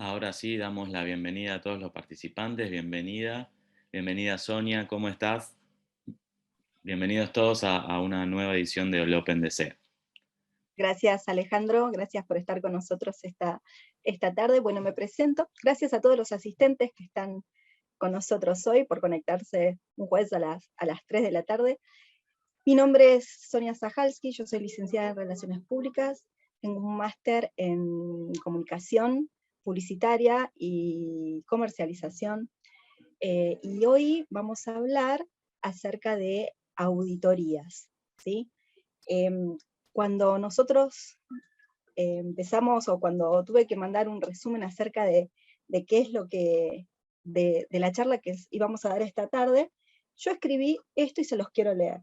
Ahora sí, damos la bienvenida a todos los participantes. Bienvenida Sonia, ¿cómo estás? Bienvenidos todos a una nueva edición de OpenDC. Gracias Alejandro, gracias por estar con nosotros esta tarde. Bueno, me presento. Gracias a todos los asistentes que están con nosotros hoy por conectarse un jueves a las 3 de la tarde. Mi nombre es Sonia Sajalski, yo soy licenciada en Relaciones Públicas, tengo un máster en Comunicación Publicitaria y Comercialización, y hoy vamos a hablar acerca de auditorías, ¿sí? Cuando nosotros empezamos, o cuando tuve que mandar un resumen acerca de qué es lo que, de la charla que íbamos a dar esta tarde, yo escribí esto y se los quiero leer.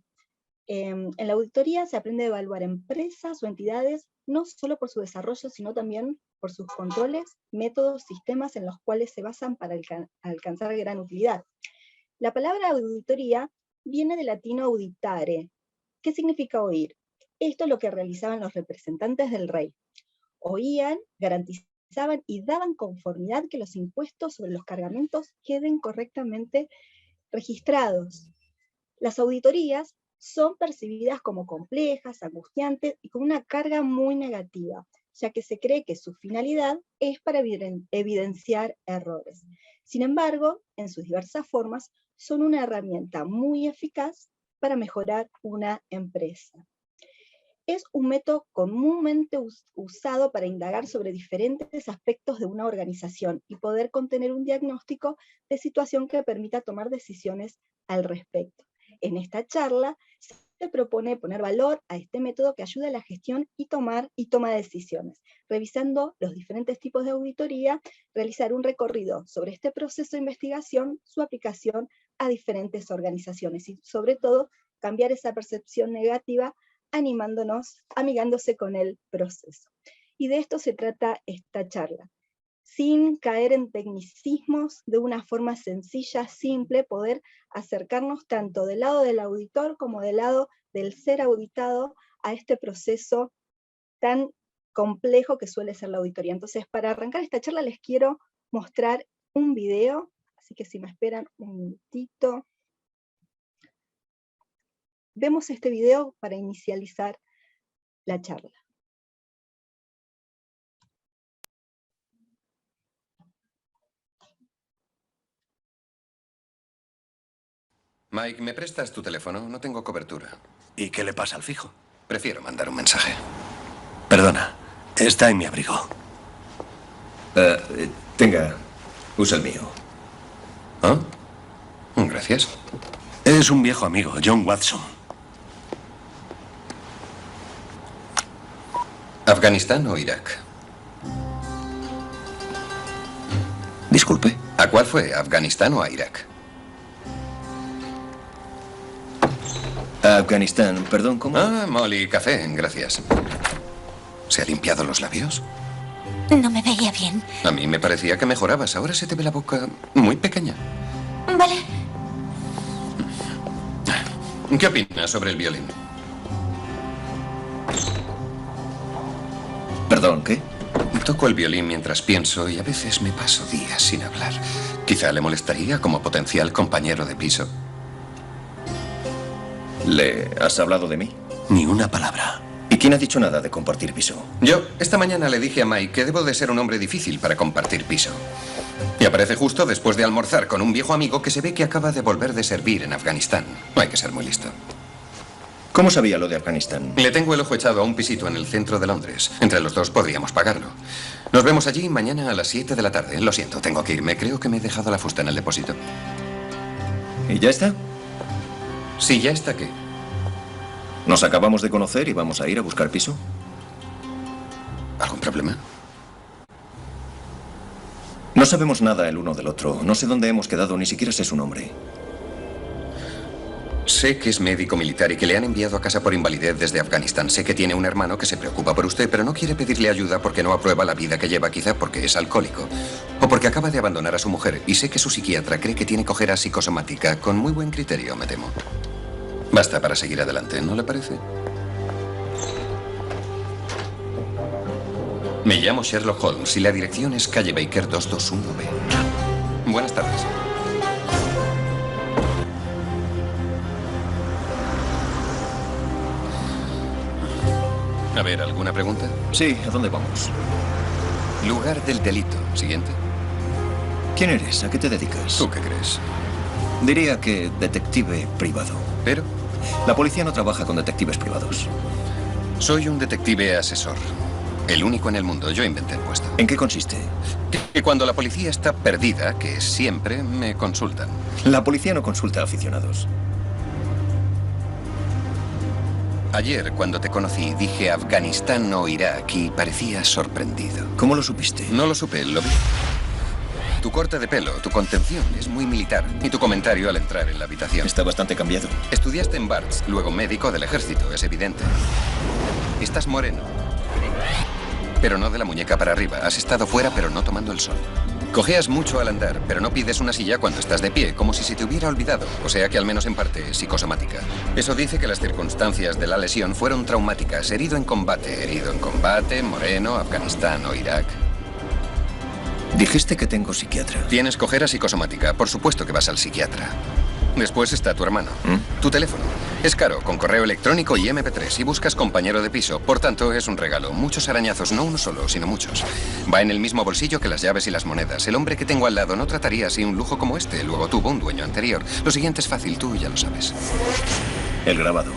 En la auditoría se aprende a evaluar empresas o entidades, no solo por su desarrollo, sino también por sus controles, métodos, sistemas en los cuales se basan para alcanzar gran utilidad. La palabra auditoría viene del latino auditare. ¿Qué significa oír? Esto es lo que realizaban los representantes del rey. Oían, garantizaban y daban conformidad que los impuestos sobre los cargamentos queden correctamente registrados. Las auditorías son percibidas como complejas, angustiantes y con una carga muy negativa, ya que se cree que su finalidad es para evidenciar errores. Sin embargo, en sus diversas formas, son una herramienta muy eficaz para mejorar una empresa. Es un método comúnmente usado para indagar sobre diferentes aspectos de una organización y poder contener un diagnóstico de situación que permita tomar decisiones al respecto. En esta charla se propone poner valor a este método que ayuda a la gestión y toma de decisiones, revisando los diferentes tipos de auditoría, realizar un recorrido sobre este proceso de investigación, su aplicación a diferentes organizaciones y sobre todo cambiar esa percepción negativa amigándose con el proceso. Y de esto se trata esta charla. Sin caer en tecnicismos, de una forma sencilla, simple, poder acercarnos tanto del lado del auditor como del lado del ser auditado a este proceso tan complejo que suele ser la auditoría. Entonces, para arrancar esta charla les quiero mostrar un video, así que si me esperan un minutito. Vemos este video para inicializar la charla. Mike, ¿me prestas tu teléfono? No tengo cobertura. ¿Y qué le pasa al fijo? Prefiero mandar un mensaje. Perdona, está en mi abrigo. Tenga, usa el mío. ¿Ah? Gracias. Es un viejo amigo, John Watson. ¿Afganistán o Irak? Disculpe. ¿A cuál fue? ¿A Afganistán o a Irak? Afganistán, perdón, ¿cómo? Ah, Molly, café, gracias. ¿Se ha limpiado los labios? No me veía bien. A mí me parecía que mejorabas. Ahora se te ve la boca muy pequeña. Vale. ¿Qué opinas sobre el violín? Perdón, ¿qué? Toco el violín mientras pienso y a veces me paso días sin hablar. Quizá le molestaría como potencial compañero de piso. ¿Le has hablado de mí? Ni una palabra. ¿Y quién ha dicho nada de compartir piso? Yo, esta mañana le dije a Mike que debo de ser un hombre difícil para compartir piso. Y aparece justo después de almorzar con un viejo amigo que se ve que acaba de volver de servir en Afganistán. Hay que ser muy listo. ¿Cómo sabía lo de Afganistán? Le tengo el ojo echado a un pisito en el centro de Londres. Entre los dos podríamos pagarlo. Nos vemos allí mañana a las 7 de la tarde. Lo siento, tengo que irme. Creo que me he dejado la fusta en el depósito. ¿Y ya está? Sí, ya está, ¿qué? Nos acabamos de conocer y vamos a ir a buscar piso. ¿Algún problema? No sabemos nada el uno del otro. No sé dónde hemos quedado, ni siquiera sé su nombre. Sé que es médico militar y que le han enviado a casa por invalidez desde Afganistán. Sé que tiene un hermano que se preocupa por usted, pero no quiere pedirle ayuda porque no aprueba la vida que lleva, quizá porque es alcohólico. O porque acaba de abandonar a su mujer. Y sé que su psiquiatra cree que tiene cojera psicosomática, con muy buen criterio, me temo. Basta para seguir adelante, ¿no le parece? Me llamo Sherlock Holmes y la dirección es calle Baker 221B. Buenas tardes. A ver, ¿alguna pregunta? Sí, ¿a dónde vamos? Lugar del delito. Siguiente. ¿Quién eres? ¿A qué te dedicas? ¿Tú qué crees? Diría que detective privado. ¿Pero? La policía no trabaja con detectives privados. Soy un detective asesor. El único en el mundo. Yo inventé el puesto. ¿En qué consiste? Que cuando la policía está perdida, que es siempre, me consultan. La policía no consulta a aficionados. Ayer, cuando te conocí, dije Afganistán o Irak y parecías sorprendido. ¿Cómo lo supiste? No lo supe, lo vi. Tu corte de pelo, tu contención es muy militar. Y tu comentario al entrar en la habitación. Está bastante cambiado. Estudiaste en Barts, luego médico del ejército, es evidente. Estás moreno. Pero no de la muñeca para arriba. Has estado fuera, pero no tomando el sol. Cojeas mucho al andar, pero no pides una silla cuando estás de pie, como si se te hubiera olvidado. O sea que al menos en parte es psicosomática. Eso dice que las circunstancias de la lesión fueron traumáticas. Herido en combate, moreno, Afganistán o Irak. Dijiste que tengo psiquiatra. Tienes cojera psicosomática. Por supuesto que vas al psiquiatra. Después está tu hermano. Tu teléfono. Es caro, con correo electrónico y MP3. Y buscas compañero de piso. Por tanto, es un regalo. Muchos arañazos, no uno solo, sino muchos. Va en el mismo bolsillo que las llaves y las monedas. El hombre que tengo al lado no trataría así un lujo como este. Luego tuvo un dueño anterior. Lo siguiente es fácil, tú ya lo sabes. El grabado.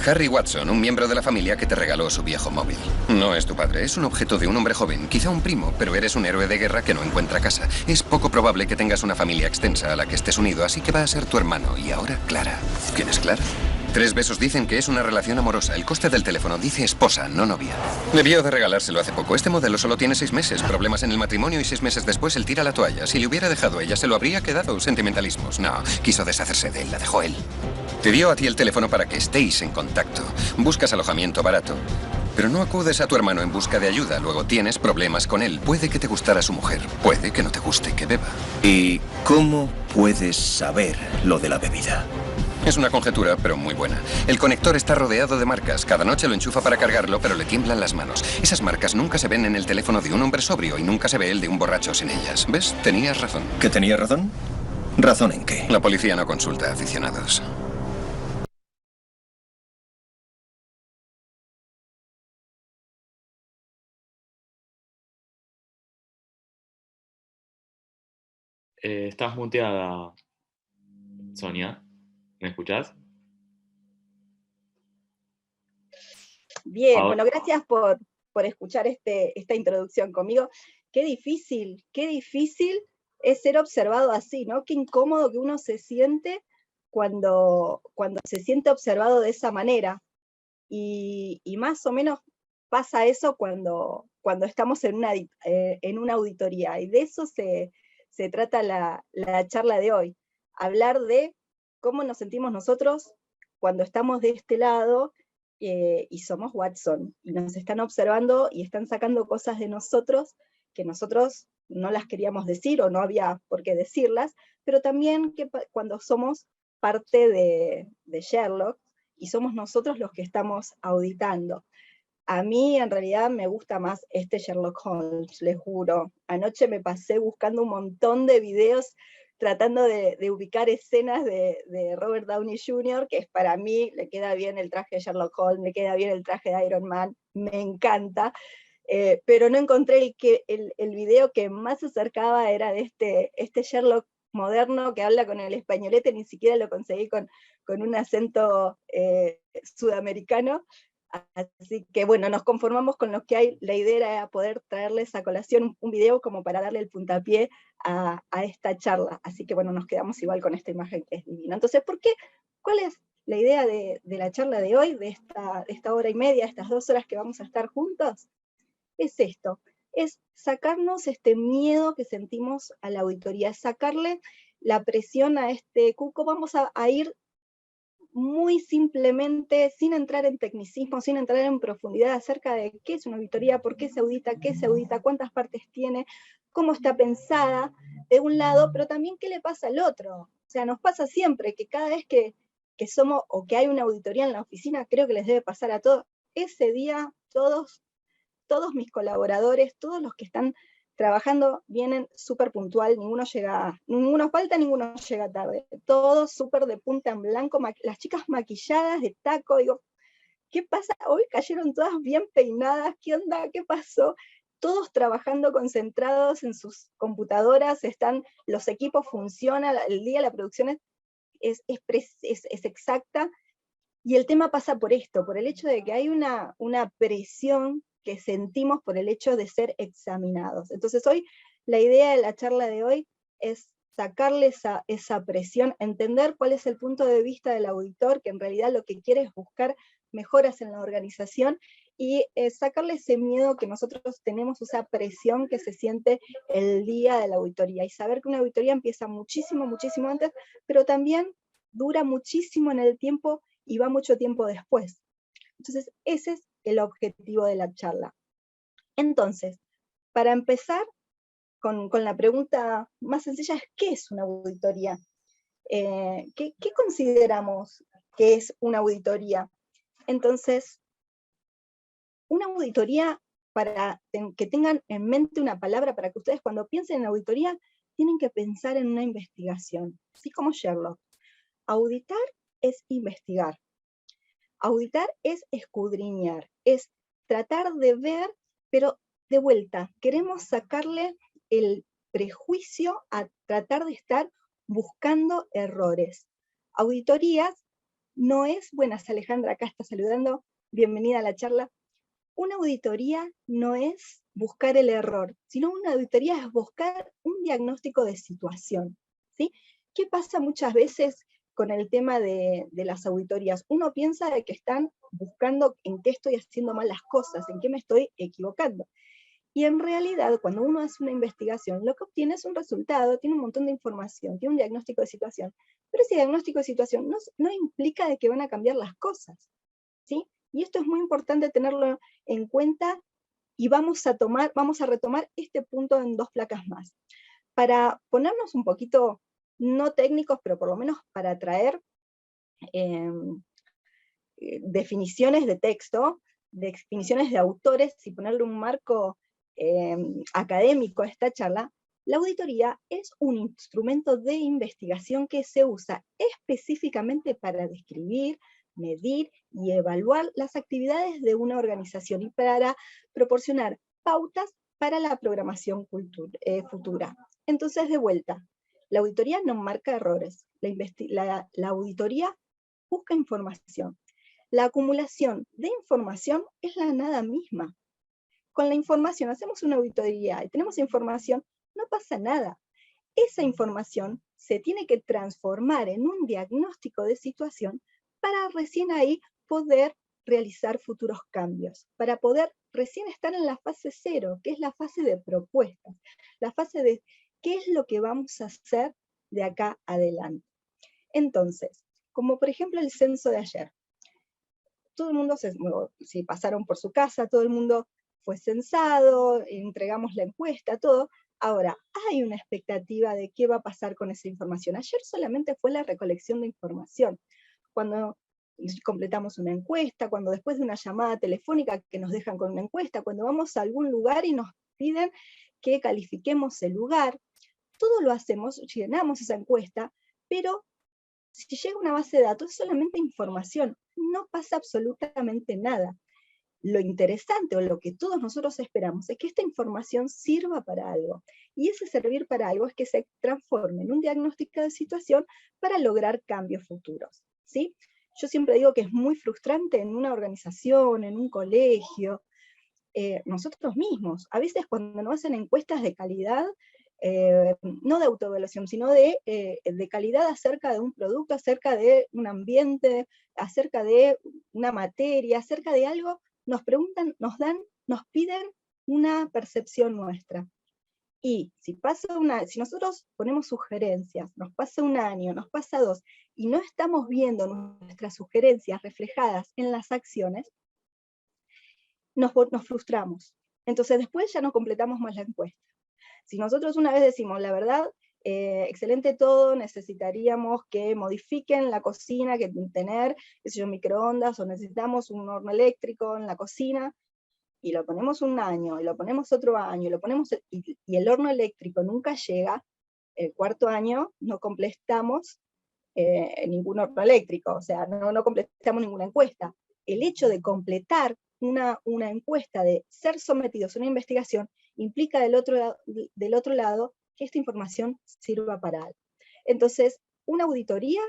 Harry Watson, un miembro de la familia que te regaló su viejo móvil. No es tu padre, es un objeto de un hombre joven, quizá un primo, pero eres un héroe de guerra que no encuentra casa. Es poco probable que tengas una familia extensa a la que estés unido, así que va a ser tu hermano. Y ahora, Clara. ¿Quién es Clara? 3 besos dicen que es una relación amorosa. El coste del teléfono dice esposa, no novia. Debió de regalárselo hace poco. Este modelo solo tiene 6 meses. Problemas en el matrimonio y 6 meses después él tira la toalla. Si le hubiera dejado ella, se lo habría quedado. Sentimentalismos. No, quiso deshacerse de él, la dejó él. Te dio a ti el teléfono para que estéis en contacto. Buscas alojamiento barato. Pero no acudes a tu hermano en busca de ayuda. Luego tienes problemas con él. Puede que te gustara su mujer. Puede que no te guste que beba. ¿Y cómo puedes saber lo de la bebida? Es una conjetura, pero muy buena. El conector está rodeado de marcas. Cada noche lo enchufa para cargarlo, pero le tiemblan las manos. Esas marcas nunca se ven en el teléfono de un hombre sobrio y nunca se ve el de un borracho sin ellas. ¿Ves? Tenías razón. ¿Que tenía razón? ¿Razón en qué? La policía no consulta a aficionados. Estás muteada, Sonia. ¿Me escuchás? Bien, Ahora- bueno, gracias por escuchar esta introducción conmigo. Qué difícil es ser observado así, ¿no? Qué incómodo que uno se siente cuando se siente observado de esa manera. Y más o menos pasa eso cuando estamos en una auditoría, y de eso se trata la charla de hoy. Hablar de cómo nos sentimos nosotros cuando estamos de este lado y somos Watson, y nos están observando y están sacando cosas de nosotros que nosotros no las queríamos decir o no había por qué decirlas, pero también que cuando somos parte de Sherlock y somos nosotros los que estamos auditando. A mí en realidad me gusta más este Sherlock Holmes, les juro. Anoche me pasé buscando un montón de videos tratando de ubicar escenas de Robert Downey Jr., que es para mí, le queda bien el traje de Sherlock Holmes, le queda bien el traje de Iron Man, me encanta, pero no encontré el video que más se acercaba era de este Sherlock moderno que habla con el españolete, ni siquiera lo conseguí con un acento sudamericano. Así que bueno, nos conformamos con lo que hay. La idea era poder traerles a colación un video como para darle el puntapié a esta charla. Así que bueno, nos quedamos igual con esta imagen que es divina. Entonces, ¿cuál es la idea de la charla de hoy, de esta hora y media, estas 2 horas que vamos a estar juntos? Es esto, es sacarnos este miedo que sentimos a la auditoría, sacarle la presión a este cuco. Vamos a ir muy simplemente, sin entrar en tecnicismo, sin entrar en profundidad acerca de qué es una auditoría, por qué se audita, cuántas partes tiene, cómo está pensada, de un lado, pero también qué le pasa al otro. O sea, nos pasa siempre que cada vez que somos, o que hay una auditoría en la oficina, creo que les debe pasar a todos, ese día todos todos mis colaboradores, todos los que están trabajando vienen súper puntual, ninguno falta, ninguno llega tarde, todos súper de punta en blanco, las chicas maquilladas de taco, digo, ¿qué pasa? Hoy cayeron todas bien peinadas, ¿qué onda? ¿Qué pasó? Todos trabajando concentrados en sus computadoras, los equipos funcionan, el día la producción es exacta, y el tema pasa por esto, por el hecho de que hay una presión que sentimos por el hecho de ser examinados. Entonces hoy, la idea de la charla de hoy es sacarle esa presión, entender cuál es el punto de vista del auditor, que en realidad lo que quiere es buscar mejoras en la organización, y sacarle ese miedo que nosotros tenemos, esa presión que se siente el día de la auditoría, y saber que una auditoría empieza muchísimo, muchísimo antes, pero también dura muchísimo en el tiempo, y va mucho tiempo después. Entonces, ese es el objetivo de la charla. Entonces, para empezar con la pregunta más sencilla, es ¿qué es una auditoría? ¿Qué consideramos que es una auditoría? Entonces, una auditoría, para que tengan en mente una palabra, para que ustedes cuando piensen en auditoría, tienen que pensar en una investigación, así como Sherlock. Auditar es investigar. Auditar es escudriñar, es tratar de ver, pero de vuelta, queremos sacarle el prejuicio a tratar de estar buscando errores. Auditorías no es, buenas, Alejandra acá está saludando, bienvenida a la charla. Una auditoría no es buscar el error, sino una auditoría es buscar un diagnóstico de situación, ¿sí? ¿Qué pasa muchas veces con el tema de las auditorías? Uno piensa de que están buscando en qué estoy haciendo mal las cosas, en qué me estoy equivocando. Y en realidad, cuando uno hace una investigación, lo que obtiene es un resultado, tiene un montón de información, tiene un diagnóstico de situación, pero ese diagnóstico de situación no implica de que van a cambiar las cosas, ¿sí? Y esto es muy importante tenerlo en cuenta, y vamos a retomar este punto en dos placas más. Para ponernos un poquito, no técnicos, pero por lo menos para traer definiciones de texto, definiciones de autores, y ponerle un marco académico a esta charla, la auditoría es un instrumento de investigación que se usa específicamente para describir, medir y evaluar las actividades de una organización, y para proporcionar pautas para la programación futura. Entonces, de vuelta, la auditoría no marca errores, la auditoría busca información. La acumulación de información es la nada misma. Con la información hacemos una auditoría y tenemos información, no pasa nada. Esa información se tiene que transformar en un diagnóstico de situación para recién ahí poder realizar futuros cambios, para poder recién estar en la fase 0, que es la fase de propuestas, la fase de qué es lo que vamos a hacer de acá adelante. Entonces, como por ejemplo el censo de ayer, todo el mundo si pasaron por su casa, todo el mundo fue censado, entregamos la encuesta, todo. Ahora, hay una expectativa de qué va a pasar con esa información. Ayer solamente fue la recolección de información. Cuando completamos una encuesta, cuando después de una llamada telefónica que nos dejan con una encuesta, cuando vamos a algún lugar y nos piden que califiquemos el lugar, todo lo hacemos, llenamos esa encuesta, pero si llega una base de datos es solamente información, no pasa absolutamente nada. Lo interesante, o lo que todos nosotros esperamos, es que esta información sirva para algo, y ese servir para algo es que se transforme en un diagnóstico de situación para lograr cambios futuros, ¿sí? Yo siempre digo que es muy frustrante en una organización, en un colegio, nosotros mismos, a veces cuando nos hacen encuestas de calidad, no de autoevaluación, sino de calidad acerca de un producto, acerca de un ambiente, acerca de una materia, acerca de algo, nos preguntan, nos piden una percepción nuestra. Y si nosotros ponemos sugerencias, nos pasa un año, nos pasa 2, y no estamos viendo nuestras sugerencias reflejadas en las acciones, nos frustramos. Entonces después ya no completamos más la encuesta. Si nosotros una vez decimos, la verdad, excelente todo, necesitaríamos que modifiquen la cocina, que tener, qué sé yo, microondas, o necesitamos un horno eléctrico en la cocina, y lo ponemos un año, y lo ponemos otro año, y el horno eléctrico nunca llega, el cuarto año no completamos ningún horno eléctrico, o sea, no completamos ninguna encuesta. El hecho de completar una encuesta, de ser sometidos a una investigación, implica del otro lado que esta información sirva para algo. Entonces, una auditoría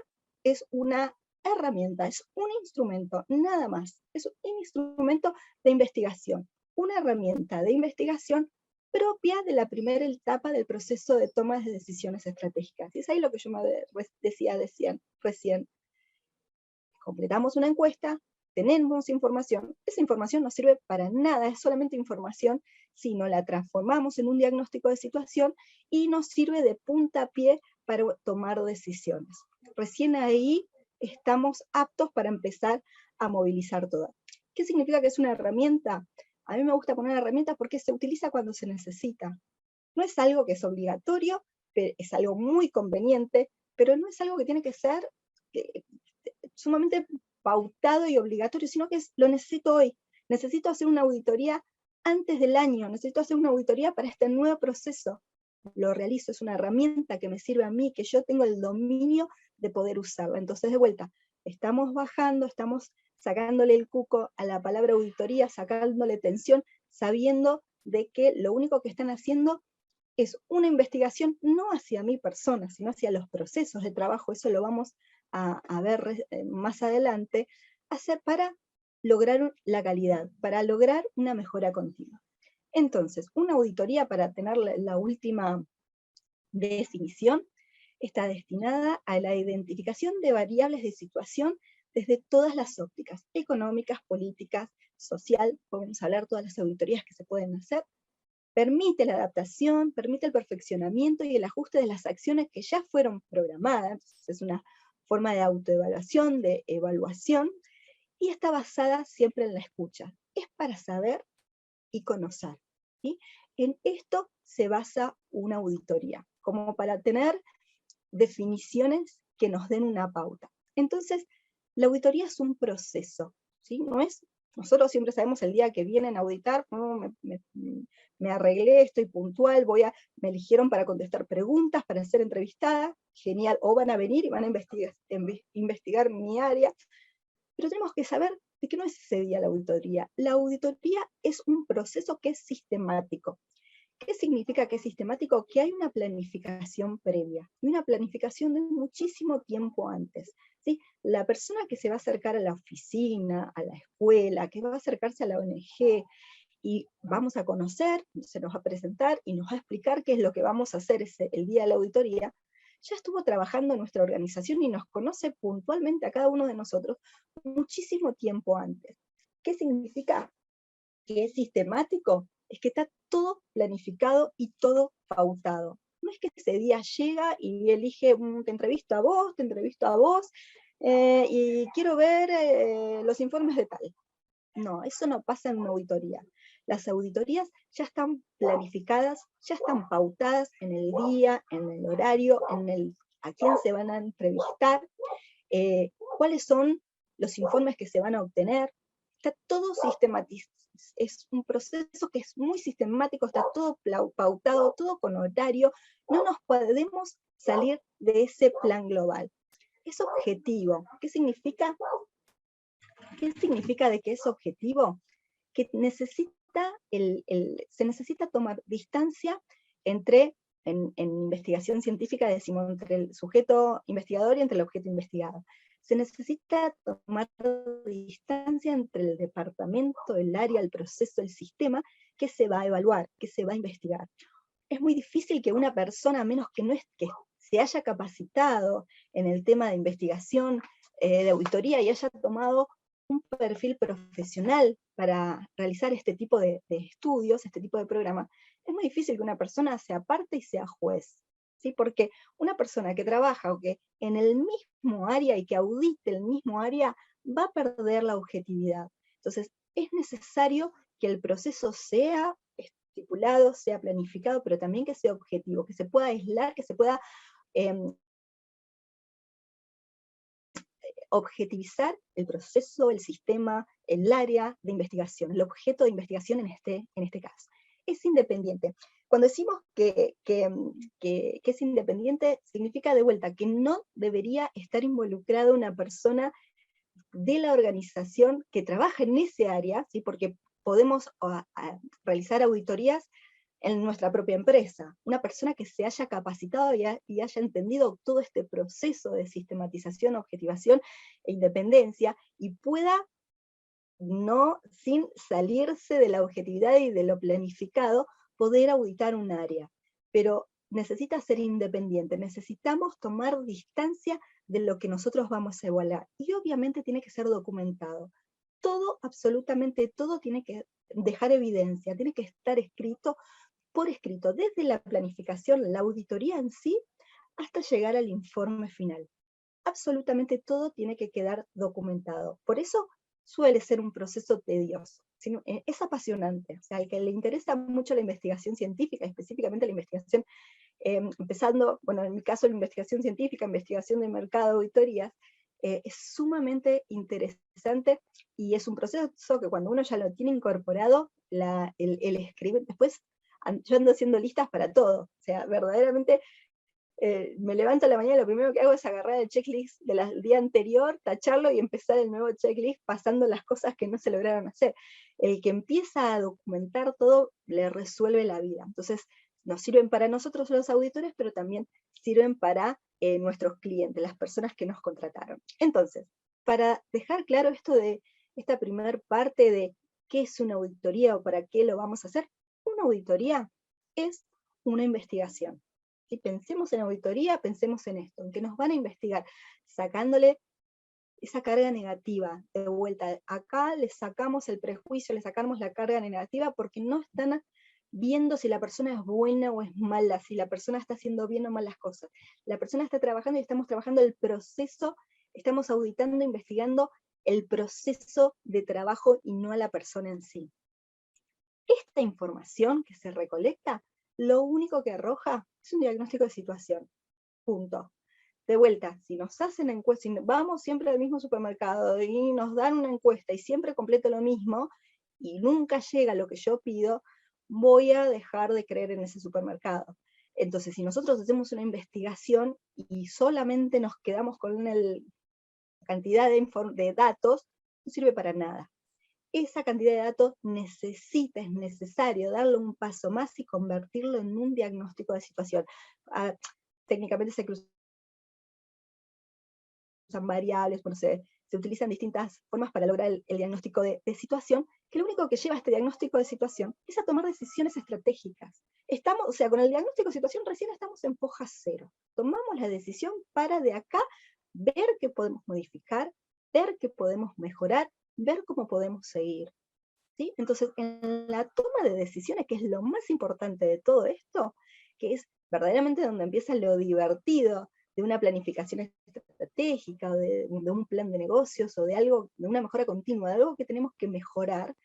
es una herramienta, es un instrumento, nada más. Es un instrumento de investigación, una herramienta de investigación propia de la primera etapa del proceso de toma de decisiones estratégicas. Y es ahí lo que yo decía recién. Completamos una encuesta, tenemos información, esa información no sirve para nada, es solamente información, sino la transformamos en un diagnóstico de situación y nos sirve de puntapié para tomar decisiones. Recién ahí estamos aptos para empezar a movilizar todo. ¿Qué significa que es una herramienta? A mí me gusta poner herramientas porque se utiliza cuando se necesita. No es algo que es obligatorio, es algo muy conveniente, pero no es algo que tiene que ser sumamente pautado y obligatorio, sino que lo necesito hoy. Necesito hacer una auditoría antes del año, necesito hacer una auditoría para este nuevo proceso. Lo realizo, es una herramienta que me sirve a mí, que yo tengo el dominio de poder usarla. Entonces, de vuelta, estamos bajando, estamos sacándole el cuco a la palabra auditoría, sacándole tensión, sabiendo de que lo único que están haciendo es una investigación no hacia mi persona, sino hacia los procesos de trabajo. Eso lo vamos a ver más adelante, hacer para lograr la calidad, para lograr una mejora continua. Entonces, una auditoría, para tener la última definición, está destinada a la identificación de variables de situación desde todas las ópticas, económicas, políticas, social, podemos hablar todas las auditorías que se pueden hacer, permite la adaptación, permite el perfeccionamiento y el ajuste de las acciones que ya fueron programadas. Entonces, es una forma de autoevaluación, de evaluación, y está basada siempre en la escucha. Es para saber y conocer, ¿sí? En esto se basa una auditoría, como para tener definiciones que nos den una pauta. Entonces, la auditoría es un proceso, ¿sí? No es, nosotros siempre sabemos el día que vienen a auditar, me arreglé, estoy puntual, me eligieron para contestar preguntas, para ser entrevistada, genial, o van a venir y van a investigar mi área, pero tenemos que saber de qué no es ese día la auditoría. La auditoría es un proceso que es sistemático. ¿Qué significa que es sistemático? Que hay una planificación previa, y una planificación de muchísimo tiempo antes, ¿sí? La persona que se va a acercar a la oficina, a la escuela, que va a acercarse a la ONG, y vamos a conocer, se nos va a presentar y nos va a explicar qué es lo que vamos a hacer el día de la auditoría, ya estuvo trabajando en nuestra organización y nos conoce puntualmente a cada uno de nosotros muchísimo tiempo antes. ¿Qué significa que es sistemático? Es que está todo planificado y todo pautado. No es que ese día llega y elige, te entrevisto a vos, y quiero ver los informes de tal. No, eso no pasa en una auditoría. Las auditorías ya están planificadas, ya están pautadas en el día, en el horario, a quién se van a entrevistar, cuáles son los informes que se van a obtener. Está todo sistematizado. Es un proceso que es muy sistemático, está todo pautado, todo con horario. No nos podemos salir de ese plan global. Es objetivo. ¿Qué significa? ¿Qué significa de que es objetivo? Que se necesita tomar distancia entre, en investigación científica decimos, entre el sujeto investigador y entre el objeto investigado. Se necesita tomar distancia entre el departamento, el área, el proceso, el sistema que se va a evaluar, que se va a investigar. Es muy difícil que una persona, a menos que se haya capacitado en el tema de investigación, de auditoría, y haya tomado un perfil profesional para realizar este tipo de estudios, este tipo de programa, es muy difícil que una persona sea parte y sea juez, ¿sí? Porque una persona que trabaja o que en el mismo área y que audite el mismo área va a perder la objetividad. Entonces, es necesario que el proceso sea estipulado, sea planificado, pero también que sea objetivo, que se pueda aislar, que se pueda objetivizar el proceso, el sistema, el área de investigación, el objeto de investigación en este caso. Es independiente. Cuando decimos que es independiente, significa de vuelta que no debería estar involucrada una persona de la organización que trabaja en ese área, ¿sí? Porque podemos realizar auditorías en nuestra propia empresa. Una persona que se haya capacitado y haya entendido todo este proceso de sistematización, objetivación e independencia, y pueda, no sin salirse de la objetividad y de lo planificado, poder auditar un área. Pero necesita ser independiente, necesitamos tomar distancia de lo que nosotros vamos a evaluar. Y obviamente tiene que ser documentado. Todo, absolutamente todo, tiene que dejar evidencia, tiene que estar escrito, por escrito, desde la planificación, la auditoría en sí, hasta llegar al informe final. Absolutamente todo tiene que quedar documentado. Por eso suele ser un proceso tedioso. Es apasionante. O sea, al que le interesa mucho la investigación científica, específicamente la investigación, empezando, bueno, en mi caso la investigación científica, investigación de mercado, auditorías, es sumamente interesante, y es un proceso que cuando uno ya lo tiene incorporado, el escribir, después yo ando haciendo listas para todo. O sea, verdaderamente me levanto a la mañana, lo primero que hago es agarrar el checklist del día anterior, tacharlo y empezar el nuevo checklist pasando las cosas que no se lograron hacer. El que empieza a documentar todo le resuelve la vida. Entonces, nos sirven para nosotros los auditores, pero también sirven para nuestros clientes, las personas que nos contrataron. Entonces, para dejar claro esto de esta primera parte de qué es una auditoría o para qué lo vamos a hacer, una auditoría es una investigación. Si pensemos en auditoría, pensemos en esto, en que nos van a investigar, sacándole esa carga negativa de vuelta. Acá le sacamos el prejuicio, le sacamos la carga negativa, porque no están viendo si la persona es buena o es mala, si la persona está haciendo bien o mal las cosas. La persona está trabajando y estamos trabajando el proceso, estamos auditando, investigando el proceso de trabajo y no a la persona en sí. Esta información que se recolecta, lo único que arroja es un diagnóstico de situación. Punto. De vuelta, si nos hacen encuestas, si vamos siempre al mismo supermercado y nos dan una encuesta y siempre completo lo mismo, y nunca llega lo que yo pido, voy a dejar de creer en ese supermercado. Entonces, si nosotros hacemos una investigación y solamente nos quedamos con la cantidad de datos, no sirve para nada. Esa cantidad de datos es necesario darle un paso más y convertirlo en un diagnóstico de situación. Técnicamente se cruzan variables, bueno, se utilizan distintas formas para lograr el diagnóstico de situación, que lo único que lleva a este diagnóstico de situación es a tomar decisiones estratégicas. O sea, con el diagnóstico de situación recién estamos en foja cero. Tomamos la decisión para de acá ver qué podemos modificar, ver qué podemos mejorar, ver cómo podemos seguir. ¿Sí? Entonces, en la toma de decisiones, que es lo más importante de todo esto, que es verdaderamente donde empieza lo divertido de una planificación estratégica, o de un plan de negocios, o de algo, de una mejora continua, de algo que tenemos que mejorar,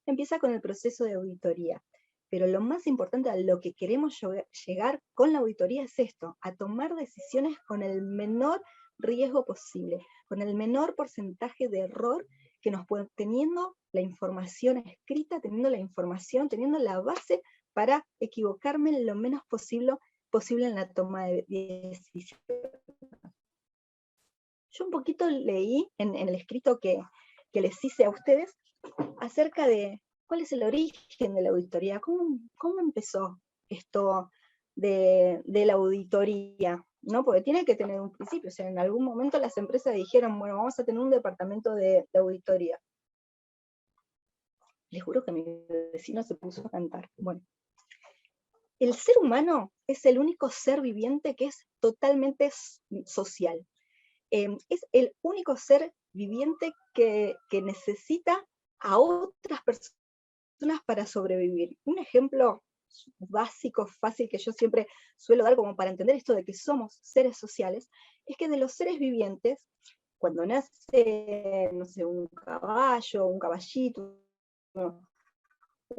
empieza con el proceso de auditoría. Pero lo más importante, a lo que queremos llegar con la auditoría, es esto: a tomar decisiones con el menor riesgo posible, con el menor porcentaje de error que nos pueden, teniendo la información escrita, teniendo la información, teniendo la base para equivocarme lo menos posible en la toma de decisiones. Yo un poquito leí en el escrito que les hice a ustedes acerca de cuál es el origen de la auditoría, cómo empezó esto de la auditoría, ¿no? Porque tiene que tener un principio. O sea, en algún momento las empresas dijeron, bueno, vamos a tener un departamento de auditoría. Les juro que mi vecino se puso a cantar. Bueno, el ser humano es el único ser viviente que es totalmente social. Es el único ser viviente que necesita a otras personas para sobrevivir. Un ejemplo básico, fácil, que yo siempre suelo dar como para entender esto de que somos seres sociales, es que de los seres vivientes, cuando nace, no sé, un caballo, un caballito,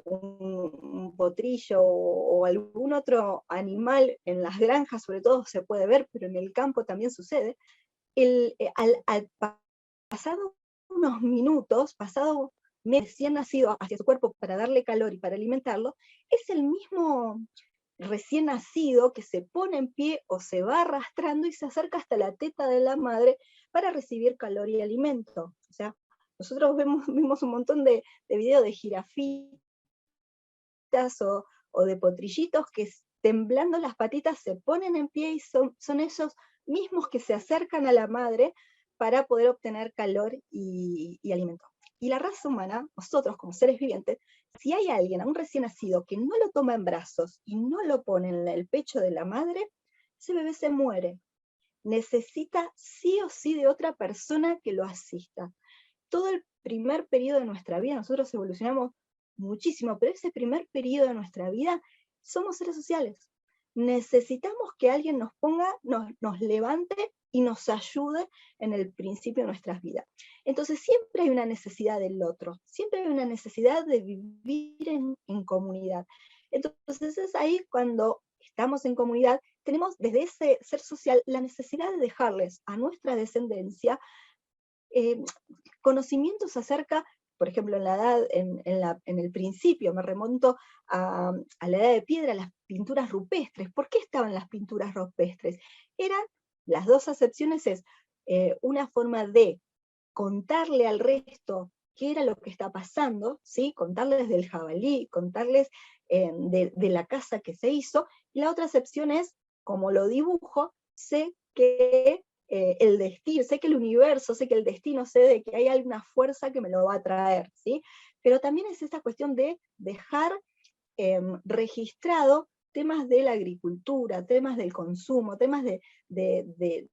un potrillo o algún otro animal, en las granjas sobre todo se puede ver, pero en el campo también sucede, al pasado unos minutos, pasado recién nacido hacia su cuerpo para darle calor y para alimentarlo, es el mismo recién nacido que se pone en pie o se va arrastrando y se acerca hasta la teta de la madre para recibir calor y alimento. O sea, nosotros vemos un montón de videos de jirafitas o de potrillitos que temblando las patitas se ponen en pie y son esos mismos que se acercan a la madre para poder obtener calor y alimento. Y la raza humana, nosotros como seres vivientes, si hay alguien, a un recién nacido, que no lo toma en brazos y no lo pone en el pecho de la madre, ese bebé se muere. Necesita sí o sí de otra persona que lo asista. Todo el primer periodo de nuestra vida, nosotros evolucionamos muchísimo, pero ese primer periodo de nuestra vida somos seres sociales. Necesitamos que alguien nos ponga, nos levante y nos ayude en el principio de nuestras vidas. Entonces siempre hay una necesidad del otro, siempre hay una necesidad de vivir en comunidad. Entonces es ahí cuando estamos en comunidad, tenemos desde ese ser social la necesidad de dejarles a nuestra descendencia conocimientos acerca, por ejemplo, en la edad, en el principio, me remonto a la edad de piedra, las pinturas rupestres. ¿Por qué estaban las pinturas rupestres? Eran, las dos acepciones es una forma de contarle al resto qué era lo que está pasando, ¿sí? Contarles del jabalí, contarles de la casa que se hizo, y la otra acepción es, como lo dibujo, sé que el destino, sé que el universo, sé que el destino, sé de que hay alguna fuerza que me lo va a traer, ¿sí? Pero también es esta cuestión de dejar registrado temas de la agricultura, temas del consumo, temas de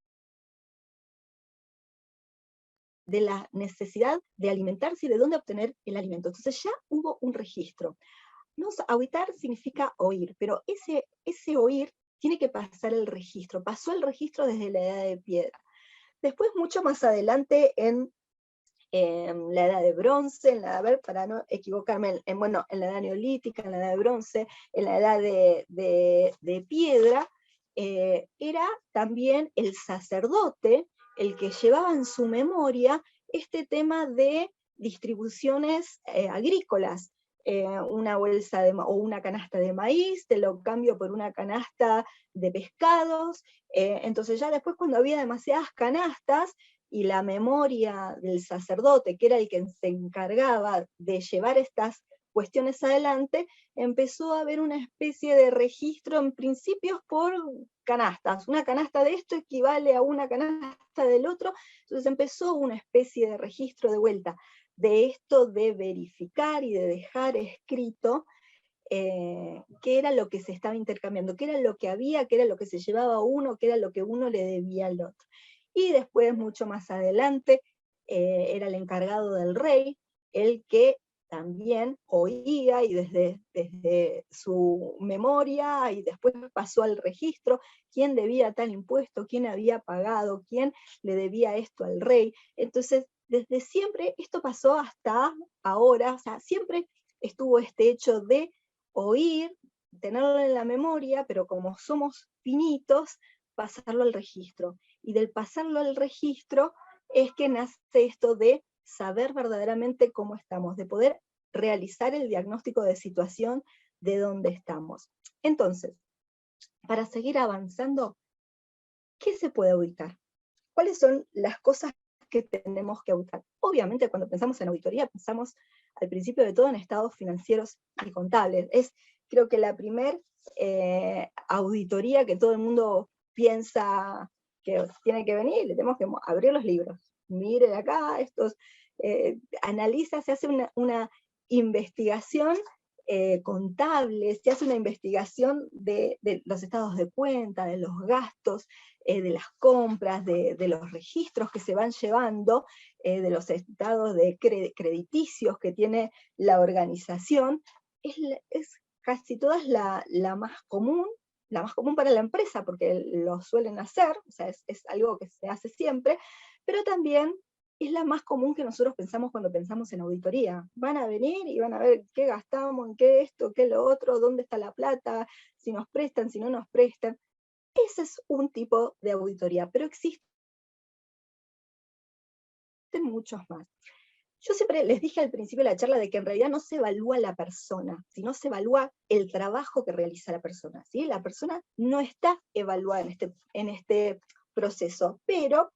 la necesidad de alimentarse y de dónde obtener el alimento. Entonces ya hubo un registro. Auditar significa oír, pero ese oír tiene que pasar el registro. Pasó el registro desde la edad de piedra. Después, mucho más adelante, en la edad de bronce, para no equivocarme, en la edad neolítica, en la edad de bronce, en la edad de piedra, era también el sacerdote el que llevaba en su memoria este tema de distribuciones agrícolas. Una bolsa o una canasta de maíz, te lo cambio por una canasta de pescados. Entonces ya después, cuando había demasiadas canastas, y la memoria del sacerdote, que era el que se encargaba de llevar estas cuestiones adelante, empezó a haber una especie de registro en principios por canastas. Una canasta de esto equivale a una canasta del otro, entonces empezó una especie de registro de vuelta de esto de verificar y de dejar escrito qué era lo que se estaba intercambiando, qué era lo que había, qué era lo que se llevaba a uno, qué era lo que uno le debía al otro. Y después, mucho más adelante, era el encargado del rey, el que también oía y desde su memoria, y después pasó al registro, quién debía tal impuesto, quién había pagado, quién le debía esto al rey. Entonces, desde siempre, esto pasó hasta ahora, o sea, siempre estuvo este hecho de oír, tenerlo en la memoria, pero como somos finitos, pasarlo al registro. Y del pasarlo al registro es que nace esto de saber verdaderamente cómo estamos, de poder realizar el diagnóstico de situación de dónde estamos. Entonces, para seguir avanzando, ¿qué se puede auditar? ¿Cuáles son las cosas que tenemos que auditar? Obviamente, cuando pensamos en auditoría, pensamos al principio de todo en estados financieros y contables. Es, creo que la primer auditoría que todo el mundo piensa que tiene que venir, le tenemos que abrir los libros. Mire acá, analiza, se hace una investigación contable, se hace una investigación de los estados de cuenta, de los gastos, de las compras, de los registros que se van llevando, de los estados de crediticios que tiene la organización. Es casi todas la más común para la empresa, porque lo suelen hacer, o sea, es algo que se hace siempre, pero también es la más común que nosotros pensamos cuando pensamos en auditoría. Van a venir y van a ver qué gastamos, en qué esto, qué lo otro, dónde está la plata, si nos prestan, si no nos prestan. Ese es un tipo de auditoría, pero existe existen muchos más. Yo siempre les dije al principio de la charla de que en realidad no se evalúa la persona, sino se evalúa el trabajo que realiza la persona, ¿sí? La persona no está evaluada en este proceso, pero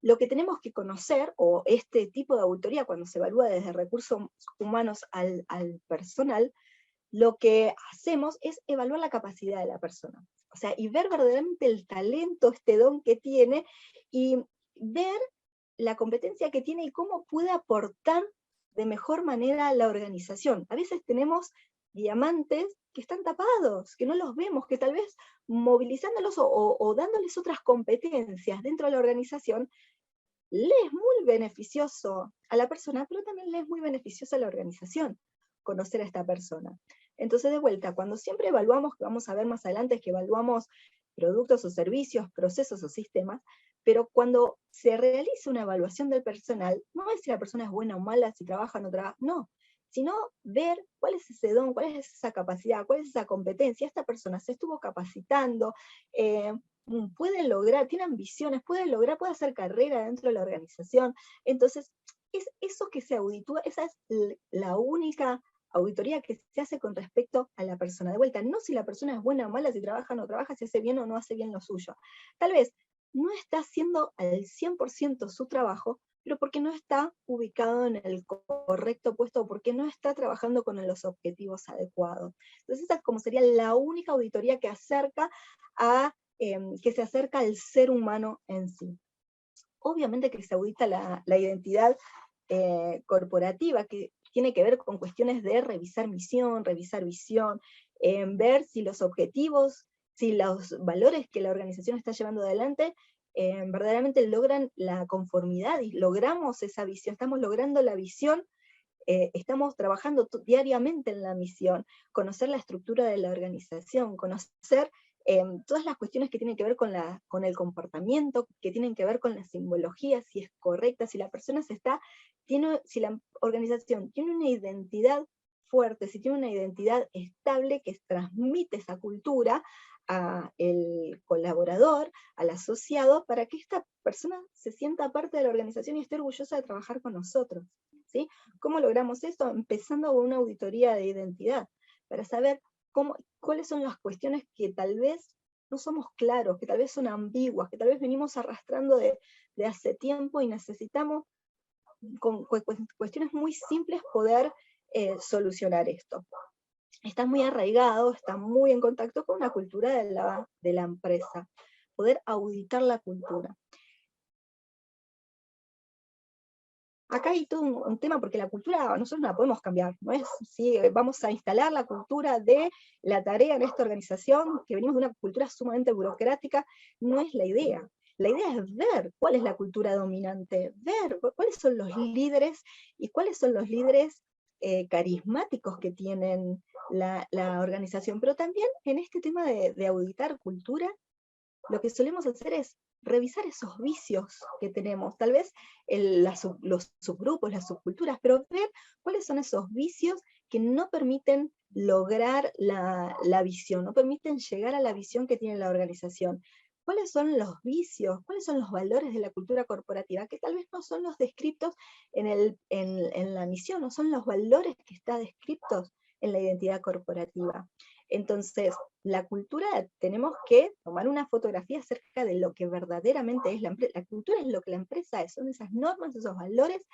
lo que tenemos que conocer, o este tipo de auditoría, cuando se evalúa desde recursos humanos al personal, lo que hacemos es evaluar la capacidad de la persona. O sea, y ver verdaderamente el talento, este don que tiene, y ver la competencia que tiene y cómo puede aportar de mejor manera a la organización. A veces tenemos diamantes que están tapados, que no los vemos, que tal vez movilizándolos o dándoles otras competencias dentro de la organización, le es muy beneficioso a la persona, pero también le es muy beneficioso a la organización conocer a esta persona. Entonces, de vuelta, cuando siempre evaluamos, que vamos a ver más adelante, es que evaluamos productos o servicios, procesos o sistemas, pero cuando se realiza una evaluación del personal, no es si la persona es buena o mala, si trabaja o no trabaja, no, sino ver cuál es ese don, cuál es esa capacidad, cuál es esa competencia. Esta persona se estuvo capacitando, puede lograr, tiene ambiciones, puede hacer carrera dentro de la organización. Entonces, es eso que se auditúa, esa es la única auditoría que se hace con respecto a la persona. De vuelta, no si la persona es buena o mala, si trabaja o no trabaja, si hace bien o no hace bien lo suyo. Tal vez no está haciendo al 100% su trabajo, pero porque no está ubicado en el correcto puesto, porque no está trabajando con los objetivos adecuados. Entonces esa como sería la única auditoría que acerca que se acerca al ser humano en sí. Obviamente que se audita la identidad corporativa, que tiene que ver con cuestiones de revisar misión, revisar visión, ver si los objetivos, si los valores que la organización está llevando adelante verdaderamente logran la conformidad y logramos esa visión, estamos logrando la visión, estamos trabajando diariamente en la misión, conocer la estructura de la organización, conocer todas las cuestiones que tienen que ver con el comportamiento, que tienen que ver con la simbología, si es correcta, si la persona si la organización tiene una identidad fuerte, si tiene una identidad estable que transmite esa cultura al colaborador, al asociado, para que esta persona se sienta parte de la organización y esté orgullosa de trabajar con nosotros, ¿sí? ¿Cómo logramos esto? Empezando con una auditoría de identidad, para saber cuáles son las cuestiones que tal vez no somos claros, que tal vez son ambiguas, que tal vez venimos arrastrando de hace tiempo y necesitamos con cuestiones muy simples poder solucionar esto. Está muy arraigado, está muy en contacto con la cultura de la empresa, poder auditar la cultura. Acá hay todo un tema, porque la cultura nosotros no la podemos cambiar, no es si vamos a instalar la cultura de la tarea en esta organización, que venimos de una cultura sumamente burocrática, no es la idea. La idea es ver cuál es la cultura dominante, ver cuáles son los líderes, y cuáles son los líderes carismáticos que tienen la organización. Pero también en este tema de auditar cultura, lo que solemos hacer es revisar esos vicios que tenemos, tal vez los subgrupos, las subculturas, pero ver cuáles son esos vicios que no permiten lograr la visión, no permiten llegar a la visión que tiene la organización. ¿Cuáles son los vicios? ¿Cuáles son los valores de la cultura corporativa? Que tal vez no son los descritos en la misión, no son los valores que están descritos en la identidad corporativa. Entonces, la cultura, tenemos que tomar una fotografía acerca de lo que verdaderamente es la empresa. La cultura es lo que la empresa es, son esas normas, esos valores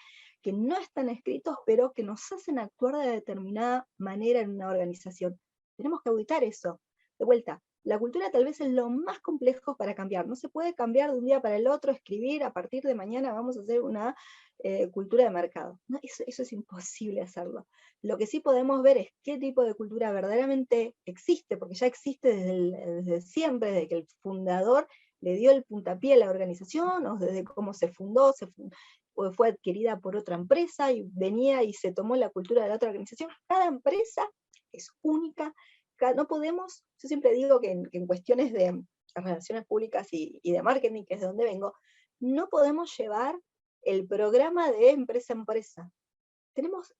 que no están escritos, pero que nos hacen actuar de determinada manera en una organización. Tenemos que auditar eso. De vuelta, la cultura tal vez es lo más complejo para cambiar. No se puede cambiar de un día para el otro, escribir a partir de mañana vamos a hacer una cultura de mercado. No, eso es imposible hacerlo. Lo que sí podemos ver es qué tipo de cultura verdaderamente existe, porque ya existe desde siempre, desde que el fundador le dio el puntapié a la organización, o desde cómo se fundó, o fue adquirida por otra empresa, y venía y se tomó la cultura de la otra organización. Cada empresa es única. No podemos, yo siempre digo que en cuestiones de relaciones públicas y de marketing, que es de donde vengo, no podemos llevar el programa de empresa a empresa.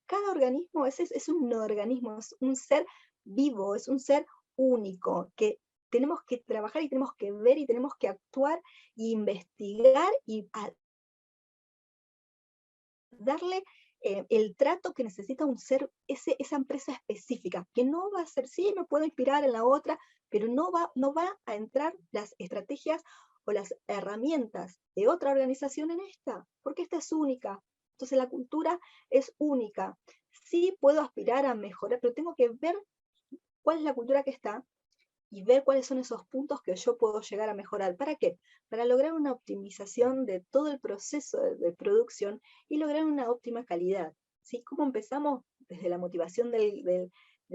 Cada organismo es un organismo, es un ser vivo, es un ser único, que tenemos que trabajar y tenemos que ver y tenemos que actuar e investigar y darle el trato que necesita esa empresa específica, que no va a ser, sí, me puedo inspirar en la otra, pero no va a entrar las estrategias o las herramientas de otra organización en esta, porque esta es única. Entonces la cultura es única. Sí puedo aspirar a mejorar, pero tengo que ver cuál es la cultura que está y ver cuáles son esos puntos que yo puedo llegar a mejorar. ¿Para qué? Para lograr una optimización de todo el proceso de producción y lograr una óptima calidad. ¿Sí? ¿Cómo empezamos? Desde la motivación del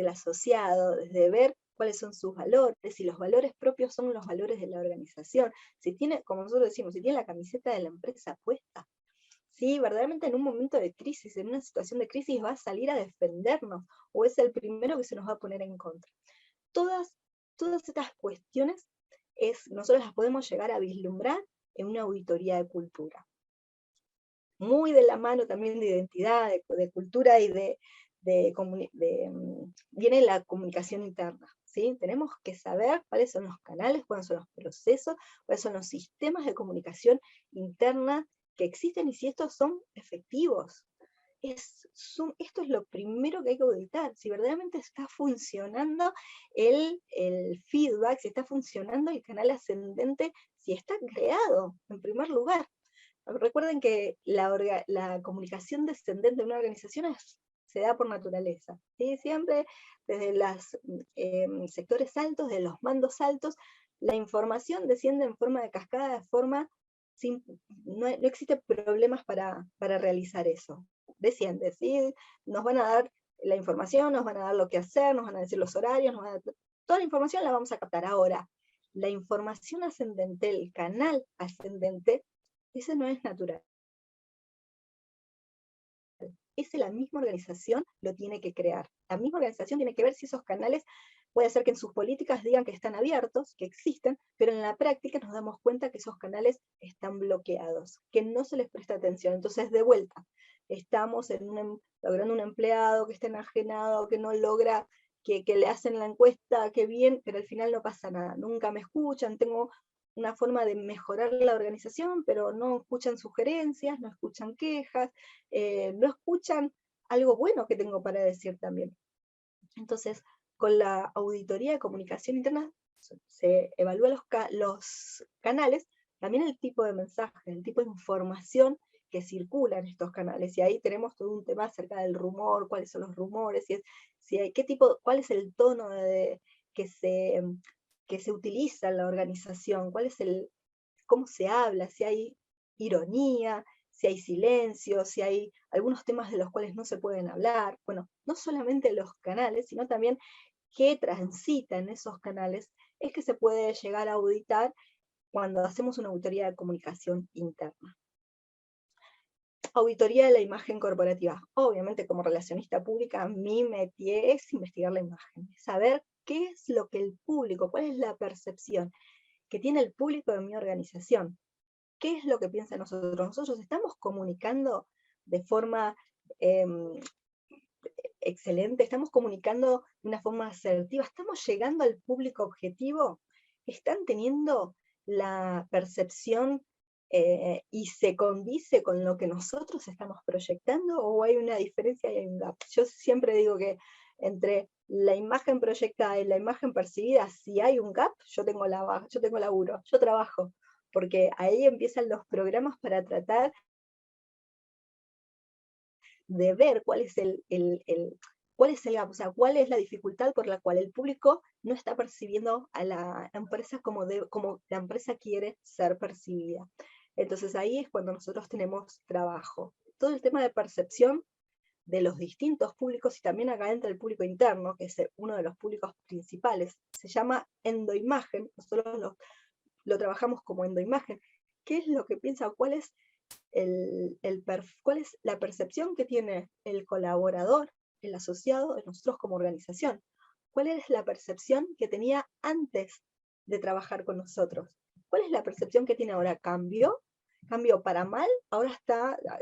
asociado, desde ver cuáles son sus valores, si los valores propios son los valores de la organización, si tiene, como nosotros decimos, si tiene la camiseta de la empresa puesta, si verdaderamente en un momento de crisis, en una situación de crisis, va a salir a defendernos, o es el primero que se nos va a poner en contra. Todas estas cuestiones nosotros las podemos llegar a vislumbrar en una auditoría de cultura. Muy de la mano también de identidad, de cultura y viene la comunicación interna. ¿sí? Tenemos que saber cuáles son los canales, cuáles son los procesos, cuáles son los sistemas de comunicación interna que existen y si estos son efectivos. Esto es lo primero que hay que auditar, si verdaderamente está funcionando el feedback, si está funcionando el canal ascendente, si está creado, en primer lugar. Recuerden que la comunicación descendente de una organización se da por naturaleza, ¿sí? Siempre desde los sectores altos, de los mandos altos, la información desciende en forma de cascada, no existen problemas para realizar eso. Desciende, ¿sí? Nos van a dar la información, nos van a dar lo que hacer, nos van a decir los horarios, toda la información la vamos a captar. Ahora, la información ascendente, el canal ascendente, ese no es natural. Ese la misma organización lo tiene que crear. La misma organización tiene que ver si esos canales, puede ser que en sus políticas digan que están abiertos, que existen, pero en la práctica nos damos cuenta que esos canales están bloqueados, que no se les presta atención. Entonces, de vuelta, estamos logrando un empleado que está enajenado, que no logra, que le hacen la encuesta, que bien, pero al final no pasa nada. Nunca me escuchan, tengo una forma de mejorar la organización, pero no escuchan sugerencias, no escuchan quejas, no escuchan algo bueno que tengo para decir también. Entonces, con la auditoría de comunicación interna se evalúan los canales, también el tipo de mensaje, el tipo de información que circula en estos canales, y ahí tenemos todo un tema acerca del rumor, cuáles son los rumores, cuál es el tono que se utiliza en la organización, cómo se habla, si hay ironía, si hay silencio, si hay algunos temas de los cuales no se pueden hablar. Bueno, no solamente los canales, sino también qué transita en esos canales, es que se puede llegar a auditar cuando hacemos una auditoría de comunicación interna. Auditoría de la imagen corporativa. Obviamente, como relacionista pública, mi métier es investigar la imagen, saber qué es lo que el público, cuál es la percepción que tiene el público de mi organización. ¿Qué es lo que piensa nosotros? Nosotros estamos comunicando de forma excelente, estamos comunicando de una forma asertiva, estamos llegando al público objetivo, están teniendo la percepción y se condice con lo que nosotros estamos proyectando, o hay una diferencia y hay un gap. Yo siempre digo que entre la imagen proyectada y la imagen percibida, si hay un gap, yo tengo laburo, yo trabajo, porque ahí empiezan los programas para tratar de ver cuál es el gap, o sea, cuál es la dificultad por la cual el público no está percibiendo a la empresa como la empresa quiere ser percibida. Entonces ahí es cuando nosotros tenemos trabajo. Todo el tema de percepción de los distintos públicos, y también acá entra el público interno, que es uno de los públicos principales, se llama endoimagen, nosotros lo trabajamos como endoimagen. ¿Qué es lo que piensa? ¿Cuál es la percepción que tiene el colaborador, el asociado, de nosotros como organización? ¿Cuál es la percepción que tenía antes de trabajar con nosotros? ¿Cuál es la percepción que tiene ahora? ¿Cambió para mal?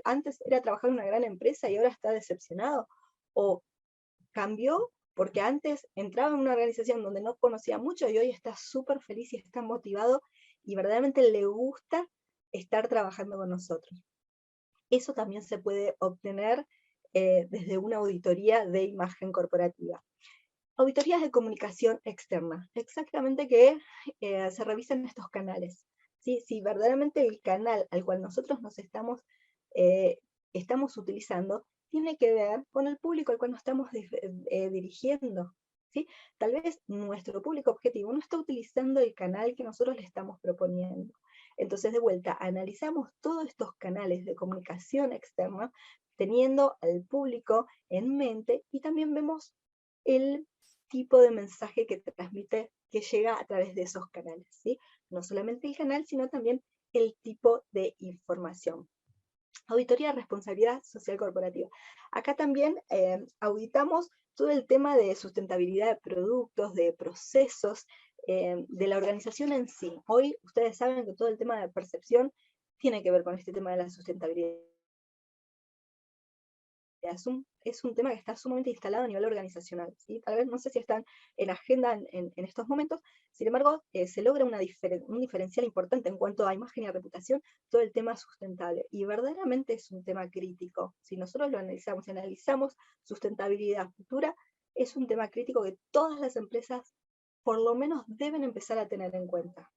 Antes era trabajar en una gran empresa y ahora está decepcionado. ¿O cambió porque antes entraba en una organización donde no conocía mucho y hoy está súper feliz y está motivado y verdaderamente le gusta estar trabajando con nosotros? Eso también se puede obtener desde una auditoría de imagen corporativa. Auditorías de comunicación externa, exactamente que se revisen estos canales. ¿Sí? Si verdaderamente el canal al cual nosotros nos estamos utilizando tiene que ver con el público al cual nos estamos dirigiendo. ¿Sí? Tal vez nuestro público objetivo no está utilizando el canal que nosotros le estamos proponiendo. Entonces, de vuelta, analizamos todos estos canales de comunicación externa, teniendo al público en mente, y también vemos el tipo de mensaje que transmite, que llega a través de esos canales, ¿sí? No solamente el canal, sino también el tipo de información. Auditoría de responsabilidad social corporativa. Acá también auditamos todo el tema de sustentabilidad de productos, de procesos, de la organización en sí. Hoy ustedes saben que todo el tema de percepción tiene que ver con este tema de la sustentabilidad. Es un tema que está sumamente instalado a nivel organizacional, ¿sí? Tal vez no sé si están en agenda en estos momentos, sin embargo, se logra un diferencial importante en cuanto a imagen y reputación, todo el tema sustentable, y verdaderamente es un tema crítico. Si nosotros lo analizamos sustentabilidad futura, es un tema crítico que todas las empresas por lo menos deben empezar a tener en cuenta.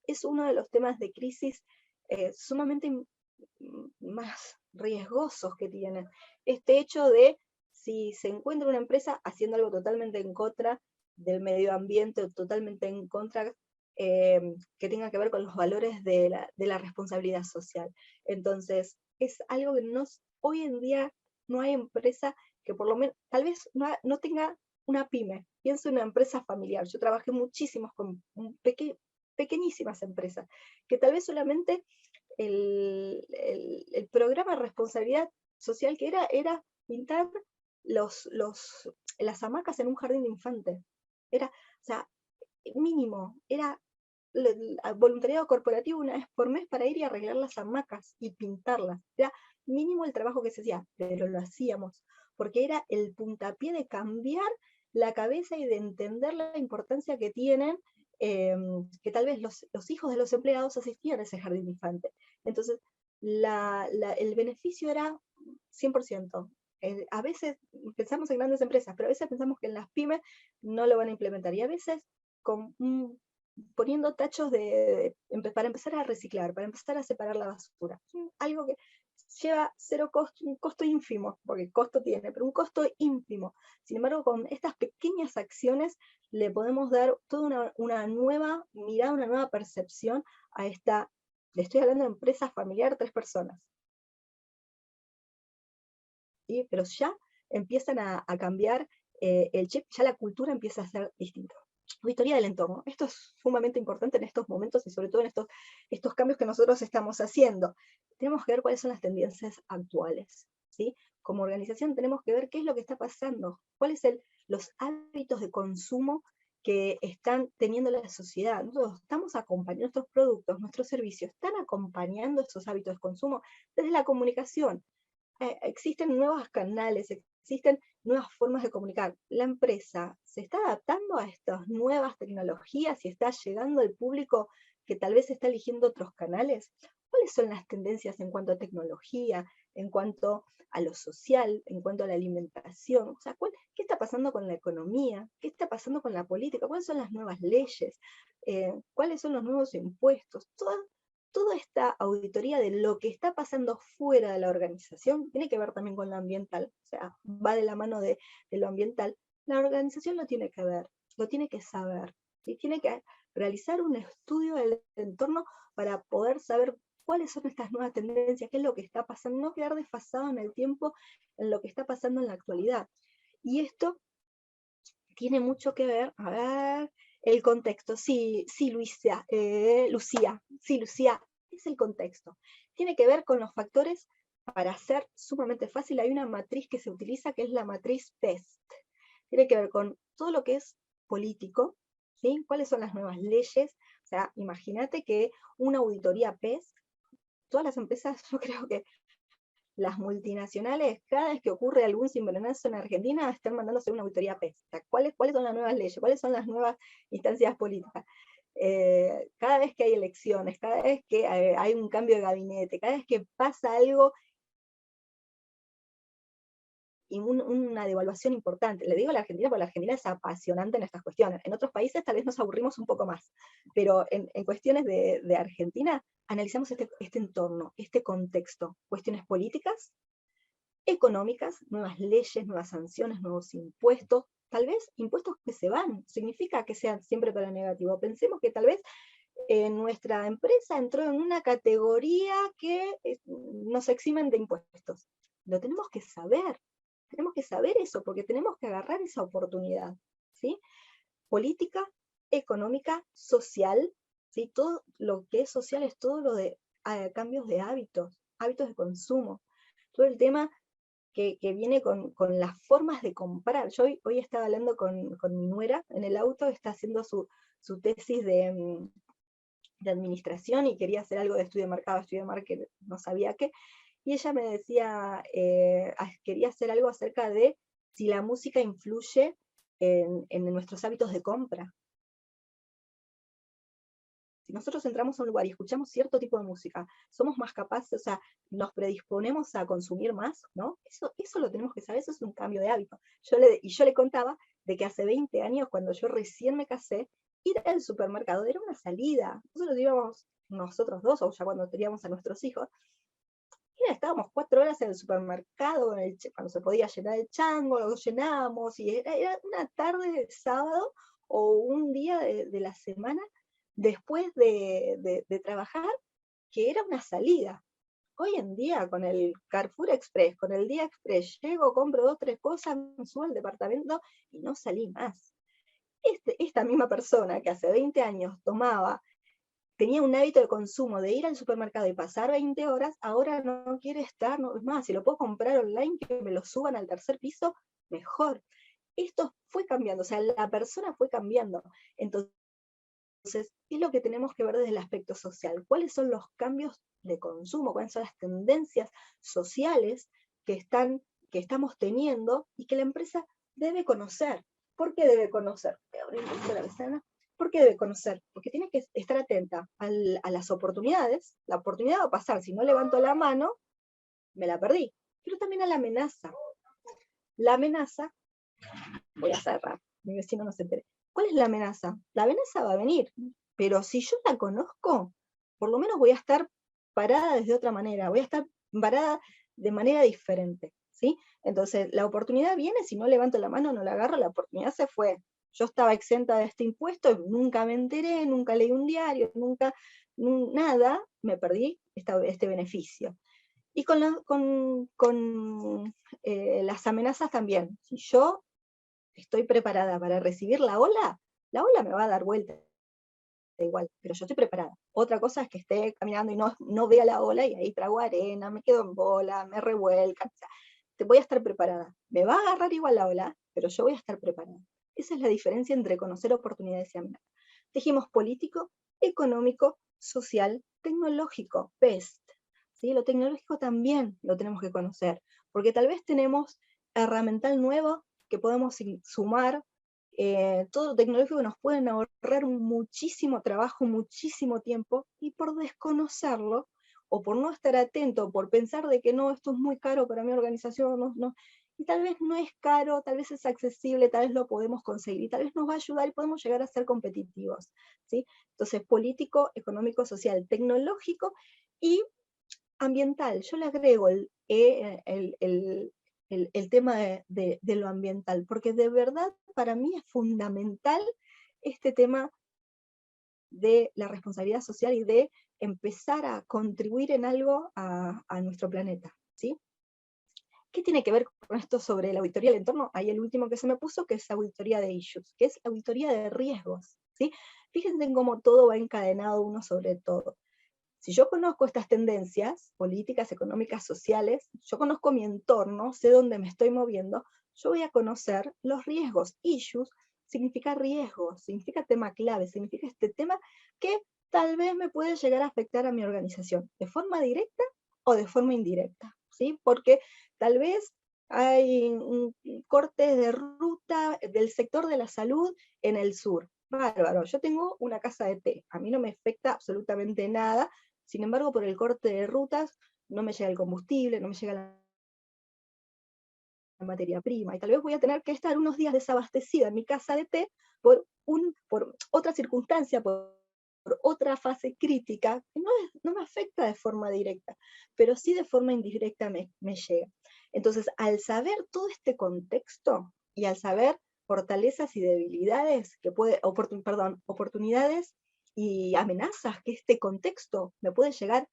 Es uno de los temas de crisis sumamente más riesgosos que tienen. Este hecho de, si se encuentra una empresa haciendo algo totalmente en contra del medio ambiente, o totalmente en contra, que tenga que ver con los valores de la responsabilidad social. Entonces, es algo que hoy en día no hay empresa que por lo menos, tal vez no tenga una pyme. Pienso en una empresa familiar. Yo trabajé muchísimos con pequeñísimas empresas, que tal vez solamente el programa de responsabilidad social que era pintar las hamacas en un jardín de infantes. Era, o sea, mínimo, era voluntariado corporativo una vez por mes para ir y arreglar las hamacas y pintarlas. Era mínimo el trabajo que se hacía, pero lo hacíamos, porque era el puntapié de cambiar la cabeza y de entender la importancia que tienen, que tal vez los hijos de los empleados asistían a ese jardín de infantes. Entonces, el beneficio era 100%. A veces pensamos en grandes empresas, pero a veces pensamos que en las pymes no lo van a implementar, y a veces poniendo tachos para empezar a reciclar, para empezar a separar la basura. Algo que lleva cero costo, un costo ínfimo, porque costo tiene, pero un costo ínfimo. Sin embargo, con estas pequeñas acciones le podemos dar toda una nueva mirada, una nueva percepción a esta, le estoy hablando de empresa familiar, 3 personas. ¿Sí? Pero ya empiezan a cambiar el chip, ya la cultura empieza a ser distinta. Auditoría del entorno. Esto es sumamente importante en estos momentos, y sobre todo en estos cambios que nosotros estamos haciendo. Tenemos que ver cuáles son las tendencias actuales, ¿sí? Como organización tenemos que ver qué es lo que está pasando, cuáles son los hábitos de consumo que están teniendo la sociedad. Nosotros estamos acompañando estos productos, nuestros servicios, están acompañando estos hábitos de consumo desde la comunicación. Existen nuevos canales, existen nuevas formas de comunicar. La empresa se está adaptando a estas nuevas tecnologías y está llegando al público que tal vez está eligiendo otros canales. ¿Cuáles son las tendencias en cuanto a tecnología, en cuanto a lo social, en cuanto a la alimentación? O sea, ¿qué está pasando con la economía? ¿Qué está pasando con la política? ¿Cuáles son las nuevas leyes? ¿Cuáles son los nuevos impuestos? Toda esta auditoría de lo que está pasando fuera de la organización tiene que ver también con lo ambiental, o sea, va de la mano de lo ambiental. La organización lo tiene que ver, lo tiene que saber, y tiene que realizar un estudio del entorno para poder saber cuáles son estas nuevas tendencias, qué es lo que está pasando, no quedar desfasado en el tiempo en lo que está pasando en la actualidad. Y esto tiene mucho que ver, a ver, el contexto. Sí, Lucía, es el contexto. Tiene que ver con los factores. Para ser sumamente fácil, hay una matriz que se utiliza, que es la matriz PEST. Tiene que ver con todo lo que es político, ¿sí? ¿Cuáles son las nuevas leyes? O sea, imagínate que una auditoría PEST, todas las empresas, yo creo que las multinacionales, cada vez que ocurre algún cimbronazo en Argentina, están mandándose una auditoría PEST. O sea, ¿cuáles son las nuevas leyes? ¿Cuáles son las nuevas instancias políticas? cada vez que hay elecciones, cada vez que hay un cambio de gabinete, cada vez que pasa algo, y una devaluación importante. Le digo a la Argentina porque la Argentina es apasionante en estas cuestiones. En otros países tal vez nos aburrimos un poco más, pero en cuestiones de Argentina analizamos este entorno, este contexto, cuestiones políticas, económicas, nuevas leyes, nuevas sanciones, nuevos impuestos, tal vez impuestos que se van, significa que sean siempre para negativo. Pensemos que tal vez nuestra empresa entró en una categoría que nos eximen de impuestos. Lo tenemos que saber eso, porque tenemos que agarrar esa oportunidad, ¿sí? Política, económica, social, ¿sí? Todo lo que es social es todo lo de cambios de hábitos de consumo, todo el tema que viene con las formas de comprar. Yo hoy estaba hablando con mi nuera en el auto, está haciendo su tesis de administración y quería hacer algo de estudio de marketing, no sabía qué, y ella me decía, quería hacer algo acerca de si la música influye en nuestros hábitos de compra. Si nosotros entramos a un lugar y escuchamos cierto tipo de música, somos más capaces, o sea, nos predisponemos a consumir más, ¿no? Eso lo tenemos que saber, eso es un cambio de hábito. Yo le contaba de que hace 20 años, cuando yo recién me casé, ir al supermercado era una salida. Nosotros íbamos, nosotros dos, o ya cuando teníamos a nuestros hijos, estábamos 4 horas en el supermercado, cuando se podía llenar el chango, lo llenábamos, y era una tarde de sábado o un día de la semana después de trabajar, que era una salida. Hoy en día, con el Carrefour Express, con el Día Express, llego, compro 2, 3 cosas, me subo al departamento y no salí más. Esta misma persona que hace 20 años tenía un hábito de consumo de ir al supermercado y pasar 20 horas, ahora no quiere estar, no, es más, si lo puedo comprar online, que me lo suban al tercer piso, mejor. Esto fue cambiando, o sea, la persona fue cambiando. Entonces, ¿qué es lo que tenemos que ver desde el aspecto social? ¿Cuáles son los cambios de consumo? ¿Cuáles son las tendencias sociales que estamos teniendo y que la empresa debe conocer? ¿Por qué debe conocer? Voy a abrir un poquito la ventana. ¿Por qué debe conocer? Porque tiene que estar atenta a las oportunidades. La oportunidad va a pasar, si no levanto la mano, me la perdí. Pero también a la amenaza. La amenaza, voy a cerrar, mi vecino no se entere. ¿Cuál es la amenaza? La amenaza va a venir, pero si yo la conozco, por lo menos voy a estar parada desde otra manera, voy a estar parada de manera diferente, ¿sí? Entonces, la oportunidad viene, si no levanto la mano, no la agarro, la oportunidad se fue. Yo estaba exenta de este impuesto, nunca me enteré, nunca leí un diario, nada, me perdí este beneficio. Y con las amenazas también. Si yo estoy preparada para recibir la ola me va a dar vuelta igual, pero yo estoy preparada. Otra cosa es que esté caminando y no vea la ola y ahí trago arena, me quedo en bola, me revuelca. O sea, voy a estar preparada. Me va a agarrar igual la ola, pero yo voy a estar preparada. Esa es la diferencia entre conocer oportunidades y amenazas. Dijimos político, económico, social, tecnológico, PEST. ¿Sí? Lo tecnológico también lo tenemos que conocer, porque tal vez tenemos herramiental nuevo que podemos sumar. Todo lo tecnológico nos pueden ahorrar muchísimo trabajo, muchísimo tiempo, y por desconocerlo, o por no estar atento, por pensar de que no, esto es muy caro para mi organización, no, y tal vez no es caro, tal vez es accesible, tal vez lo podemos conseguir, y tal vez nos va a ayudar y podemos llegar a ser competitivos, ¿sí? Entonces, político, económico, social, tecnológico y ambiental. Yo le agrego el tema de lo ambiental, porque de verdad para mí es fundamental este tema de la responsabilidad social y de empezar a contribuir en algo a nuestro planeta, ¿sí? ¿Qué tiene que ver con esto sobre la auditoría del entorno? Ahí el último que se me puso, que es auditoría de issues, que es auditoría de riesgos, ¿sí? Fíjense en cómo todo va encadenado uno sobre todo. Si yo conozco estas tendencias políticas, económicas, sociales, yo conozco mi entorno, sé dónde me estoy moviendo, yo voy a conocer los riesgos. Issues significa riesgos, significa tema clave, significa este tema que tal vez me puede llegar a afectar a mi organización, de forma directa o de forma indirecta, ¿sí? Porque tal vez hay cortes de ruta del sector de la salud en el sur. bárbaro, yo tengo una casa de té, a mí no me afecta absolutamente nada, sin embargo, por el corte de rutas, no me llega el combustible, no me llega la materia prima, y tal vez voy a tener que estar unos días desabastecida en mi casa de té por otra circunstancia, por otra fase crítica, que no me afecta de forma directa, pero sí de forma indirecta me llega. Entonces, al saber todo este contexto, y al saber fortalezas y debilidades, oportunidades y amenazas que este contexto me puede llegar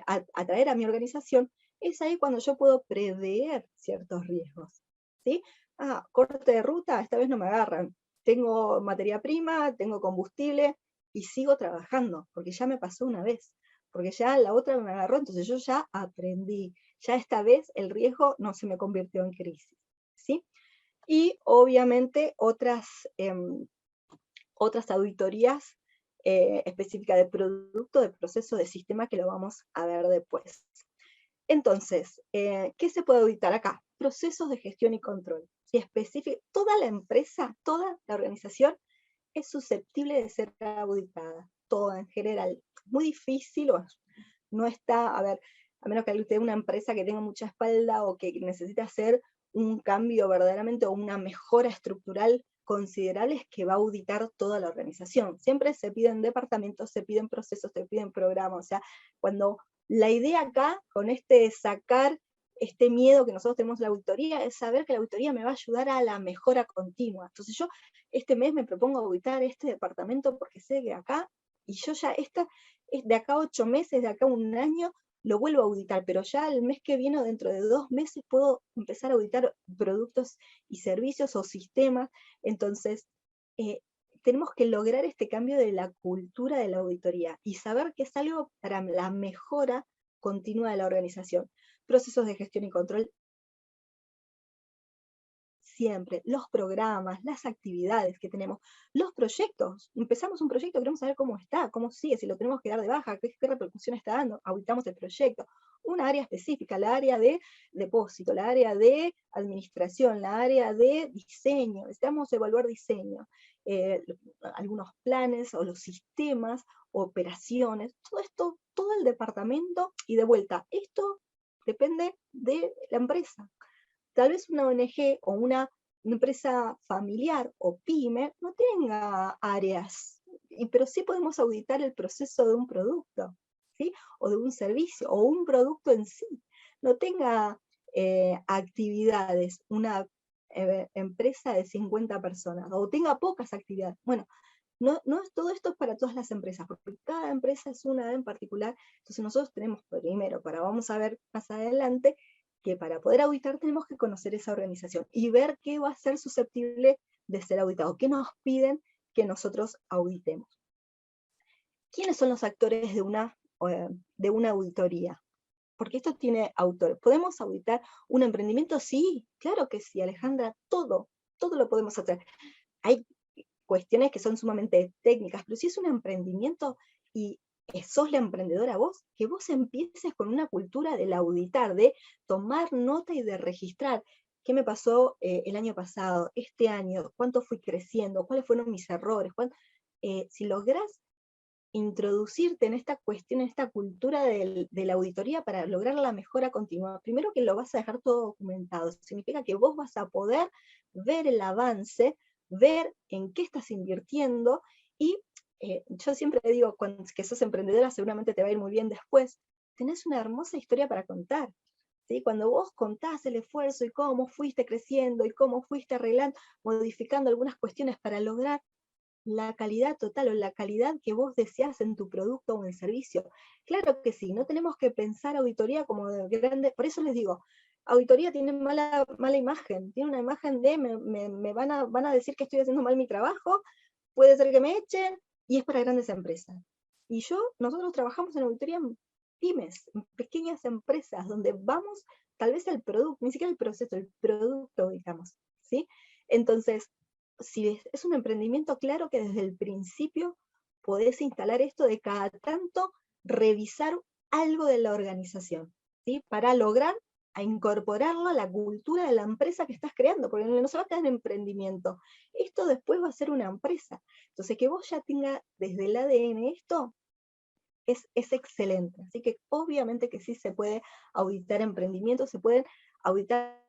a traer a mi organización, es ahí cuando yo puedo prever ciertos riesgos, ¿sí? Corte de ruta, esta vez no me agarran, tengo materia prima, tengo combustible, y sigo trabajando, porque ya me pasó una vez, porque ya la otra me agarró, entonces yo ya aprendí, ya esta vez el riesgo no se me convirtió en crisis, ¿sí? Y obviamente otras auditorías específicas de producto, de proceso, de sistema, que lo vamos a ver después. Entonces, ¿qué se puede auditar acá? Procesos de gestión y control. Si específico, toda la empresa, toda la organización es susceptible de ser auditada, toda en general. Muy difícil, no está, a ver, a menos que usted una empresa que tenga mucha espalda o que necesite hacer un cambio verdaderamente o una mejora estructural considerable, es que va a auditar toda la organización. Siempre se piden departamentos, se piden procesos, se piden programas, o sea, cuando la idea acá, con sacar este miedo que nosotros tenemos en la auditoría, es saber que la auditoría me va a ayudar a la mejora continua. Entonces yo este mes me propongo auditar este departamento porque sé que acá, y yo ya de acá 8 meses, de acá 1 año, lo vuelvo a auditar, pero ya el mes que viene, dentro de 2 meses, puedo empezar a auditar productos y servicios o sistemas. Entonces, tenemos que lograr este cambio de la cultura de la auditoría y saber que es algo para la mejora continua de la organización. Procesos de gestión y control, siempre, los programas, las actividades que tenemos, los proyectos. Empezamos un proyecto, queremos saber cómo está, cómo sigue, si lo tenemos que dar de baja, qué repercusión está dando, auditamos el proyecto. Una área específica, la área de depósito, la área de administración, la área de diseño, necesitamos evaluar diseño, algunos planes o los sistemas, operaciones, todo esto, todo el departamento, y de vuelta, esto depende de la empresa. Tal vez una ONG o una empresa familiar o pyme no tenga áreas, pero sí podemos auditar el proceso de un producto, ¿sí? O de un servicio, o un producto en sí. No tenga actividades, una empresa de 50 personas, o tenga pocas actividades. Bueno, no todo esto es para todas las empresas, porque cada empresa es una en particular. Entonces nosotros tenemos primero, vamos a ver más adelante, que para poder auditar tenemos que conocer esa organización y ver qué va a ser susceptible de ser auditado, qué nos piden que nosotros auditemos. ¿Quiénes son los actores de una auditoría? Porque esto tiene autores. ¿Podemos auditar un emprendimiento? Sí, claro que sí, Alejandra, todo lo podemos hacer. Hay cuestiones que son sumamente técnicas, pero si es un emprendimiento y sos la emprendedora vos, que vos empieces con una cultura del auditar, de tomar nota y de registrar qué me pasó el año pasado, este año, cuánto fui creciendo, cuáles fueron mis errores. Si lográs introducirte en esta cuestión, en esta cultura de la auditoría para lograr la mejora continua, primero que lo vas a dejar todo documentado, significa que vos vas a poder ver el avance, ver en qué estás invirtiendo, y yo siempre digo, que sos emprendedora seguramente te va a ir muy bien después, tenés una hermosa historia para contar, ¿sí? Cuando vos contás el esfuerzo y cómo fuiste creciendo y cómo fuiste arreglando, modificando algunas cuestiones para lograr la calidad total o la calidad que vos deseás en tu producto o en el servicio. Claro que sí, no tenemos que pensar auditoría como de grande, por eso les digo, auditoría tiene mala imagen, tiene una imagen de me van a decir que estoy haciendo mal mi trabajo, puede ser que me echen, y es para grandes empresas. Y nosotros trabajamos en auditoría en pymes, en pequeñas empresas, donde vamos, tal vez el producto, ni siquiera el proceso, el producto auditamos, ¿sí? Entonces, si es un emprendimiento, claro que desde el principio podés instalar esto de cada tanto revisar algo de la organización, ¿sí? Para lograr a incorporarlo a la cultura de la empresa que estás creando, porque no se va a quedar en emprendimiento. Esto después va a ser una empresa. Entonces, que vos ya tengas desde el ADN esto, es excelente. Así que obviamente que sí se puede auditar emprendimientos, se pueden auditar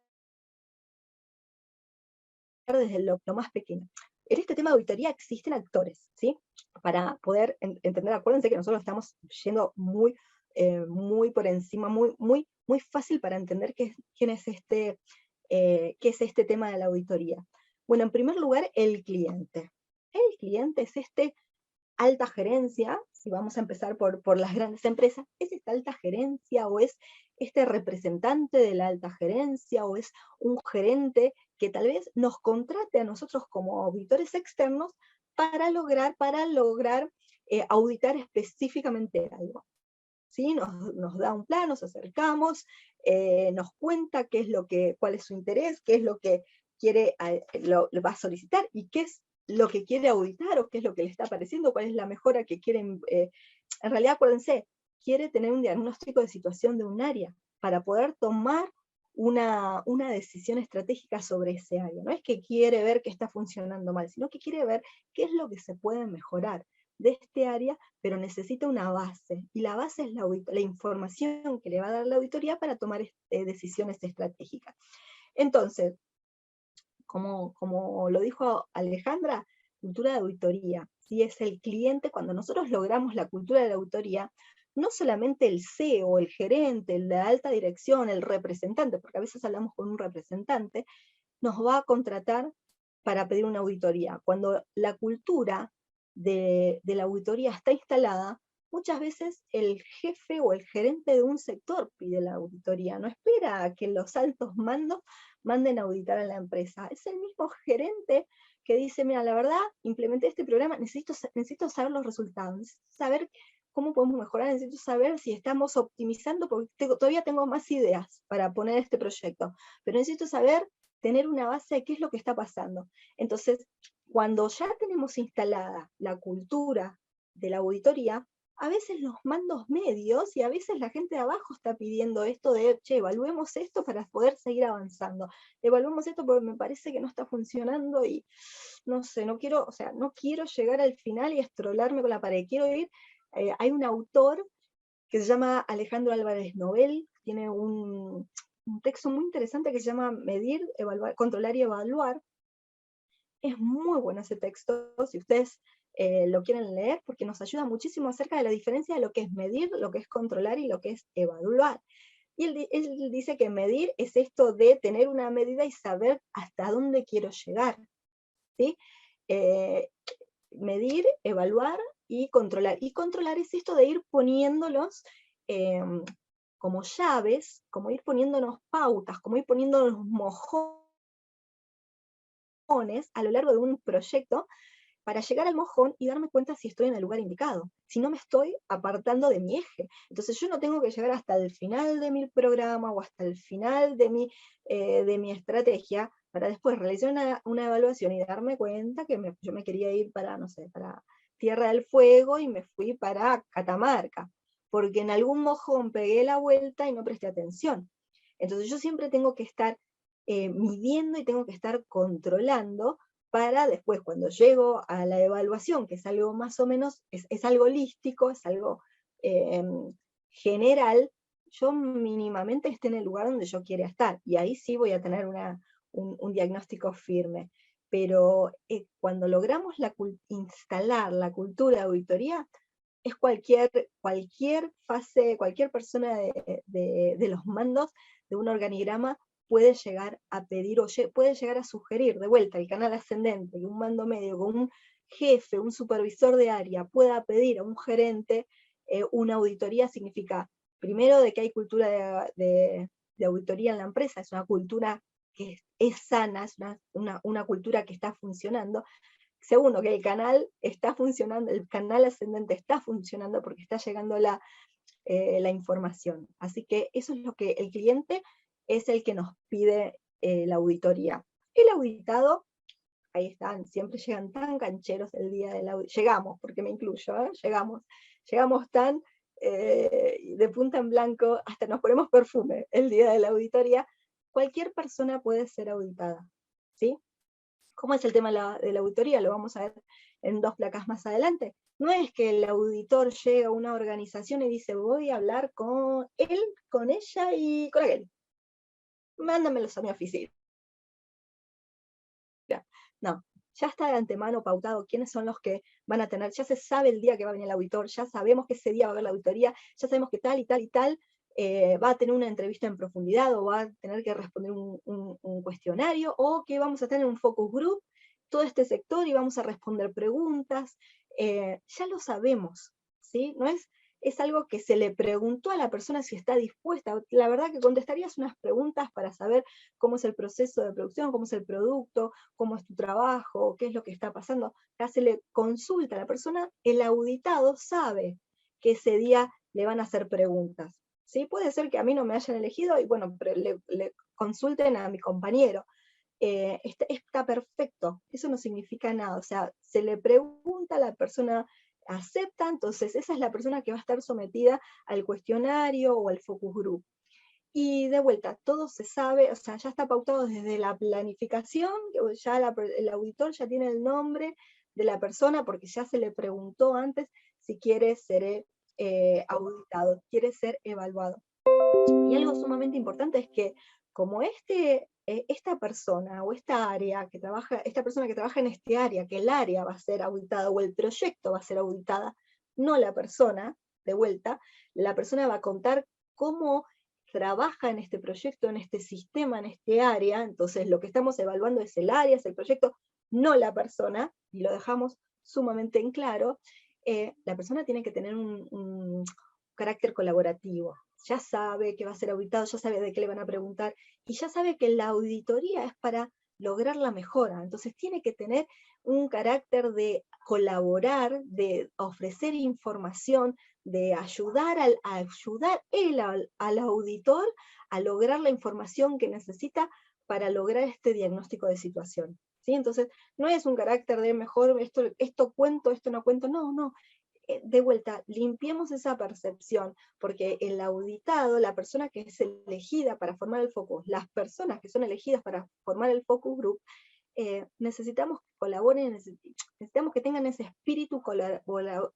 desde lo más pequeño. En este tema de auditoría existen actores, ¿sí? Para poder entender, acuérdense que nosotros estamos yendo muy por encima, muy fácil para entender qué es este tema de la auditoría. Bueno, en primer lugar, el cliente. El cliente es alta gerencia, si vamos a empezar por las grandes empresas, ¿es esta alta gerencia o es este representante de la alta gerencia o es un gerente que tal vez nos contrate a nosotros como auditores externos para lograr auditar específicamente algo? ¿Sí? Nos da un plan, nos acercamos, nos cuenta cuál es su interés, qué es lo que quiere, lo va a solicitar y qué es lo que quiere auditar o qué es lo que le está pareciendo, cuál es la mejora que quieren. En realidad, acuérdense, quiere tener un diagnóstico de situación de un área para poder tomar una decisión estratégica sobre ese área. No es que quiere ver qué está funcionando mal, sino que quiere ver qué es lo que se puede mejorar de este área, pero necesita una base, y la base es la información que le va a dar la auditoría para tomar decisiones estratégicas. Entonces, como lo dijo Alejandra, cultura de auditoría, ¿sí? Es el cliente. Cuando nosotros logramos la cultura de la auditoría, no solamente el CEO, el gerente, el de alta dirección, el representante, porque a veces hablamos con un representante, nos va a contratar para pedir una auditoría. Cuando la cultura de la auditoría está instalada, muchas veces el jefe o el gerente de un sector pide la auditoría, no espera a que los altos mandos manden a auditar a la empresa. Es el mismo gerente que dice, mira, la verdad, implementé este programa, necesito saber los resultados, necesito saber cómo podemos mejorar, necesito saber si estamos optimizando, porque todavía tengo más ideas para poner este proyecto, pero necesito saber, tener una base de qué es lo que está pasando. Entonces, cuando ya tenemos instalada la cultura de la auditoría, a veces los mandos medios y a veces la gente de abajo está pidiendo esto de, che, evaluemos esto para poder seguir avanzando. Evaluemos esto porque me parece que no está funcionando y no sé, no quiero llegar al final y estrolarme con la pared. Quiero ir, hay un autor que se llama Alejandro Álvarez Nobel, tiene un texto muy interesante que se llama Medir, Evaluar, Controlar y Evaluar. Es muy bueno ese texto, si ustedes lo quieren leer, porque nos ayuda muchísimo acerca de la diferencia de lo que es medir, lo que es controlar y lo que es evaluar. Y él dice que medir es esto de tener una medida y saber hasta dónde quiero llegar, ¿sí? Medir, evaluar y controlar. Y controlar es esto de ir poniéndolos como llaves, como ir poniéndonos pautas, como ir poniéndonos mojones a lo largo de un proyecto para llegar al mojón y darme cuenta si estoy en el lugar indicado, si no me estoy apartando de mi eje. Entonces yo no tengo que llegar hasta el final de mi programa o hasta el final de mi estrategia para después realizar una evaluación y darme cuenta que yo me quería ir para, no sé, para Tierra del Fuego y me fui para Catamarca, porque en algún mojón pegué la vuelta y no presté atención. Entonces yo siempre tengo que estar midiendo y tengo que estar controlando para después, cuando llego a la evaluación, que es algo más o menos, es algo holístico, es algo general, yo mínimamente esté en el lugar donde yo quiera estar, y ahí sí voy a tener un diagnóstico firme. Pero cuando logramos instalar la cultura de auditoría, es cualquier fase, cualquier persona de los mandos de un organigrama puede llegar a pedir o puede llegar a sugerir de vuelta el canal ascendente y un mando medio con un jefe, un supervisor de área pueda pedir a un gerente una auditoría. Significa, primero, de que hay cultura de auditoría en la empresa, es una cultura que es sana, es una cultura que está funcionando. Segundo, que el canal está funcionando, el canal ascendente está funcionando porque está llegando la información. Así que eso es lo que el cliente es el que nos pide la auditoría. El auditado, ahí están, siempre llegan tan cancheros el día del auditoría, llegamos, porque me incluyo, llegamos tan de punta en blanco, hasta nos ponemos perfume el día de la auditoría, cualquier persona puede ser auditada, ¿sí? ¿Cómo es el tema de la auditoría? Lo vamos a ver en 2 placas más adelante. No es que el auditor llega a una organización y dice, voy a hablar con él, con ella y con aquel. Mándamelos a mi oficina. No, ya está de antemano pautado quiénes son los que van a tener, ya se sabe el día que va a venir el auditor, ya sabemos que ese día va a haber la auditoría, ya sabemos que tal y tal y tal va a tener una entrevista en profundidad, o va a tener que responder un cuestionario, o que vamos a tener un focus group, todo este sector, y vamos a responder preguntas, ya lo sabemos, ¿sí? No es algo que se le preguntó a la persona si está dispuesta. La verdad que contestarías unas preguntas para saber cómo es el proceso de producción, cómo es el producto, cómo es tu trabajo, qué es lo que está pasando. Acá se le consulta a la persona, el auditado sabe que ese día le van a hacer preguntas. ¿Sí? Puede ser que a mí no me hayan elegido y bueno, pero le consulten a mi compañero. Está perfecto, eso no significa nada, o sea, se le pregunta a la persona, acepta, entonces esa es la persona que va a estar sometida al cuestionario o al focus group. Y de vuelta, todo se sabe, o sea, ya está pautado desde la planificación, ya el auditor ya tiene el nombre de la persona porque ya se le preguntó antes si quiere ser auditado, quiere ser evaluado. Y algo sumamente importante es que como esta persona o esta área que trabaja, esta persona que trabaja en este área, que el área va a ser auditada o el proyecto va a ser auditada, no la persona, de vuelta, la persona va a contar cómo trabaja en este proyecto, en este sistema, en este área, entonces lo que estamos evaluando es el área, es el proyecto, no la persona, y lo dejamos sumamente en claro. La persona tiene que tener un carácter colaborativo, ya sabe que va a ser auditado, ya sabe de qué le van a preguntar, y ya sabe que la auditoría es para lograr la mejora, entonces tiene que tener un carácter de colaborar, de ofrecer información, de ayudar al auditor a lograr la información que necesita para lograr este diagnóstico de situación. ¿Sí? Entonces, no es un carácter de mejor esto cuento, esto no cuento, no. De vuelta, limpiemos esa percepción, porque el auditado, la persona que es elegida para formar el focus, las personas que son elegidas para formar el focus group, necesitamos que colaboren, necesitamos que tengan ese espíritu colaborador,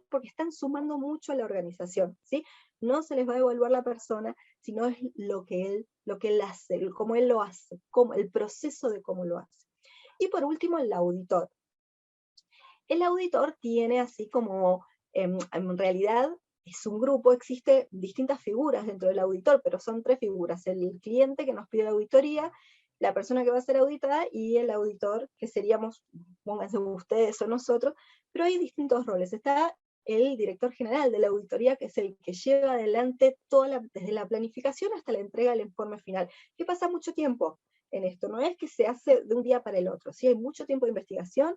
porque están sumando mucho a la organización, ¿sí? No se les va a evaluar la persona, sino es lo que él hace, cómo él lo hace, el proceso de cómo lo hace. Y por último, el auditor. El auditor tiene así como, en realidad es un grupo, existe distintas figuras dentro del auditor, pero son 3 figuras: el cliente que nos pide la auditoría, la persona que va a ser auditada y el auditor, que seríamos, pónganse ustedes o nosotros, pero hay distintos roles. Está el director general de la auditoría, que es el que lleva adelante desde la planificación hasta la entrega del informe final, que pasa mucho tiempo en esto, no es que se hace de un día para el otro, ¿sí? Hay mucho tiempo de investigación.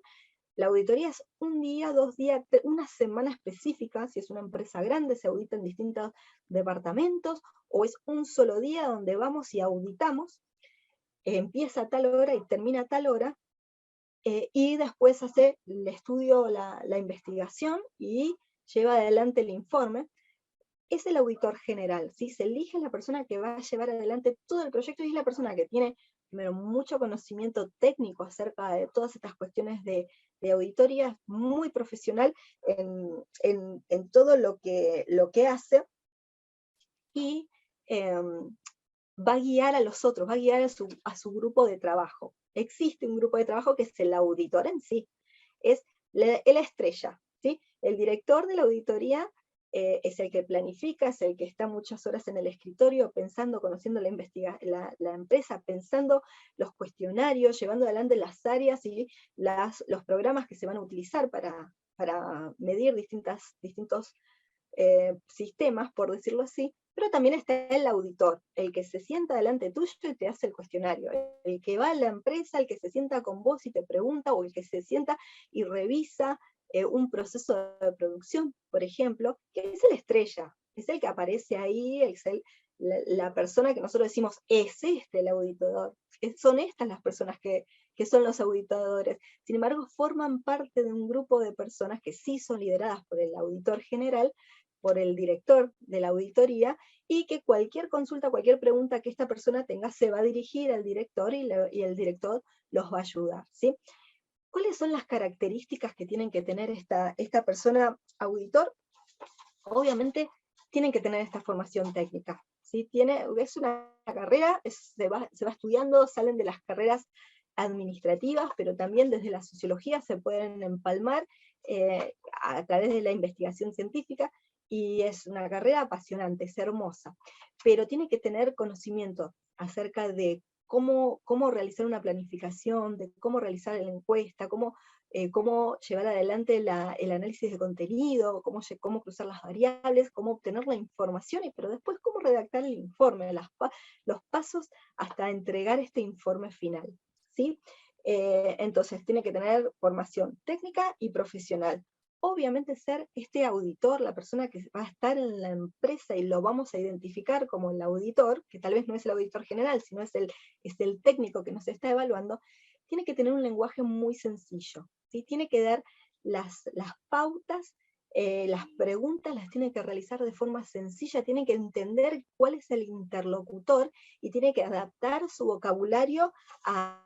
La auditoría es un día, 2 días, una semana específica. Si es una empresa grande, se audita en distintos departamentos, o es un solo día donde vamos y auditamos, empieza a tal hora y termina a tal hora, y después hace el estudio, la investigación, y lleva adelante el informe. Es el auditor general, ¿sí? Se elige la persona que va a llevar adelante todo el proyecto, y es la persona que tiene primero mucho conocimiento técnico acerca de todas estas cuestiones de auditoría, muy profesional en todo lo que hace, y va a guiar a los otros, va a guiar a su grupo de trabajo. Existe un grupo de trabajo que es el auditor en sí, es la estrella, ¿sí? El director de la auditoría es el que planifica, es el que está muchas horas en el escritorio pensando, conociendo la empresa, pensando los cuestionarios, llevando adelante las áreas y los programas que se van a utilizar para medir distintos sistemas, por decirlo así. Pero también está el auditor, el que se sienta delante tuyo y te hace el cuestionario, el que va a la empresa, el que se sienta con vos y te pregunta, o el que se sienta y revisa un proceso de producción, por ejemplo, que es el estrella, es el que aparece ahí, es la persona que nosotros decimos, es el auditor, son estas las personas que son los auditadores. Sin embargo, forman parte de un grupo de personas que sí son lideradas por el auditor general, por el director de la auditoría, y que cualquier consulta, cualquier pregunta que esta persona tenga, se va a dirigir al director y el director los va a ayudar, ¿sí? ¿Cuáles son las características que tienen que tener esta persona auditor? Obviamente tienen que tener esta formación técnica, ¿sí? Es una carrera, se va estudiando, salen de las carreras administrativas, pero también desde la sociología se pueden empalmar a través de la investigación científica, y es una carrera apasionante, es hermosa, pero tiene que tener conocimiento acerca de cómo realizar una planificación, de cómo realizar la encuesta, cómo llevar adelante el análisis de contenido, cómo cruzar las variables, cómo obtener la información, pero después cómo redactar el informe, los pasos hasta entregar este informe final, ¿sí? Entonces tiene que tener formación técnica y profesional. Obviamente ser este auditor, la persona que va a estar en la empresa y lo vamos a identificar como el auditor, que tal vez no es el auditor general, sino es el técnico que nos está evaluando, tiene que tener un lenguaje muy sencillo, ¿sí? Tiene que dar las pautas, las preguntas las tiene que realizar de forma sencilla, tiene que entender cuál es el interlocutor y tiene que adaptar su vocabulario a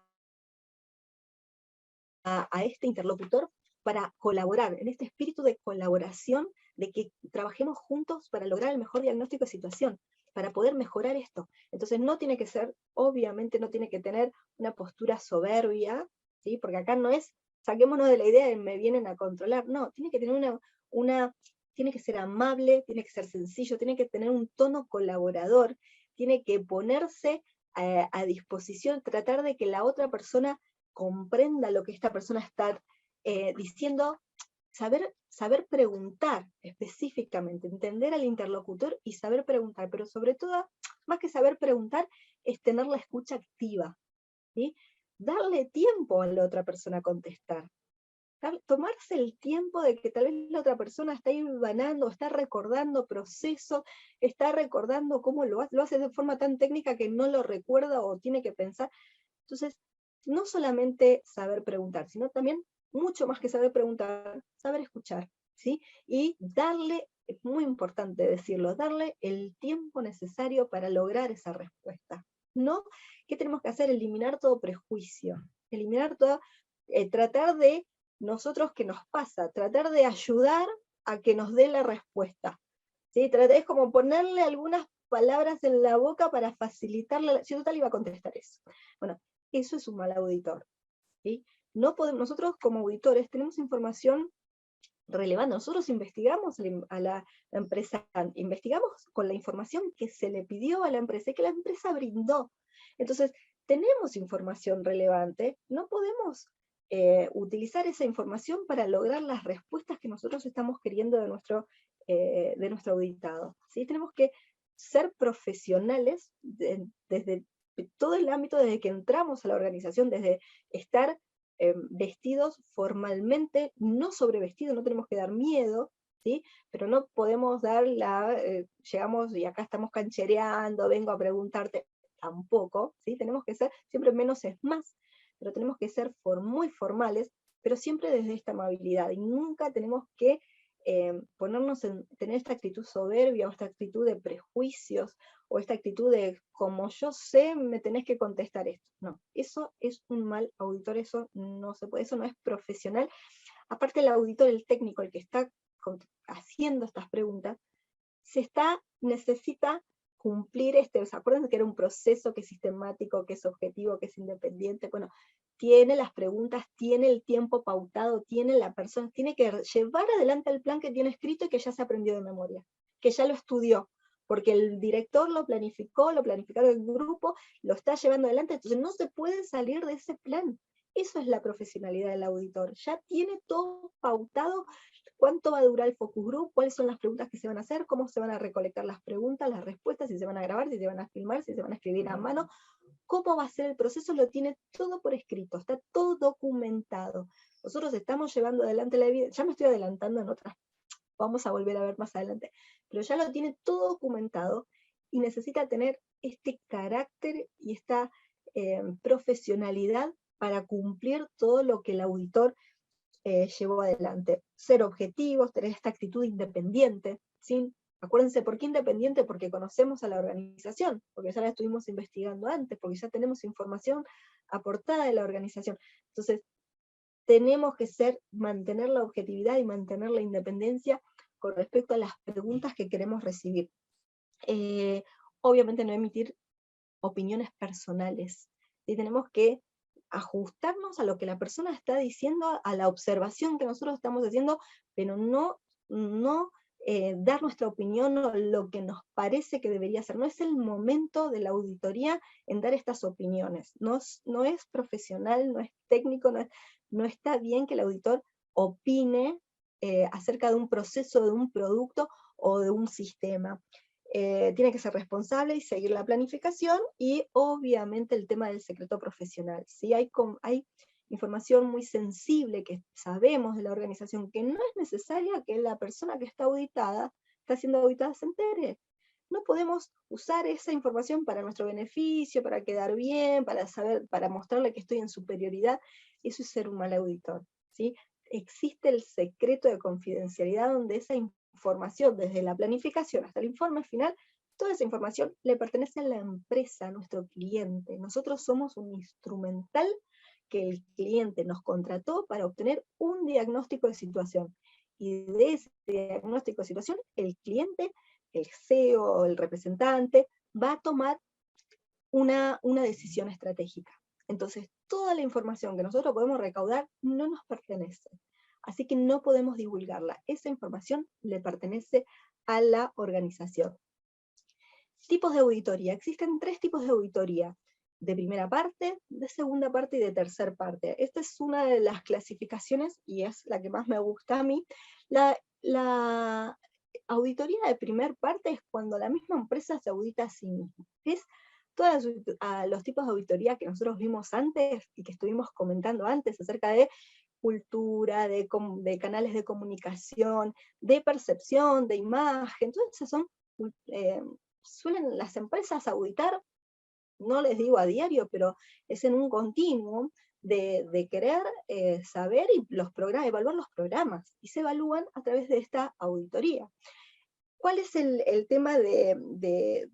este interlocutor para colaborar, en este espíritu de colaboración, de que trabajemos juntos para lograr el mejor diagnóstico de situación, para poder mejorar esto. Entonces no tiene que ser, obviamente no tiene que tener una postura soberbia, ¿sí? Porque acá no es, saquémonos de la idea de me vienen a controlar, no, tiene que tener tiene que ser amable, tiene que ser sencillo, tiene que tener un tono colaborador, tiene que ponerse a disposición, tratar de que la otra persona comprenda lo que esta persona está diciendo, saber preguntar específicamente, entender al interlocutor y saber preguntar, pero sobre todo, más que saber preguntar, es tener la escucha activa, ¿sí? Darle tiempo a la otra persona a contestar, tomarse el tiempo de que tal vez la otra persona está hilvanando, está recordando procesos, está recordando cómo lo hace de forma tan técnica que no lo recuerda o tiene que pensar. Entonces, no solamente saber preguntar, sino también, mucho más que saber preguntar, saber escuchar, ¿sí? Y darle, es muy importante decirlo, darle el tiempo necesario para lograr esa respuesta. ¿No? ¿Qué tenemos que hacer? Eliminar todo prejuicio, eliminar todo, tratar de nosotros, ¿qué nos pasa? Tratar de ayudar a que nos dé la respuesta, ¿sí? Es como ponerle algunas palabras en la boca para facilitarle, si total iba a contestar eso. Bueno, eso es un mal auditor, ¿sí? No podemos, nosotros como auditores tenemos información relevante, nosotros investigamos a la empresa, investigamos con la información que se le pidió a la empresa y que la empresa brindó. Entonces, tenemos información relevante, no podemos utilizar esa información para lograr las respuestas que nosotros estamos queriendo de nuestro auditado, ¿sí? Tenemos que ser profesionales desde todo el ámbito, desde que entramos a la organización, desde estar vestidos formalmente, no sobrevestidos, no tenemos que dar miedo, ¿sí? Pero no podemos dar llegamos y acá estamos canchereando, vengo a preguntarte, tampoco, ¿sí? Tenemos que ser, siempre menos es más, pero tenemos que ser muy formales, pero siempre desde esta amabilidad, y nunca tenemos que tener esta actitud soberbia, o esta actitud de prejuicios, o esta actitud de, como yo sé, me tenés que contestar esto. No, eso es un mal auditor, eso no se puede, eso no es profesional. Aparte, el auditor, el técnico, el que está haciendo estas preguntas, necesita cumplir ¿se acuerdan que era un proceso que es sistemático, que es objetivo, que es independiente? Bueno, tiene las preguntas, tiene el tiempo pautado, tiene la persona, tiene que llevar adelante el plan que tiene escrito y que ya se aprendió de memoria, que ya lo estudió, porque el director lo planificaron el grupo, lo está llevando adelante, entonces no se puede salir de ese plan. Eso es la profesionalidad del auditor, ya tiene todo pautado, cuánto va a durar el focus group, cuáles son las preguntas que se van a hacer, cómo se van a recolectar las preguntas, las respuestas, si se van a grabar, si se van a filmar, si se van a escribir a mano, cómo va a ser el proceso, lo tiene todo por escrito, está todo documentado. Nosotros estamos llevando adelante la vida, ya me estoy adelantando en otras, vamos a volver a ver más adelante, pero ya lo tiene todo documentado y necesita tener este carácter y esta profesionalidad para cumplir todo lo que el auditor llevó adelante. Ser objetivos, tener esta actitud independiente, ¿sí? Acuérdense, ¿por qué independiente? Porque conocemos a la organización, porque ya la estuvimos investigando antes, porque ya tenemos información aportada de la organización. Entonces, tenemos que mantener la objetividad y mantener la independencia con respecto a las preguntas que queremos recibir. Obviamente no emitir opiniones personales, ¿sí? Tenemos que ajustarnos a lo que la persona está diciendo, a la observación que nosotros estamos haciendo, pero no dar nuestra opinión o lo que nos parece que debería ser. No es el momento de la auditoría en dar estas opiniones. No es profesional, no es técnico, no está bien que el auditor opine acerca de un proceso, de un producto o de un sistema. Tiene que ser responsable y seguir la planificación, y obviamente el tema del secreto profesional. ¿Sí? Hay información muy sensible que sabemos de la organización que no es necesaria que la persona que está siendo auditada, se entere. No podemos usar esa información para nuestro beneficio, para quedar bien, para mostrarle que estoy en superioridad. Eso es ser un mal auditor, ¿sí? Existe el secreto de confidencialidad, donde esa información, desde la planificación hasta el informe final, toda esa información le pertenece a la empresa, a nuestro cliente. Nosotros somos un instrumental que el cliente nos contrató para obtener un diagnóstico de situación. Y de ese diagnóstico de situación, el cliente, el CEO, el representante, va a tomar una decisión estratégica. Entonces, toda la información que nosotros podemos recaudar no nos pertenece. Así que no podemos divulgarla. Esa información le pertenece a la organización. Tipos de auditoría. Existen 3 tipos de auditoría: de primera parte, de segunda parte y de tercera parte. Esta es una de las clasificaciones y es la que más me gusta a mí. La auditoría de primera parte es cuando la misma empresa se audita a sí misma. Es todos los tipos de auditoría que nosotros vimos antes y que estuvimos comentando antes acerca de cultura, de canales de comunicación, de percepción, de imagen. Entonces suelen las empresas auditar, no les digo a diario, pero es en un continuum de querer saber y evaluar los programas, y se evalúan a través de esta auditoría. ¿Cuál es el tema de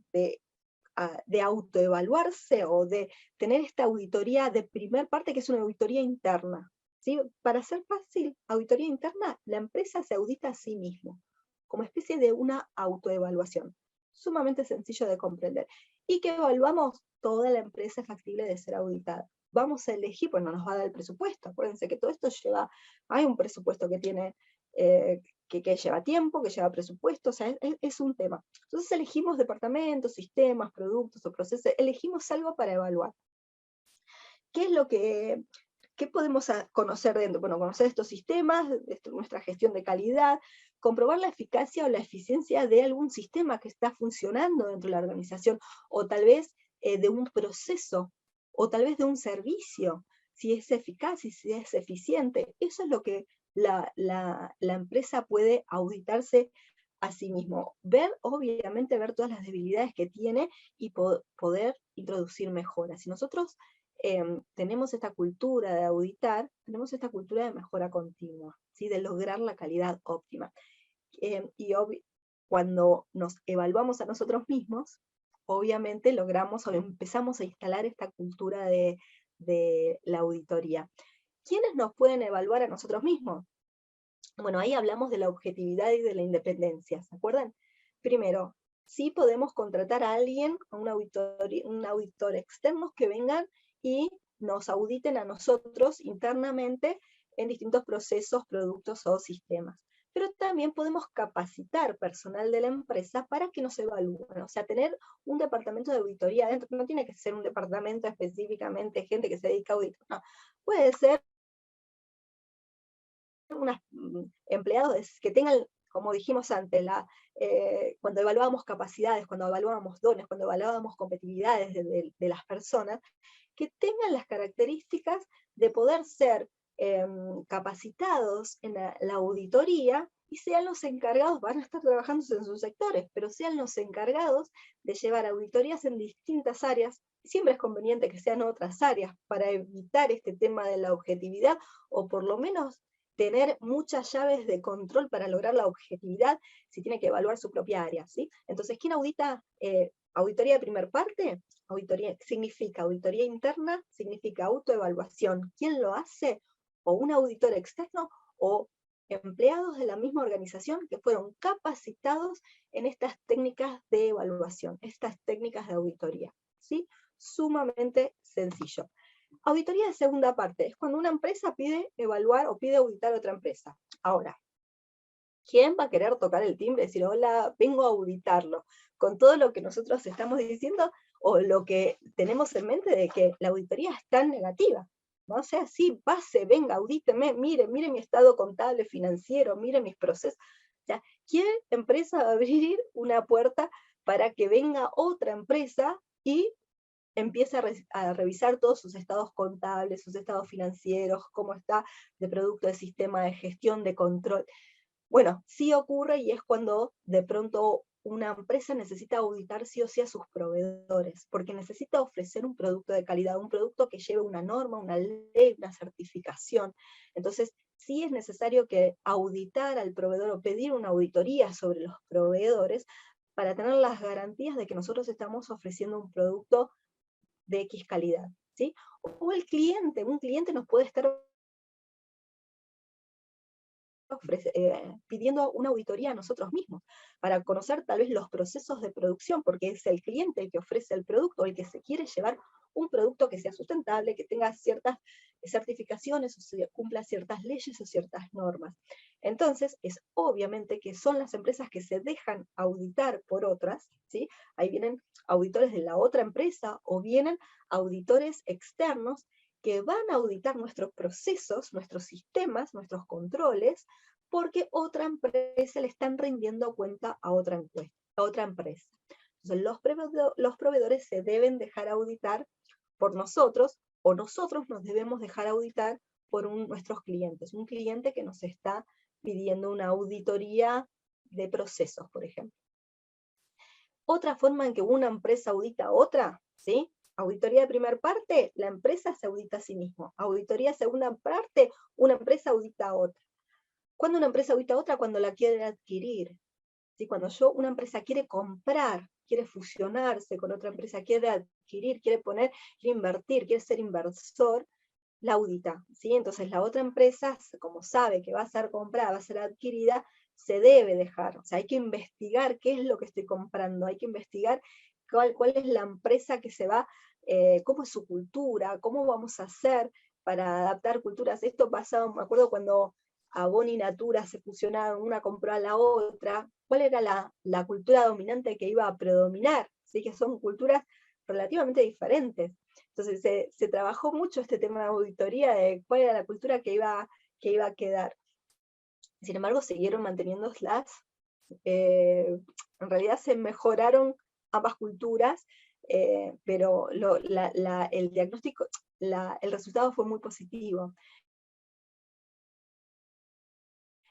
autoevaluarse o de tener esta auditoría de primer parte, que es una auditoría interna? ¿Sí? Para ser fácil, auditoría interna, la empresa se audita a sí misma, como especie de una autoevaluación. Sumamente sencillo de comprender. ¿Y que evaluamos? Toda la empresa es factible de ser auditada. Vamos a elegir, pues no nos va a dar el presupuesto. Acuérdense que todo esto hay un presupuesto que tiene, que lleva tiempo, que lleva presupuesto, o sea, es un tema. Entonces elegimos departamentos, sistemas, productos o procesos, elegimos algo para evaluar. ¿Qué podemos conocer dentro? Bueno, conocer estos sistemas, nuestra gestión de calidad, comprobar la eficacia o la eficiencia de algún sistema que está funcionando dentro de la organización, o tal vez de un proceso, o tal vez de un servicio, si es eficaz y si es eficiente. Eso es lo que la empresa puede auditarse a sí mismo. Obviamente ver todas las debilidades que tiene y poder introducir mejoras. Si nosotros tenemos esta cultura de auditar, tenemos esta cultura de mejora continua, ¿sí? De lograr la calidad óptima. Cuando nos evaluamos a nosotros mismos, obviamente logramos o empezamos a instalar esta cultura de la auditoría. ¿Quiénes nos pueden evaluar a nosotros mismos? Bueno, ahí hablamos de la objetividad y de la independencia, ¿se acuerdan? Primero, sí podemos contratar a alguien, a un auditor externo, que vengan y nos auditen a nosotros internamente en distintos procesos, productos o sistemas. Pero también podemos capacitar personal de la empresa para que nos evalúen, o sea, tener un departamento de auditoría dentro. No tiene que ser un departamento específicamente, gente que se dedica a auditar, no. Puede ser unos empleados que tengan, como dijimos antes, cuando evaluábamos capacidades, cuando evaluábamos dones, cuando evaluábamos competitividades de las personas, que tengan las características de poder ser capacitados en la auditoría, y sean los encargados, van a estar trabajando en sus sectores, pero sean los encargados de llevar auditorías en distintas áreas. Siempre es conveniente que sean otras áreas para evitar este tema de la objetividad, o por lo menos tener muchas llaves de control para lograr la objetividad si tiene que evaluar su propia área, ¿sí? Entonces, ¿quién audita auditoría de primer parte? Auditoría significa auditoría interna, significa autoevaluación. ¿Quién lo hace? O un auditor externo o empleados de la misma organización que fueron capacitados en estas técnicas de evaluación, estas técnicas de auditoría, ¿sí? Sumamente sencillo. Auditoría de segunda parte es cuando una empresa pide evaluar o pide auditar a otra empresa. Ahora, ¿quién va a querer tocar el timbre y decir, hola, vengo a auditarlo? Con todo lo que nosotros estamos diciendo, o lo que tenemos en mente de que la auditoría es tan negativa, ¿no? O sea, sí, pase, venga, audíteme, mire mi estado contable, financiero, mire mis procesos. O sea, ¿quién empresa va a abrir una puerta para que venga otra empresa y empieza a revisar todos sus estados contables, sus estados financieros, cómo está de producto de sistema de gestión, de control? Bueno, sí ocurre, y es cuando de pronto una empresa necesita auditar sí o sí a sus proveedores, porque necesita ofrecer un producto de calidad, un producto que lleve una norma, una ley, una certificación. Entonces, sí es necesario que auditar al proveedor o pedir una auditoría sobre los proveedores para tener las garantías de que nosotros estamos ofreciendo un producto de X calidad, ¿sí? O el cliente, un cliente nos puede estar pidiendo una auditoría a nosotros mismos, para conocer tal vez los procesos de producción, porque es el cliente el que ofrece el producto, el que se quiere llevar un producto que sea sustentable, que tenga ciertas certificaciones, o cumpla ciertas leyes o ciertas normas. Entonces, es obviamente que son las empresas que se dejan auditar por otras, ¿sí? Ahí vienen auditores de la otra empresa, o vienen auditores externos, que van a auditar nuestros procesos, nuestros sistemas, nuestros controles, porque otra empresa le están rindiendo cuenta a otra empresa. Entonces, los proveedores se deben dejar auditar por nosotros, o nosotros nos debemos dejar auditar por nuestros clientes. Un cliente que nos está pidiendo una auditoría de procesos, por ejemplo. Otra forma en que una empresa audita a otra, ¿sí? Auditoría de primera parte, la empresa se audita a sí misma. Auditoría de segunda parte, una empresa audita a otra. ¿Cuándo una empresa audita a otra? Cuando la quiere adquirir. ¿Sí? Cuando una empresa quiere comprar, quiere fusionarse con otra empresa, quiere adquirir, quiere invertir, quiere ser inversor, la audita, ¿sí? Entonces la otra empresa, como sabe que va a ser comprada, va a ser adquirida, se debe dejar. O sea, hay que investigar qué es lo que estoy comprando, hay que investigar cuál es la empresa que se va, cómo es su cultura, cómo vamos a hacer para adaptar culturas. Esto pasaba, me acuerdo cuando Avon y Natura se fusionaron, una compró a la otra, cuál era la cultura dominante que iba a predominar, ¿sí? Que son culturas relativamente diferentes. Entonces se trabajó mucho este tema de auditoría, de cuál era la cultura que iba a quedar. Sin embargo, siguieron manteniéndolas. En realidad se mejoraron ambas culturas, pero el diagnóstico, el resultado fue muy positivo.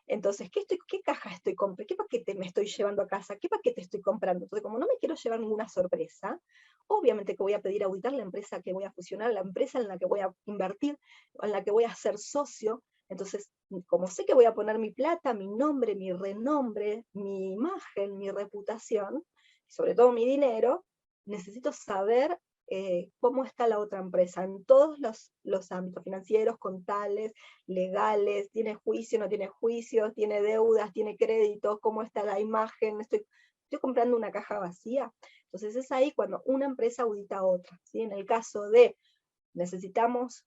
Entonces, ¿qué caja estoy comprando? ¿Qué paquete me estoy llevando a casa? ¿Qué paquete estoy comprando? Entonces, como no me quiero llevar ninguna sorpresa, obviamente que voy a pedir auditar la empresa que voy a fusionar, la empresa en la que voy a invertir, en la que voy a ser socio. Entonces, como sé que voy a poner mi plata, mi nombre, mi renombre, mi imagen, mi reputación, y sobre todo mi dinero, necesito saber cómo está la otra empresa en todos los ámbitos financieros, contables, legales, tiene juicio, no tiene juicio, tiene deudas, tiene créditos, cómo está la imagen, estoy comprando una caja vacía. Entonces es ahí cuando una empresa audita a otra, ¿sí? En el caso de necesitamos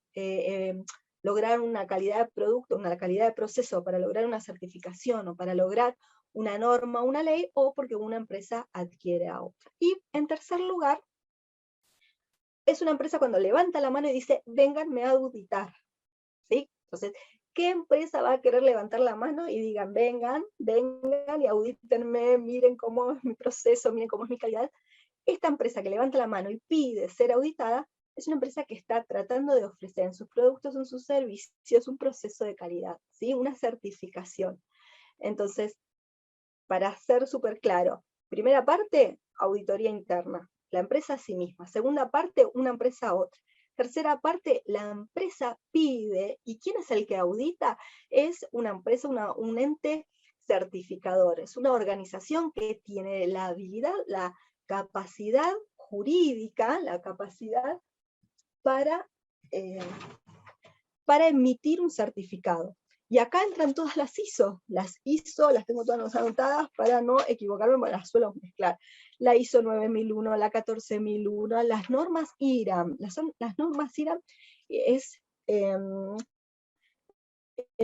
lograr una calidad de producto, una calidad de proceso para lograr una certificación o para lograr una norma, una ley, o porque una empresa adquiere a otra. Y en tercer lugar, es una empresa cuando levanta la mano y dice, vénganme a auditar, ¿sí? Entonces, ¿qué empresa va a querer levantar la mano y digan, vengan y audítenme, miren cómo es mi proceso, miren cómo es mi calidad? Esta empresa que levanta la mano y pide ser auditada, es una empresa que está tratando de ofrecer en sus productos, en sus servicios, un proceso de calidad, ¿sí? Una certificación. Entonces, para ser súper claro, primera parte, auditoría interna, la empresa a sí misma. Segunda parte, una empresa a otra. Tercera parte, la empresa pide, ¿y quién es el que audita? Es una empresa, un ente certificador, es una organización que tiene la habilidad, la capacidad jurídica, la capacidad para emitir un certificado. Y acá entran todas las ISO, las tengo todas anotadas para no equivocarme, porque las suelo mezclar. La ISO 9001, la 14001, las normas IRAM. Las normas IRAM es el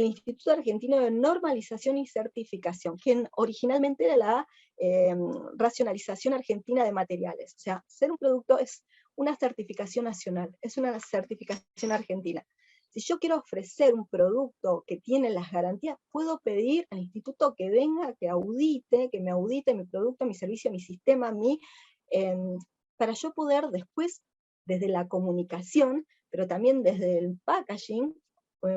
Instituto Argentino de Normalización y Certificación, que originalmente era la Racionalización Argentina de Materiales. O sea, ser un producto es una certificación nacional, es una certificación argentina. Si yo quiero ofrecer un producto que tiene las garantías, puedo pedir al instituto que venga, que me audite mi producto, mi servicio, mi sistema, para yo poder después, desde la comunicación, pero también desde el packaging,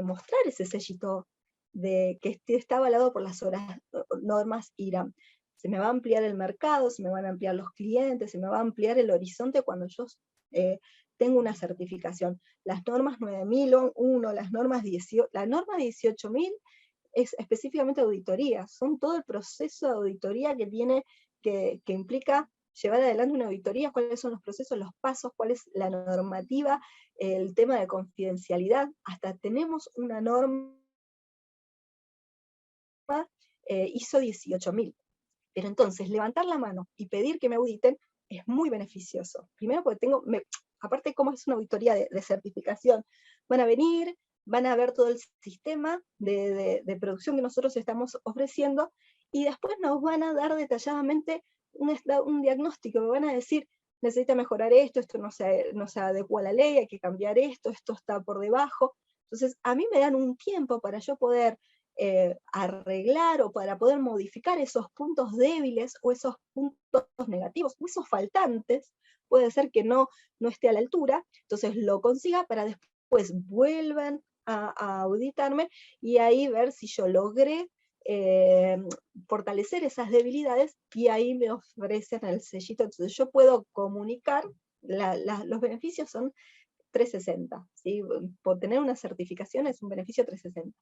mostrar ese sellito de que está avalado por las normas IRAM. Se me va a ampliar el mercado, se me van a ampliar los clientes, se me va a ampliar el horizonte cuando yo tengo una certificación. Las normas 9001, las normas la norma 18000 es específicamente auditoría, son todo el proceso de auditoría que implica llevar adelante una auditoría, cuáles son los procesos, los pasos, cuál es la normativa, el tema de confidencialidad. Hasta tenemos una norma ISO 18000. Pero entonces, levantar la mano y pedir que me auditen es muy beneficioso. Primero porque aparte como es una auditoría de certificación, van a venir, van a ver todo el sistema de producción que nosotros estamos ofreciendo, y después nos van a dar detalladamente un diagnóstico, me van a decir, necesita mejorar esto no se adecua a la ley, hay que cambiar esto está por debajo. Entonces, a mí me dan un tiempo para yo poder arreglar o para poder modificar esos puntos débiles o esos puntos negativos o esos faltantes. Puede ser que no esté a la altura, entonces lo consiga para después vuelvan a auditarme y ahí ver si yo logré fortalecer esas debilidades, y ahí me ofrecen el sellito. Entonces yo puedo comunicar, los beneficios son 360, ¿sí? Por tener una certificación es un beneficio 360.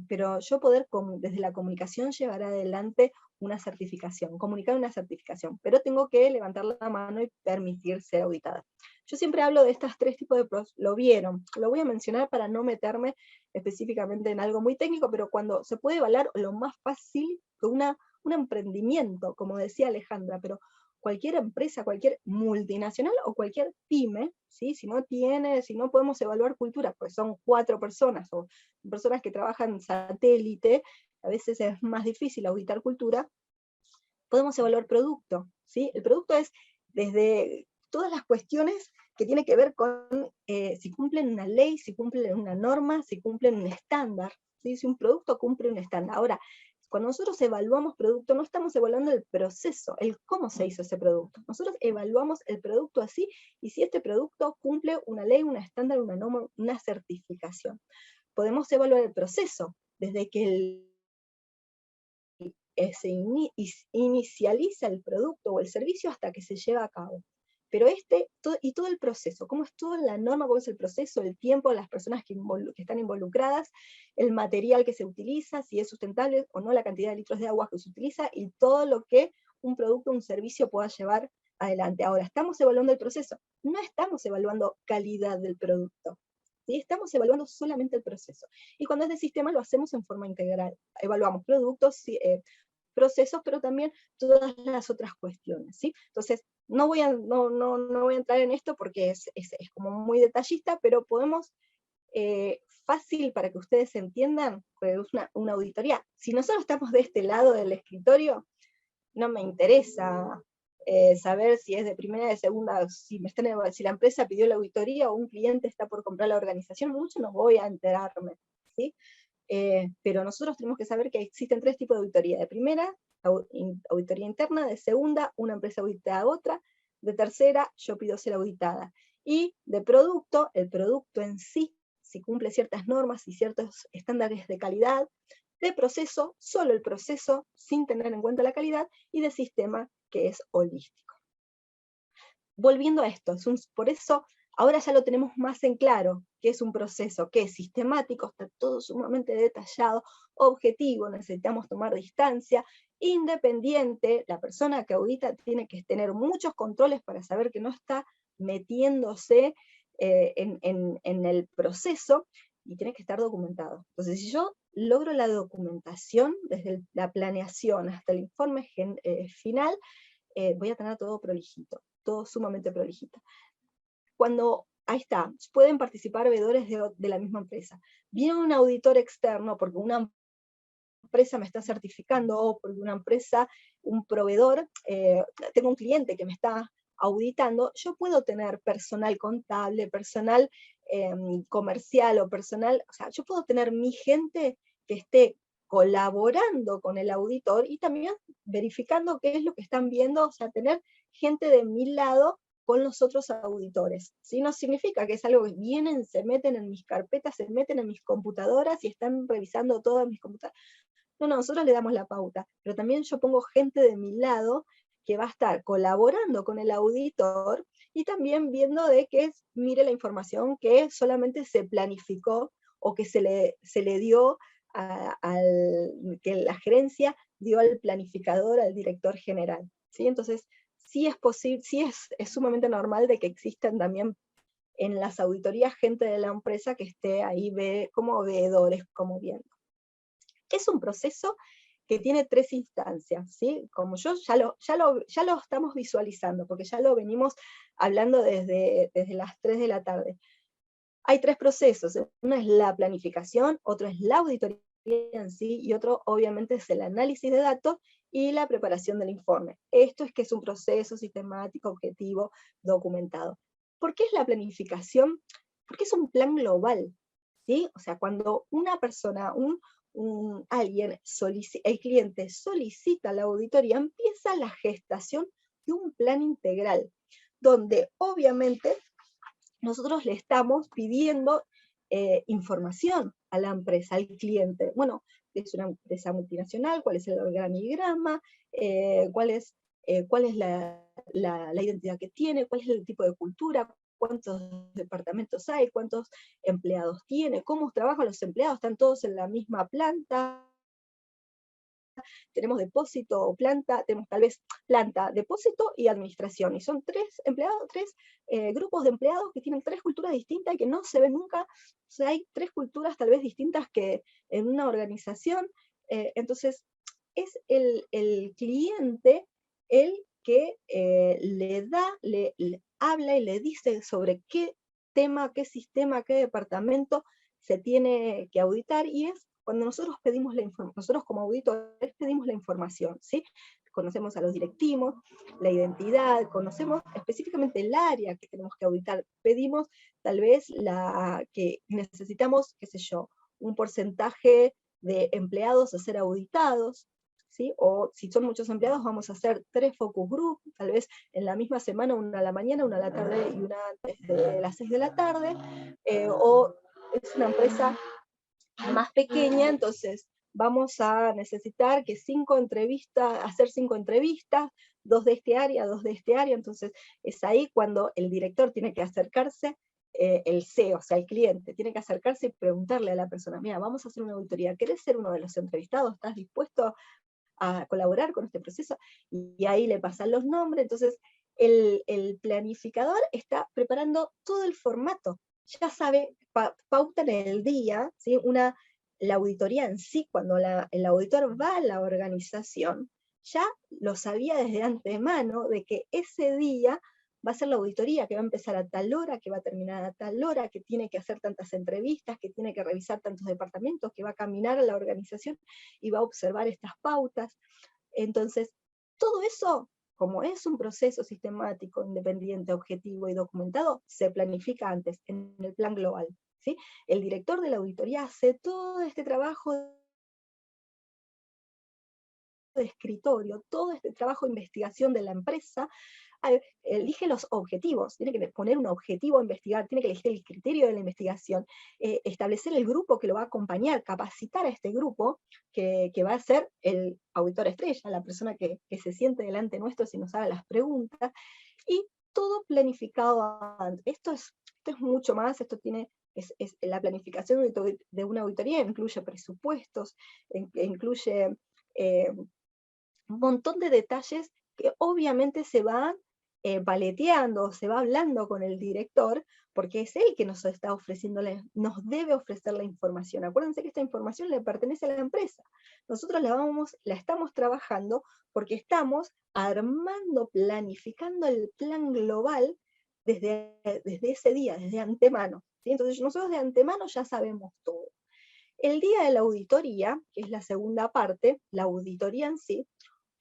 Pero yo poder desde la comunicación llevar adelante una certificación, comunicar una certificación, pero tengo que levantar la mano y permitir ser auditada. Yo siempre hablo de estos tres tipos de lo vieron, lo voy a mencionar para no meterme específicamente en algo muy técnico, pero cuando se puede evaluar lo más fácil que un emprendimiento, como decía Alejandra, pero cualquier empresa, cualquier multinacional o cualquier pyme, ¿sí? Si no podemos evaluar cultura, pues son 4 personas o personas que trabajan en satélite, a veces es más difícil auditar cultura, podemos evaluar producto, ¿sí? El producto es desde todas las cuestiones que tienen que ver con si cumplen una ley, si cumplen una norma, si cumplen un estándar, ¿sí? Si un producto cumple un estándar. Ahora, cuando nosotros evaluamos producto, no estamos evaluando el proceso, el cómo se hizo ese producto. Nosotros evaluamos el producto así, y si este producto cumple una ley, un estándar, una norma, una certificación. Podemos evaluar el proceso, desde que se inicializa el producto o el servicio hasta que se lleva a cabo. Pero todo el proceso, cómo es toda la norma, cómo es el proceso, el tiempo, las personas que están involucradas, el material que se utiliza, si es sustentable o no, la cantidad de litros de agua que se utiliza, y todo lo que un producto, un servicio pueda llevar adelante. Ahora, estamos evaluando el proceso, no estamos evaluando calidad del producto, ¿sí? Estamos evaluando solamente el proceso. Y cuando es de sistema lo hacemos en forma integral. Evaluamos productos, procesos, pero también todas las otras cuestiones, ¿sí? Entonces, no voy a entrar en esto porque es como muy detallista, pero podemos, fácil para que ustedes entiendan, pues una auditoría. Si nosotros estamos de este lado del escritorio, no me interesa saber si es de primera, de segunda, si la empresa pidió la auditoría o un cliente está por comprar la organización, mucho no voy a enterarme, ¿sí? Pero nosotros tenemos que saber que existen 3 tipos de auditoría. De primera, auditoría interna; de segunda, una empresa audita a otra; de tercera, yo pido ser auditada. Y de producto, el producto en sí, si cumple ciertas normas y ciertos estándares de calidad; de proceso, solo el proceso, sin tener en cuenta la calidad; y de sistema, que es holístico. Volviendo a esto, por eso Ahora ya lo tenemos más en claro, que es un proceso que es sistemático, está todo sumamente detallado, objetivo, necesitamos tomar distancia, independiente, la persona que audita tiene que tener muchos controles para saber que no está metiéndose en el proceso, y tiene que estar documentado. Entonces, si yo logro la documentación, desde la planeación hasta el informe final, voy a tener todo prolijito, todo sumamente prolijito. Cuando, ahí está, pueden participar veedores de la misma empresa. Viene un auditor externo, porque una empresa me está certificando, o porque una empresa, un proveedor, tengo un cliente que me está auditando, yo puedo tener personal contable, personal comercial o personal, o sea, yo puedo tener mi gente que esté colaborando con el auditor y también verificando qué es lo que están viendo, o sea, tener gente de mi lado con los otros auditores. ¿Sí? No significa que es algo que vienen, se meten en mis carpetas, se meten en mis computadoras y están revisando todas mis computadoras. No, nosotros le damos la pauta, pero también yo pongo gente de mi lado que va a estar colaborando con el auditor y también viendo de que mire la información que solamente se planificó o que se le dio que la gerencia dio al planificador, al director general. ¿Sí? Entonces, sí es posible, sí es sumamente normal de que existan también en las auditorías gente de la empresa que esté ahí como veedores, como viendo. Es un proceso que tiene 3 instancias, ¿sí? Como yo ya lo estamos visualizando, porque ya lo venimos hablando desde las 3 de la tarde. Hay 3 procesos, uno es la planificación, otro es la auditoría en sí, y otro obviamente es el análisis de datos y la preparación del informe. Esto es que es un proceso sistemático, objetivo, documentado. ¿Por qué es la planificación? Porque es un plan global, ¿sí? O sea, cuando una persona, alguien, el cliente solicita la auditoría, empieza la gestación de un plan integral, donde obviamente nosotros le estamos pidiendo información a la empresa, al cliente. Bueno, es una empresa multinacional, cuál es el organigrama, cuál es la identidad que tiene, cuál es el tipo de cultura, cuántos departamentos hay, cuántos empleados tiene, cómo trabajan los empleados, están todos en la misma planta, tenemos depósito o planta, tenemos tal vez planta, depósito y administración, y son 3 empleados, 3 grupos de empleados que tienen 3 culturas distintas y que no se ven nunca, o sea, hay 3 culturas tal vez distintas que en una organización, entonces es el cliente el que le habla y le dice sobre qué tema, qué sistema, qué departamento se tiene que auditar, y es cuando nosotros pedimos la información, nosotros como auditores pedimos la información, ¿sí? Conocemos a los directivos, la identidad, conocemos específicamente el área que tenemos que auditar, pedimos tal vez que necesitamos, qué sé yo, un porcentaje de empleados a ser auditados, ¿sí? O si son muchos empleados, vamos a hacer 3 focus group, tal vez en la misma semana, una a la mañana, una a la tarde y una antes de las 6 de la tarde, o es una empresa más pequeña, entonces vamos a necesitar que hacer 5 entrevistas, 2 de este área, 2 de este área, entonces es ahí cuando el director tiene que acercarse, el CEO, o sea, el cliente, tiene que acercarse y preguntarle a la persona, mira, vamos a hacer una auditoría, ¿querés ser uno de los entrevistados? ¿Estás dispuesto a colaborar con este proceso? Y ahí le pasan los nombres, entonces el planificador está preparando todo el formato, ya sabe, pauta en el día, ¿sí? La auditoría en sí, cuando el auditor va a la organización, ya lo sabía desde antemano de que ese día va a ser la auditoría, que va a empezar a tal hora, que va a terminar a tal hora, que tiene que hacer tantas entrevistas, que tiene que revisar tantos departamentos, que va a caminar a la organización y va a observar estas pautas. Entonces, todo eso, como es un proceso sistemático, independiente, objetivo y documentado, se planifica antes, en el plan global, ¿sí? El director de la auditoría hace todo este trabajo de escritorio, todo este trabajo de investigación de la empresa, elige los objetivos, tiene que poner un objetivo a investigar, tiene que elegir el criterio de la investigación, establecer el grupo que lo va a acompañar, capacitar a este grupo que va a ser el auditor estrella, la persona que se siente delante nuestro y nos haga las preguntas, y todo planificado antes. Esto Esto es mucho más, esto tiene, la planificación de una auditoría incluye presupuestos, incluye un montón de detalles que obviamente se van paleteando, se va hablando con el director, porque es él que nos está ofreciendo, nos debe ofrecer la información. Acuérdense que esta información le pertenece a la empresa. Nosotros la estamos trabajando porque estamos armando, planificando el plan global desde ese día, desde antemano. ¿Sí? Entonces nosotros de antemano ya sabemos todo. El día de la auditoría, que es la segunda parte, la auditoría en sí,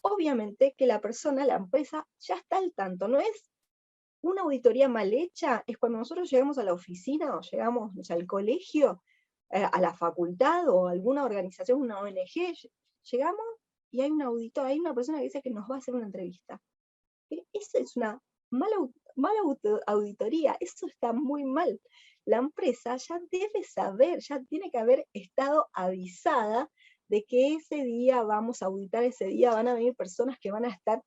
obviamente que la persona, la empresa, ya está al tanto. No es una auditoría mal hecha, es cuando nosotros llegamos a la oficina o llegamos, o sea, al colegio, a la facultad o a alguna organización, una ONG, llegamos y hay un auditor, hay una persona que dice que nos va a hacer una entrevista. Esa es una mala auditoría, eso está muy mal. La empresa ya debe saber, ya tiene que haber estado avisada de que ese día vamos a auditar, ese día van a venir personas que van a estar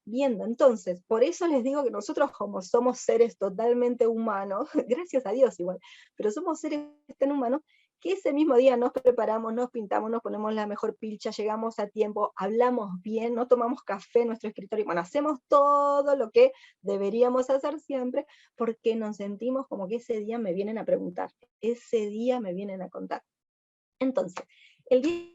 viendo. Entonces, por eso les digo que nosotros como somos seres totalmente humanos, gracias a Dios igual, pero somos seres tan humanos, que ese mismo día nos preparamos, nos pintamos, nos ponemos la mejor pilcha, llegamos a tiempo, hablamos bien, no tomamos café en nuestro escritorio, bueno, hacemos todo lo que deberíamos hacer siempre, porque nos sentimos como que ese día me vienen a preguntar, ese día me vienen a contar. Entonces, el día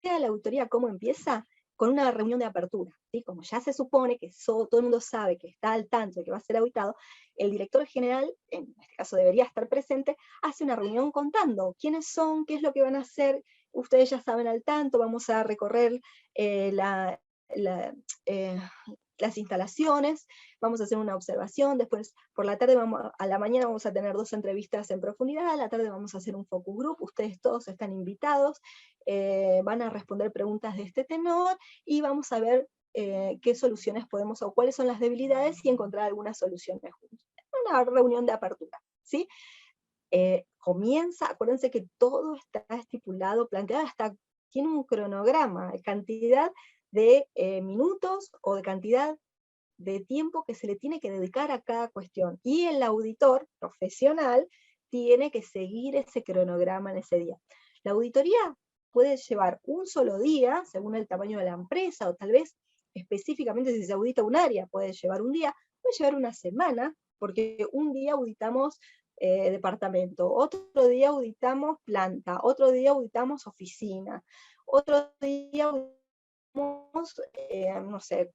de la auditoría, ¿cómo empieza? Con una reunión de apertura, ¿sí? Como ya se supone que todo el mundo sabe que está al tanto de que va a ser auditado, el director general, en este caso debería estar presente, hace una reunión contando quiénes son, qué es lo que van a hacer, ustedes ya saben al tanto, vamos a recorrer las instalaciones, vamos a hacer una observación, después por la tarde, a la mañana vamos a tener 2 entrevistas en profundidad, a la tarde vamos a hacer un focus group, ustedes todos están invitados, van a responder preguntas de este tenor, y vamos a ver qué soluciones podemos, o cuáles son las debilidades, y encontrar algunas soluciones juntos. Una reunión de apertura, ¿sí? Comienza, acuérdense que todo está estipulado, planteado, tiene un cronograma, cantidad de minutos o de cantidad de tiempo que se le tiene que dedicar a cada cuestión. Y el auditor profesional tiene que seguir ese cronograma en ese día. La auditoría puede llevar un solo día, según el tamaño de la empresa, o tal vez específicamente si se audita un área, puede llevar un día, puede llevar una semana, porque un día auditamos departamento, otro día auditamos planta, otro día auditamos oficina, otro día auditamos no sé,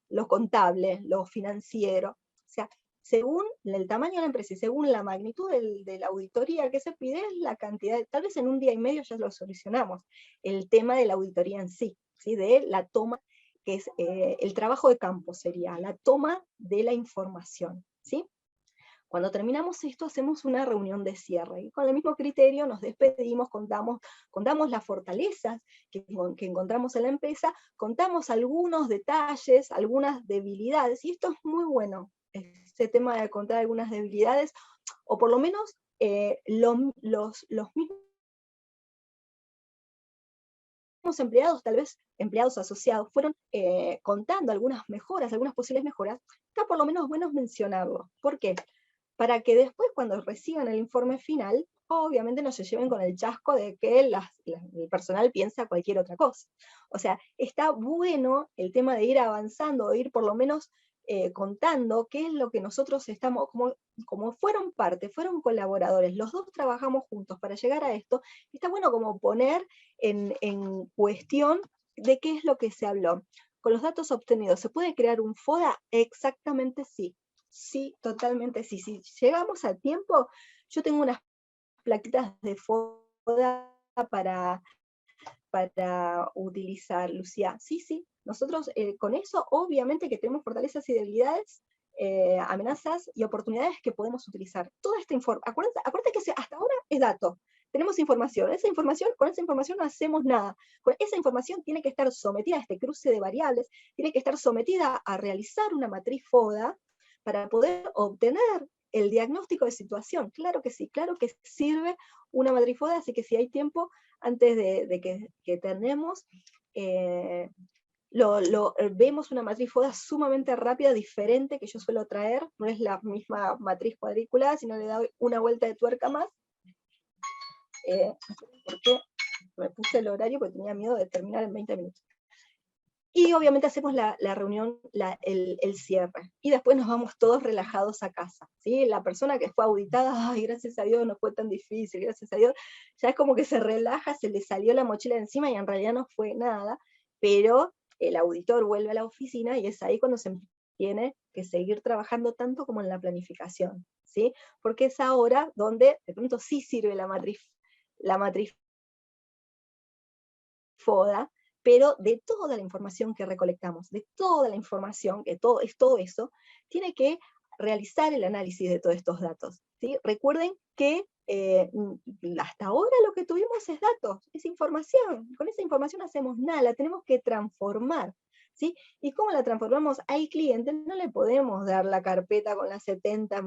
lo contable, lo financiero. O sea, según el tamaño de la empresa y según la magnitud de la auditoría que se pide, la cantidad, tal vez en un día y medio ya lo solucionamos, el tema de la auditoría en sí, ¿sí? De la toma, que es el trabajo de campo, sería la toma de la información, ¿sí? Cuando terminamos esto, hacemos una reunión de cierre, y con el mismo criterio nos despedimos, contamos las fortalezas que encontramos en la empresa, contamos algunos detalles, algunas debilidades, y esto es muy bueno, este tema de contar algunas debilidades, o por lo menos los mismos empleados, tal vez empleados asociados, fueron contando algunas mejoras, algunas posibles mejoras. Está por lo menos bueno mencionarlo. ¿Por qué? Para que después, cuando reciban el informe final, obviamente no se lleven con el chasco de que el personal piensa cualquier otra cosa. O sea, está bueno el tema de ir avanzando, o ir por lo menos contando qué es lo que nosotros estamos, como fueron parte, fueron colaboradores, los dos trabajamos juntos para llegar a esto, está bueno como poner en cuestión de qué es lo que se habló. Con los datos obtenidos, ¿se puede crear un FODA? Exactamente sí. Sí, totalmente sí. Si llegamos a tiempo, yo tengo unas plaquitas de FODA para utilizar, Lucía. Sí, nosotros con eso obviamente que tenemos fortalezas y debilidades, amenazas y oportunidades que podemos utilizar. Toda esta información, acuérdate que hasta ahora es dato. Tenemos información, con esa información no hacemos nada. Con esa información tiene que estar sometida a este cruce de variables, tiene que estar sometida a realizar una matriz FODA, para poder obtener el diagnóstico de situación. Claro que sí, claro que sirve una matriz FODA, así que si hay tiempo, antes de que tenemos, vemos una matriz FODA sumamente rápida, diferente, que yo suelo traer, no es la misma matriz cuadriculada, sino le doy una vuelta de tuerca más. Porque me puse el horario porque tenía miedo de terminar en 20 minutos. Y obviamente hacemos la reunión, el cierre. Y después nos vamos todos relajados a casa, ¿sí? La persona que fue auditada, ay, gracias a Dios no fue tan difícil, gracias a Dios, ya es como que se relaja, se le salió la mochila de encima y en realidad no fue nada, pero el auditor vuelve a la oficina y es ahí cuando se tiene que seguir trabajando tanto como en la planificación, ¿sí? Porque es ahora donde de pronto sí sirve la matriz FODA, pero de toda la información que recolectamos, de toda la información, que todo eso, tiene que realizar el análisis de todos estos datos, ¿sí? Recuerden que hasta ahora lo que tuvimos es datos, es información, con esa información no hacemos nada, la tenemos que transformar, ¿sí? ¿Y cómo la transformamos? Al cliente no le podemos dar la carpeta con las 70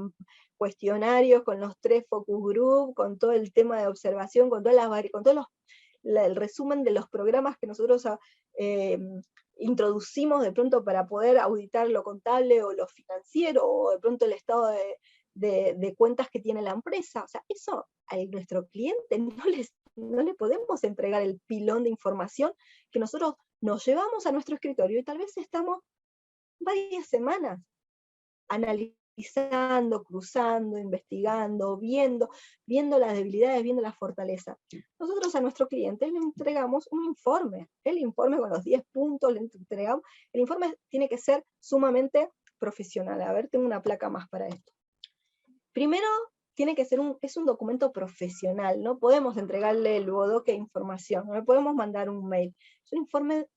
cuestionarios, con los 3 focus group, con todo el tema de observación, con todos el resumen de los programas que nosotros introducimos de pronto para poder auditar lo contable o lo financiero, o de pronto el estado de cuentas que tiene la empresa. O sea, eso a nuestro cliente no le podemos entregar el pilón de información que nosotros nos llevamos a nuestro escritorio y tal vez estamos varias semanas analizando, cruzando, investigando, viendo las debilidades, viendo las fortalezas. Nosotros a nuestro cliente le entregamos un informe, el informe con los 10 puntos, le entregamos, el informe tiene que ser sumamente profesional. A ver, tengo una placa más para esto. Primero, tiene que ser es un documento profesional, no podemos entregarle el bodoque de información, no le podemos mandar un mail, es un informe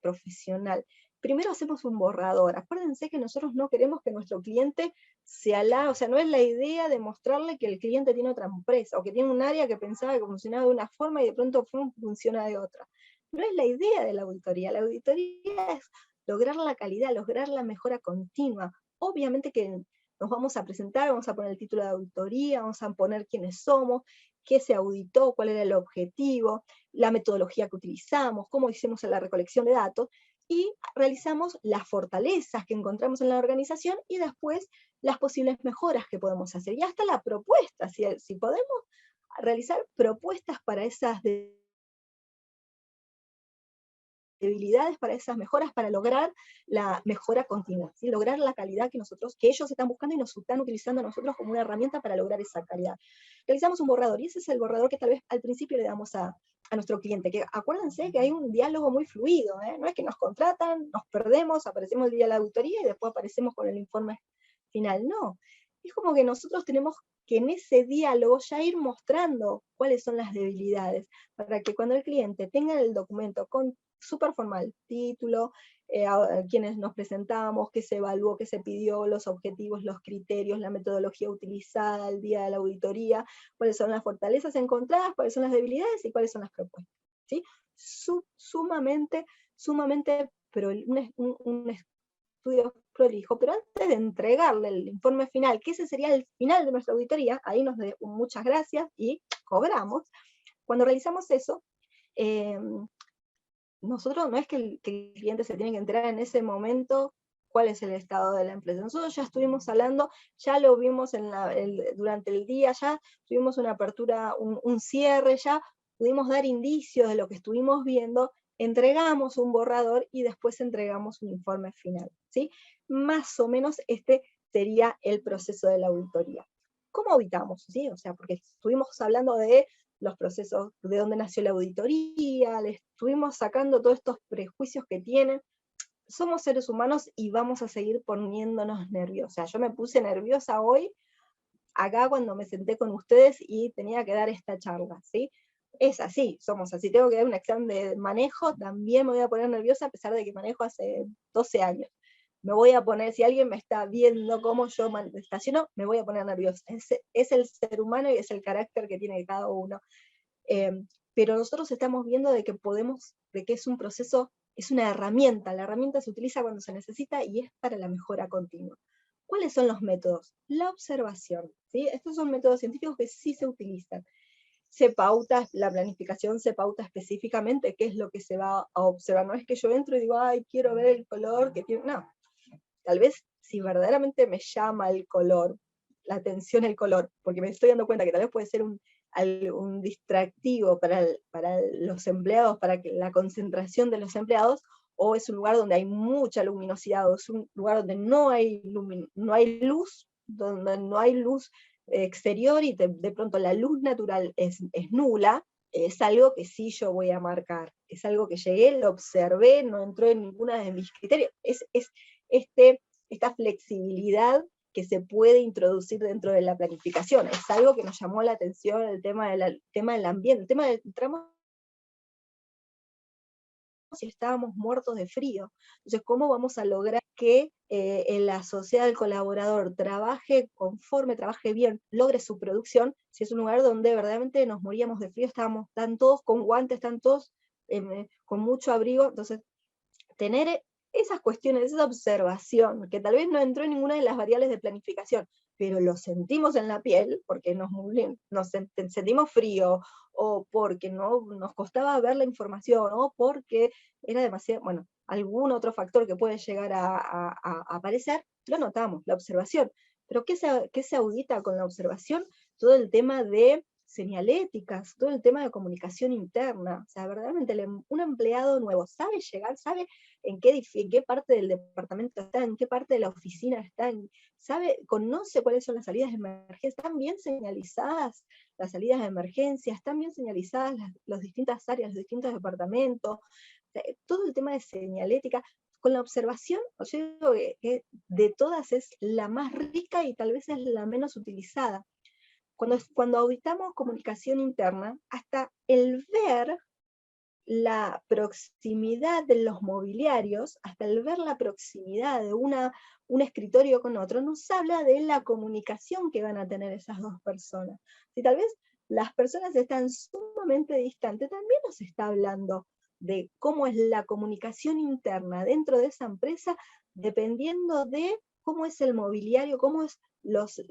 profesional. Primero hacemos un borrador. Acuérdense que nosotros no queremos que nuestro cliente o sea, no es la idea de mostrarle que el cliente tiene otra empresa, o que tiene un área que pensaba que funcionaba de una forma y de pronto funciona de otra. No es la idea de la auditoría es lograr la calidad, lograr la mejora continua. Obviamente que nos vamos a presentar, vamos a poner el título de auditoría, vamos a poner quiénes somos, qué se auditó, cuál era el objetivo, la metodología que utilizamos, cómo hicimos la recolección de datos, y realizamos las fortalezas que encontramos en la organización y después las posibles mejoras que podemos hacer. Y hasta la propuesta, si podemos realizar propuestas para esas debilidades, para esas mejoras, para lograr la mejora continua, ¿sí? Lograr la calidad que ellos están buscando y nos están utilizando a nosotros como una herramienta para lograr esa calidad. Realizamos un borrador, y ese es el borrador que tal vez al principio le damos a nuestro cliente, que acuérdense que hay un diálogo muy fluido, no es que nos contratan, nos perdemos, aparecemos el día de la auditoría y después aparecemos con el informe final, no. Es como que nosotros tenemos que en ese diálogo ya ir mostrando cuáles son las debilidades, para que cuando el cliente tenga el documento súper formal, título, a quienes nos presentamos, qué se evaluó, qué se pidió, los objetivos, los criterios, la metodología utilizada el día de la auditoría, cuáles son las fortalezas encontradas, cuáles son las debilidades y cuáles son las propuestas, ¿sí? Sumamente, pero un estudio prolijo, pero antes de entregarle el informe final, que ese sería el final de nuestra auditoría, ahí nos de muchas gracias y cobramos. Cuando realizamos eso, nosotros no es que el cliente se tiene que enterar en ese momento cuál es el estado de la empresa. Nosotros ya estuvimos hablando, ya lo vimos durante el día, ya tuvimos una apertura, un cierre, ya pudimos dar indicios de lo que estuvimos viendo, entregamos un borrador y después entregamos un informe final, ¿sí? Más o menos este sería el proceso de la auditoría. ¿Cómo auditamos? ¿Sí? O sea, porque estuvimos hablando de los procesos, de dónde nació la auditoría, le estuvimos sacando todos estos prejuicios que tienen. Somos seres humanos y vamos a seguir poniéndonos nerviosos. O sea, yo me puse nerviosa hoy, acá cuando me senté con ustedes y tenía que dar esta charla, ¿sí? Es así, somos así. Tengo que dar un examen de manejo, también me voy a poner nerviosa a pesar de que manejo hace 12 años. Me voy a poner, si alguien me está viendo cómo yo estaciono, me voy a poner nerviosa. Es el ser humano y es el carácter que tiene cada uno. Pero nosotros estamos viendo de que es un proceso, es una herramienta. La herramienta se utiliza cuando se necesita y es para la mejora continua. ¿Cuáles son los métodos? La observación, ¿sí? Estos son métodos científicos que sí se utilizan. la planificación se pauta específicamente qué es lo que se va a observar. No es que yo entro y digo, ay, quiero ver el color que tiene. No, tal vez si verdaderamente me llama el color, la atención el color, porque me estoy dando cuenta que tal vez puede ser un distractivo para los empleados, para la concentración de los empleados, o es un lugar donde hay mucha luminosidad, o es un lugar donde no hay luz, donde no hay luz exterior, y de pronto la luz natural es nula, es algo que sí yo voy a marcar, es algo que llegué, lo observé, no entró en ninguna de mis criterios, es esta flexibilidad que se puede introducir dentro de la planificación. Es algo que nos llamó la atención, el tema del ambiente, el tema del tramo, si estábamos muertos de frío. Entonces, ¿cómo vamos a lograr que en la sociedad del colaborador trabaje conforme, trabaje bien, logre su producción, si es un lugar donde verdaderamente nos moríamos de frío, están todos con guantes, están todos con mucho abrigo? Entonces, tener esas cuestiones, esa observación, que tal vez no entró en ninguna de las variables de planificación, pero lo sentimos en la piel, porque nos sentimos frío, o porque no nos costaba ver la información, o porque era demasiado, bueno, algún otro factor que puede llegar a aparecer, lo notamos, la observación. Pero ¿qué se audita con la observación? Todo el tema de señaléticas, todo el tema de comunicación interna. O sea, verdaderamente un empleado nuevo sabe llegar, sabe en qué parte del departamento está, en qué parte de la oficina está, conoce cuáles son las salidas de emergencia, están bien señalizadas las salidas de emergencia, están bien señalizadas las distintas áreas, los distintos departamentos. O sea, todo el tema de señalética, con la observación, yo digo que de todas es la más rica y tal vez es la menos utilizada. Cuando auditamos comunicación interna, hasta el ver la proximidad de los mobiliarios, hasta el ver la proximidad de un escritorio con otro, nos habla de la comunicación que van a tener esas dos personas. Si tal vez las personas están sumamente distantes, también nos está hablando de cómo es la comunicación interna dentro de esa empresa, dependiendo de cómo es el mobiliario, cómo es las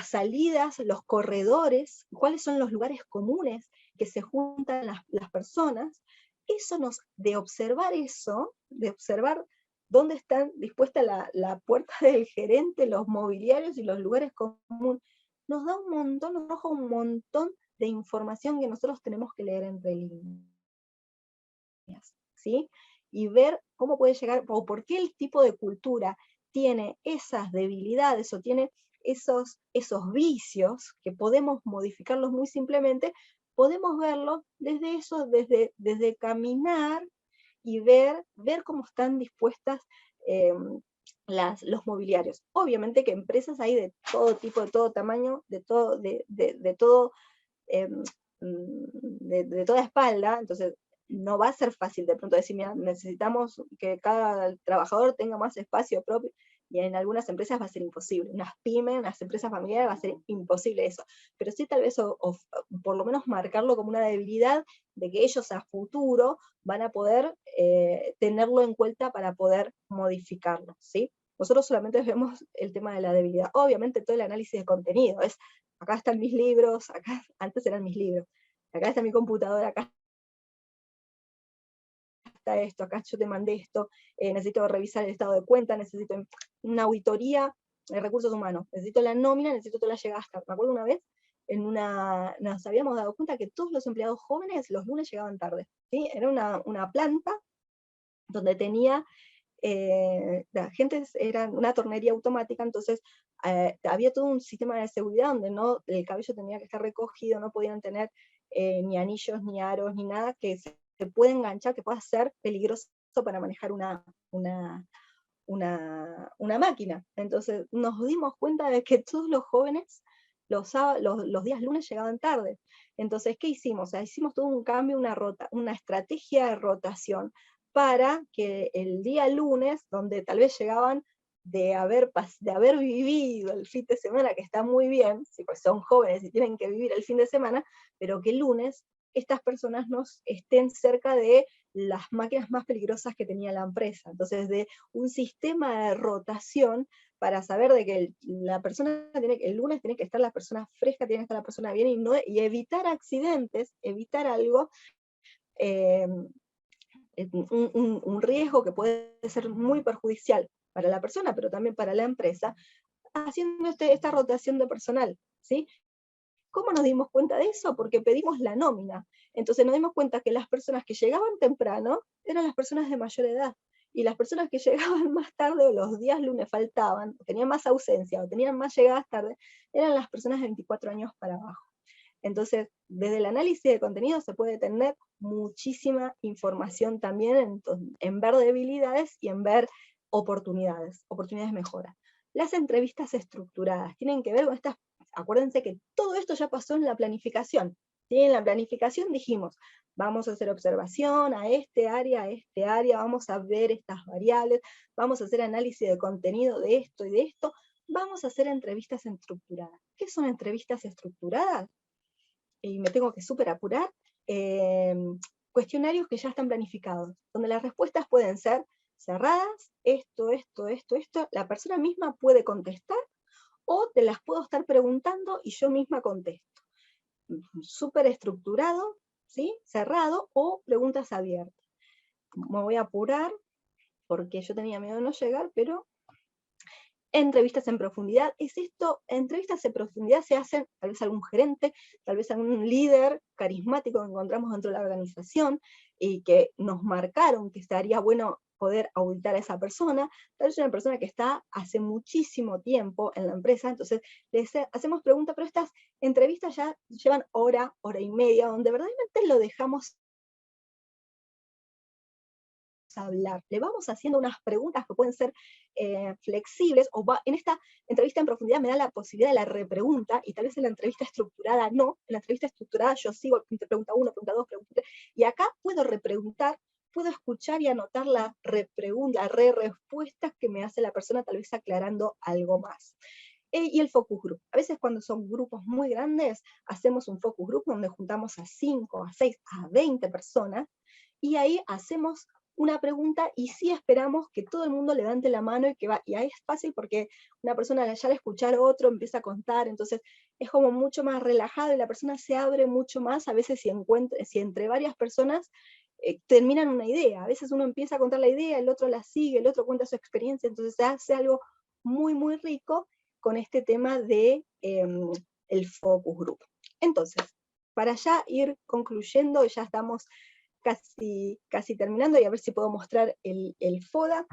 salidas, los corredores, cuáles son los lugares comunes que se juntan las personas. De observar dónde están dispuestas la puerta del gerente, los mobiliarios y los lugares comunes, nos da nos arroja un montón de información que nosotros tenemos que leer entre líneas, ¿sí? Y ver cómo puede llegar, o por qué el tipo de cultura tiene esas debilidades, o tiene esos vicios, que podemos modificarlos muy simplemente. Podemos verlo desde eso, desde caminar y ver cómo están dispuestas los mobiliarios. Obviamente que empresas hay de todo tipo, de todo tamaño, de toda espalda, entonces no va a ser fácil de pronto decir, mira, necesitamos que cada trabajador tenga más espacio propio, y en algunas empresas va a ser imposible, unas pymes, unas empresas familiares va a ser imposible eso, pero sí tal vez, o por lo menos marcarlo como una debilidad, de que ellos a futuro van a poder tenerlo en cuenta para poder modificarlo, ¿sí? Nosotros solamente vemos el tema de la debilidad. Obviamente todo el análisis de contenido es, acá están mis libros, antes eran mis libros, acá está mi computadora, acá está esto, acá yo te mandé esto, necesito revisar el estado de cuenta, necesito una auditoría de recursos humanos, necesito la nómina, necesito toda la llegada. Me acuerdo una vez, nos habíamos dado cuenta que todos los empleados jóvenes los lunes llegaban tarde, ¿sí? Era una planta donde tenía la gente, era una tornería automática, entonces había todo un sistema de seguridad donde el cabello tenía que estar recogido, no podían tener ni anillos, ni aros, ni nada que se puede enganchar, que pueda ser peligroso para manejar una máquina. Entonces nos dimos cuenta de que todos los jóvenes los días lunes llegaban tarde. Entonces, ¿qué hicimos? O sea, hicimos todo un cambio, una estrategia de rotación, para que el día lunes, donde tal vez llegaban de haber vivido el fin de semana, que está muy bien, si pues son jóvenes y tienen que vivir el fin de semana, pero que el lunes estas personas estén cerca de las máquinas más peligrosas que tenía la empresa. Entonces, de un sistema de rotación para saber de que la persona el lunes tiene que estar la persona fresca, tiene que estar la persona bien, y evitar accidentes, evitar algo, un riesgo que puede ser muy perjudicial para la persona, pero también para la empresa, haciendo esta rotación de personal, ¿sí? ¿Cómo nos dimos cuenta de eso? Porque pedimos la nómina. Entonces nos dimos cuenta que las personas que llegaban temprano eran las personas de mayor edad, y las personas que llegaban más tarde, o los días lunes faltaban, o tenían más ausencia, o tenían más llegadas tarde, eran las personas de 24 años para abajo. Entonces, desde el análisis de contenido se puede tener muchísima información también en ver debilidades y en ver oportunidades de mejora. Las entrevistas estructuradas tienen que ver con estas, acuérdense que todo esto ya pasó en la planificación. ¿Sí? En la planificación dijimos, vamos a hacer observación a este área, vamos a ver estas variables, vamos a hacer análisis de contenido de esto y de esto, vamos a hacer entrevistas estructuradas. ¿Qué son entrevistas estructuradas? Y me tengo que súper apurar, cuestionarios que ya están planificados, donde las respuestas pueden ser cerradas, esto, la persona misma puede contestar, o te las puedo estar preguntando y yo misma contesto. Súper estructurado, ¿sí? Cerrado, o preguntas abiertas. Me voy a apurar, porque yo tenía miedo de no llegar, pero entrevistas en profundidad, es esto, entrevistas en profundidad se hacen, tal vez algún gerente, tal vez algún líder carismático que encontramos dentro de la organización, y que nos marcaron que estaría bueno poder auditar a esa persona, tal vez una persona que está hace muchísimo tiempo en la empresa, entonces les hacemos preguntas, pero estas entrevistas ya llevan hora y media, donde verdaderamente lo dejamos hablar. Le vamos haciendo unas preguntas que pueden ser flexibles, en esta entrevista en profundidad me da la posibilidad de la repregunta, y tal vez en la entrevista estructurada no. En la entrevista estructurada yo sigo, pregunta 1, pregunta 2, pregunta 3, y acá puedo repreguntar, puedo escuchar y anotar la repregunta, respuestas que me hace la persona, tal vez aclarando algo más. Y el focus group. A veces cuando son grupos muy grandes, hacemos un focus group donde juntamos a 5, a 6, a 20 personas, y ahí hacemos una pregunta y sí esperamos que todo el mundo levante la mano, y ahí es fácil porque una persona ya al escuchar a otro empieza a contar, entonces es como mucho más relajado y la persona se abre mucho más. A veces si entre varias personas terminan una idea, a veces uno empieza a contar la idea, el otro la sigue, el otro cuenta su experiencia, entonces se hace algo muy muy rico con este tema de el focus group. Entonces, para ya ir concluyendo, ya estamos casi terminando, y a ver si puedo mostrar el FODA.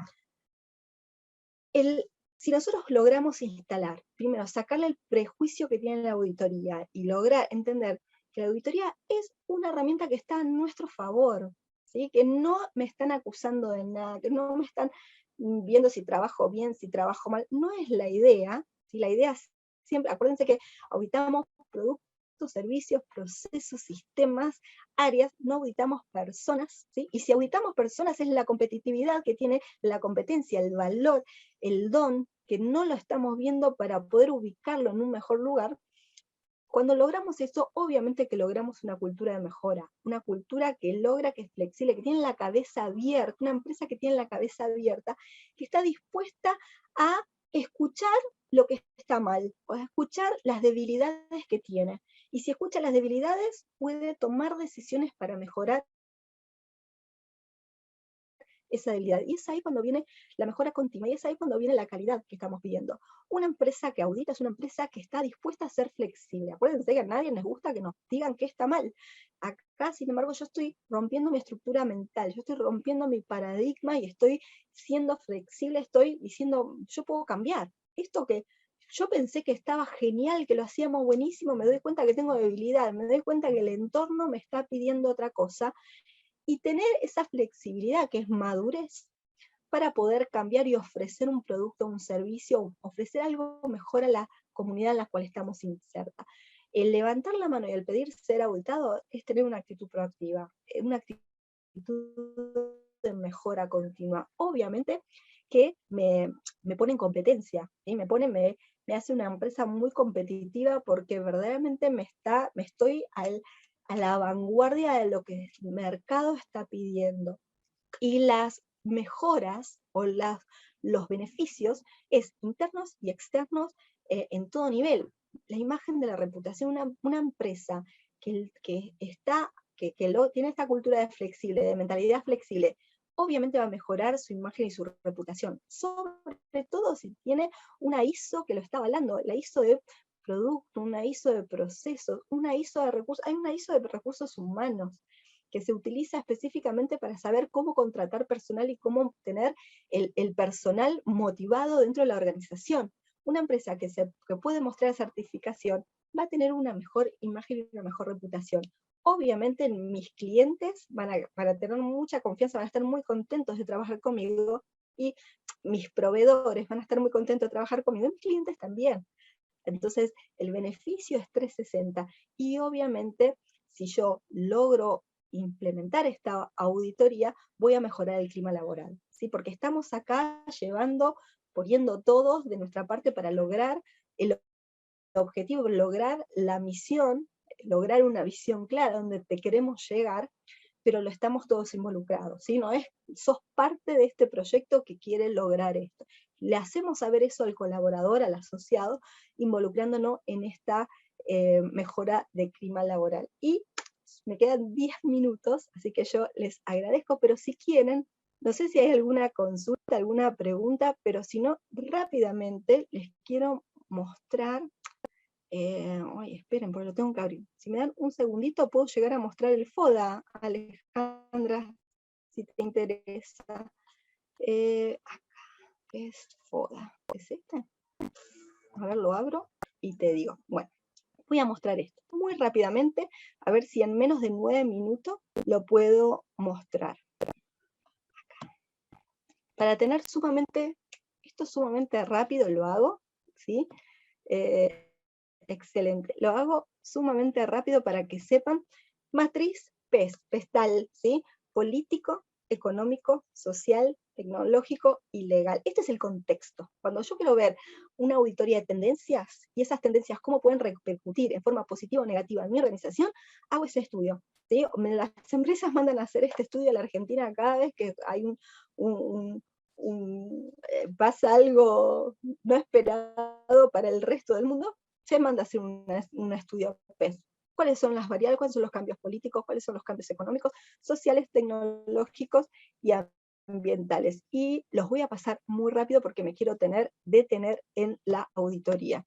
Si nosotros logramos instalar, primero, sacarle el prejuicio que tiene la auditoría, y lograr entender que la auditoría es una herramienta que está a nuestro favor, ¿sí? Que no me están acusando de nada, que no me están viendo si trabajo bien, si trabajo mal, no es la idea. ¿Sí? La idea es siempre, acuérdense que auditamos productos, servicios, procesos, sistemas, áreas, no auditamos personas, ¿sí? Y si auditamos personas es la competitividad que tiene la competencia, el valor, el don, que no lo estamos viendo para poder ubicarlo en un mejor lugar. Cuando logramos eso, obviamente que logramos una cultura de mejora, una cultura que logra, que es flexible, que tiene la cabeza abierta, una empresa que tiene la cabeza abierta, que está dispuesta a escuchar lo que está mal, o a escuchar las debilidades que tiene. Y si escucha las debilidades, puede tomar decisiones para mejorar esa debilidad. Y es ahí cuando viene la mejora continua, y es ahí cuando viene la calidad que estamos pidiendo. Una empresa que audita es una empresa que está dispuesta a ser flexible. Acuérdense que a nadie les gusta que nos digan que está mal. Acá, sin embargo, yo estoy rompiendo mi estructura mental, yo estoy rompiendo mi paradigma y estoy siendo flexible, estoy diciendo, yo puedo cambiar. Esto que yo pensé que estaba genial, que lo hacíamos buenísimo, me doy cuenta que tengo debilidad, me doy cuenta que el entorno me está pidiendo otra cosa, y tener esa flexibilidad que es madurez para poder cambiar y ofrecer un producto, un servicio, ofrecer algo mejor a la comunidad en la cual estamos inserta. El levantar la mano y el pedir ser auditado es tener una actitud proactiva, una actitud de mejora continua. Obviamente que me pone en competencia, ¿sí? me hace una empresa muy competitiva, porque verdaderamente me estoy a la vanguardia de lo que el mercado está pidiendo. Y las mejoras o los beneficios es internos y externos en todo nivel. La imagen de la reputación, una empresa que tiene esta cultura de flexible, de mentalidad flexible, obviamente va a mejorar su imagen y su reputación, sobre todo si tiene una ISO que lo está avalando, la ISO de producto, una ISO de procesos, una ISO de recursos, hay una ISO de recursos humanos que se utiliza específicamente para saber cómo contratar personal y cómo tener el personal motivado dentro de la organización. Una empresa que puede mostrar certificación va a tener una mejor imagen y una mejor reputación. Obviamente mis clientes para tener mucha confianza, van a estar muy contentos de trabajar conmigo, y mis proveedores van a estar muy contentos de trabajar conmigo, y mis clientes también. Entonces el beneficio es 360, y obviamente si yo logro implementar esta auditoría, voy a mejorar el clima laboral, ¿sí? Porque estamos acá poniendo todos de nuestra parte para lograr el objetivo, lograr la misión, lograr una visión clara donde te queremos llegar, pero lo estamos todos involucrados, ¿sí? No es, sos parte de este proyecto que quiere lograr esto. Le hacemos saber eso al colaborador, al asociado, involucrándonos en esta mejora de clima laboral. Y me quedan 10 minutos, así que yo les agradezco, pero si quieren, no sé si hay alguna consulta, alguna pregunta, pero si no, rápidamente les quiero mostrar. Esperen, porque lo tengo que abrir. Si me dan un segundito, puedo llegar a mostrar el FODA, Alejandra, si te interesa. Acá, ¿qué es FODA? ¿Es este? A ver, lo abro y te digo. Bueno, voy a mostrar esto muy rápidamente, a ver si en menos de 9 minutos lo puedo mostrar. Acá. Para tener esto sumamente rápido lo hago, ¿sí? Excelente, lo hago sumamente rápido para que sepan. Matriz PES, PESTAL, ¿sí? Político, económico, social, tecnológico y legal. Este es el contexto. Cuando yo quiero ver una auditoría de tendencias, y esas tendencias cómo pueden repercutir en forma positiva o negativa en mi organización, hago ese estudio, ¿sí? Las empresas mandan a hacer este estudio a la Argentina cada vez que hay pasa algo no esperado para el resto del mundo, se manda a hacer un estudio PES. ¿Cuáles son las variables? ¿Cuáles son los cambios políticos? ¿Cuáles son los cambios económicos, sociales, tecnológicos y ambientales? Y los voy a pasar muy rápido porque me quiero detener en la auditoría.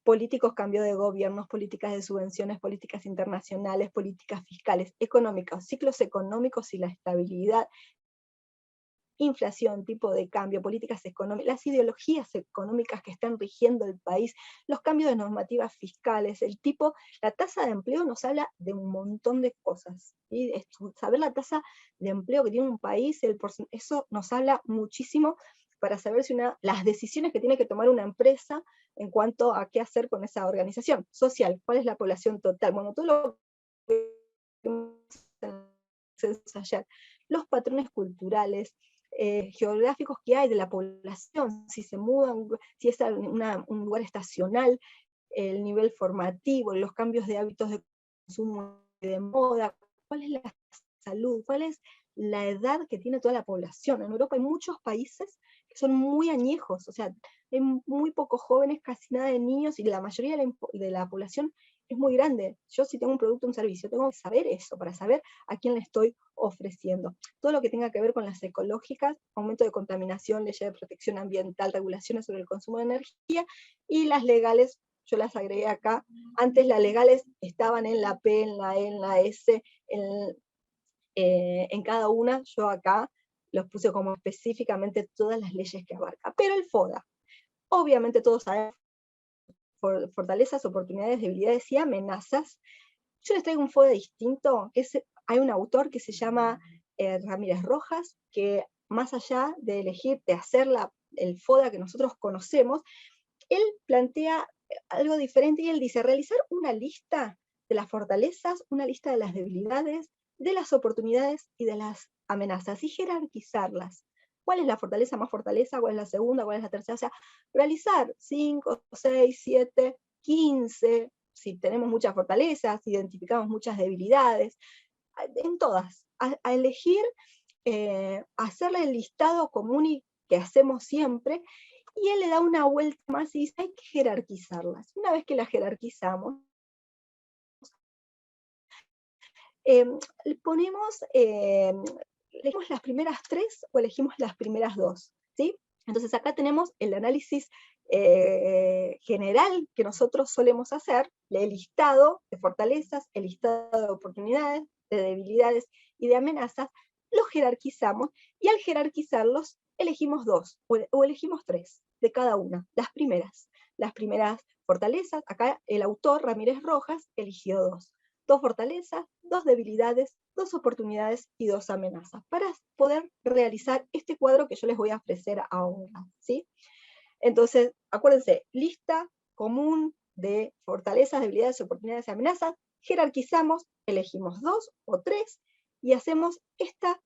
Políticos, cambio de gobiernos, políticas de subvenciones, políticas internacionales, políticas fiscales, económicas, ciclos económicos y la estabilidad, inflación, tipo de cambio, políticas económicas, las ideologías económicas que están rigiendo el país, los cambios de normativas fiscales, la tasa de empleo nos habla de un montón de cosas, ¿sí? Saber la tasa de empleo que tiene un país, eso nos habla muchísimo para saber las decisiones que tiene que tomar una empresa en cuanto a qué hacer con esa organización social, cuál es la población total, bueno, todo lo que ayer, los patrones culturales, geográficos que hay de la población, si se mudan, si es un lugar estacional, el nivel formativo, los cambios de hábitos de consumo y de moda, cuál es la salud, cuál es la edad que tiene toda la población. En Europa hay muchos países que son muy añejos, o sea, hay muy pocos jóvenes, casi nada de niños, y la mayoría de la población es muy grande. Yo si tengo un producto o un servicio, tengo que saber eso, para saber a quién le estoy ofreciendo. Todo lo que tenga que ver con las ecológicas, aumento de contaminación, leyes de protección ambiental, regulaciones sobre el consumo de energía, y las legales, yo las agregué acá. Antes las legales estaban en la P, en la E, en la S, en cada una, yo acá los puse como específicamente todas las leyes que abarca. Pero el FODA, obviamente todos sabemos fortalezas, oportunidades, debilidades y amenazas. Yo les traigo un FODA distinto, hay un autor que se llama Ramírez Rojas, que más allá de elegir, de hacer el FODA que nosotros conocemos, él plantea algo diferente, y él dice, realizar una lista de las fortalezas, una lista de las debilidades, de las oportunidades y de las amenazas, y jerarquizarlas. ¿Cuál es la fortaleza más fortaleza? ¿Cuál es la segunda? ¿Cuál es la tercera? O sea, realizar 5, 6, 7, 15 si tenemos muchas fortalezas, si identificamos muchas debilidades, en todas, a elegir, hacerle el listado común y que hacemos siempre, y él le da una vuelta más y dice, hay que jerarquizarlas. Una vez que las jerarquizamos, elegimos las primeras 3 o elegimos las primeras 2, ¿sí? Entonces acá tenemos el análisis general que nosotros solemos hacer, el listado de fortalezas, el listado de oportunidades, de debilidades y de amenazas, los jerarquizamos, y al jerarquizarlos elegimos 2 o elegimos 3 de cada una, las primeras fortalezas. Acá el autor, Ramírez Rojas, eligió 2 fortalezas, 2 debilidades, 2 oportunidades y 2 amenazas, para poder realizar este cuadro que yo les voy a ofrecer ahora, ¿sí? Entonces, acuérdense, lista común de fortalezas, debilidades, oportunidades y amenazas, jerarquizamos, elegimos 2 o 3, y hacemos esta.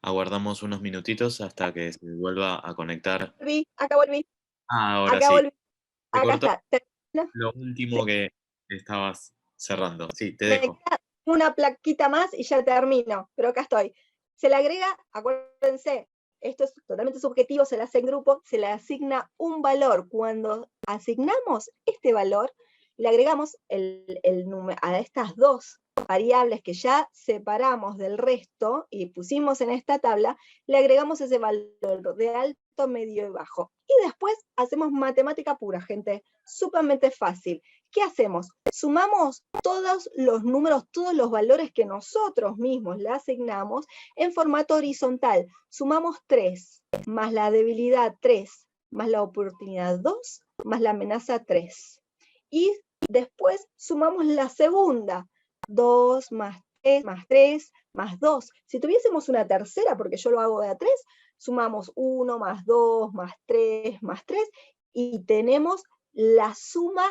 Aguardamos unos minutitos hasta que se vuelva a conectar. Acá volví. Ahora Acá sí. volví. Se Acá cortó está. lo último que estabas cerrando. Sí, te Me dejo. queda una plaquita más y ya termino, pero acá estoy. Se le agrega, acuérdense, esto es totalmente subjetivo, se le hace en grupo, se le asigna un valor. Cuando asignamos este valor, le agregamos el número a estas 2 variables que ya separamos del resto y pusimos en esta tabla, le agregamos ese valor de alto, medio y bajo. Y después hacemos matemática pura, gente, sumamente fácil. ¿Qué hacemos? Sumamos todos los números, todos los valores que nosotros mismos le asignamos en formato horizontal. Sumamos 3, más la debilidad 3, más la oportunidad 2, más la amenaza 3. Y después sumamos la segunda, 2 más 3, más 3, más 2. Si tuviésemos una tercera, porque yo lo hago de a 3, sumamos 1 más 2, más 3, más 3, y tenemos la suma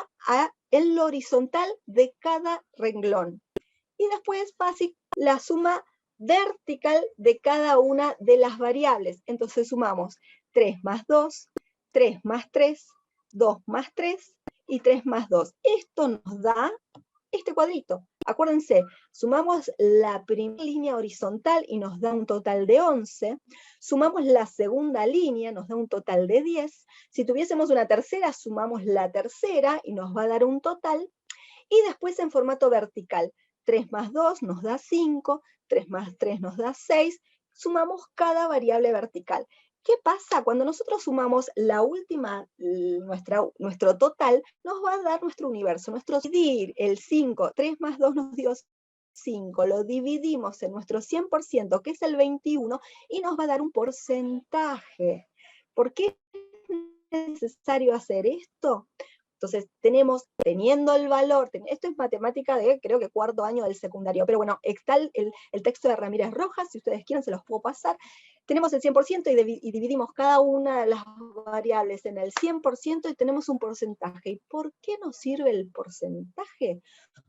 en lo horizontal de cada renglón. Y después, fácil, la suma vertical de cada una de las variables. Entonces sumamos 3 más 2, 3 más 3, 2 más 3 y 3 más 2. Esto nos da este cuadrito. Acuérdense, sumamos la primera línea horizontal y nos da un total de 11, sumamos la segunda línea, nos da un total de 10, si tuviésemos una tercera, sumamos la tercera y nos va a dar un total, y después en formato vertical, 3 más 2 nos da 5, 3 más 3 nos da 6, sumamos cada variable vertical. ¿Qué pasa? Cuando nosotros sumamos la última, nuestro total, nos va a dar nuestro universo, dividir el 5, 3 más 2 nos dio 5, lo dividimos en nuestro 100%, que es el 21, y nos va a dar un porcentaje. ¿Por qué es necesario hacer esto? Entonces, teniendo el valor, esto es matemática de, creo que 4º año del secundario, pero bueno, está el texto de Ramírez Rojas, si ustedes quieren se los puedo pasar. Tenemos el 100% y dividimos cada una de las variables en el 100% y tenemos un porcentaje. ¿Y por qué nos sirve el porcentaje?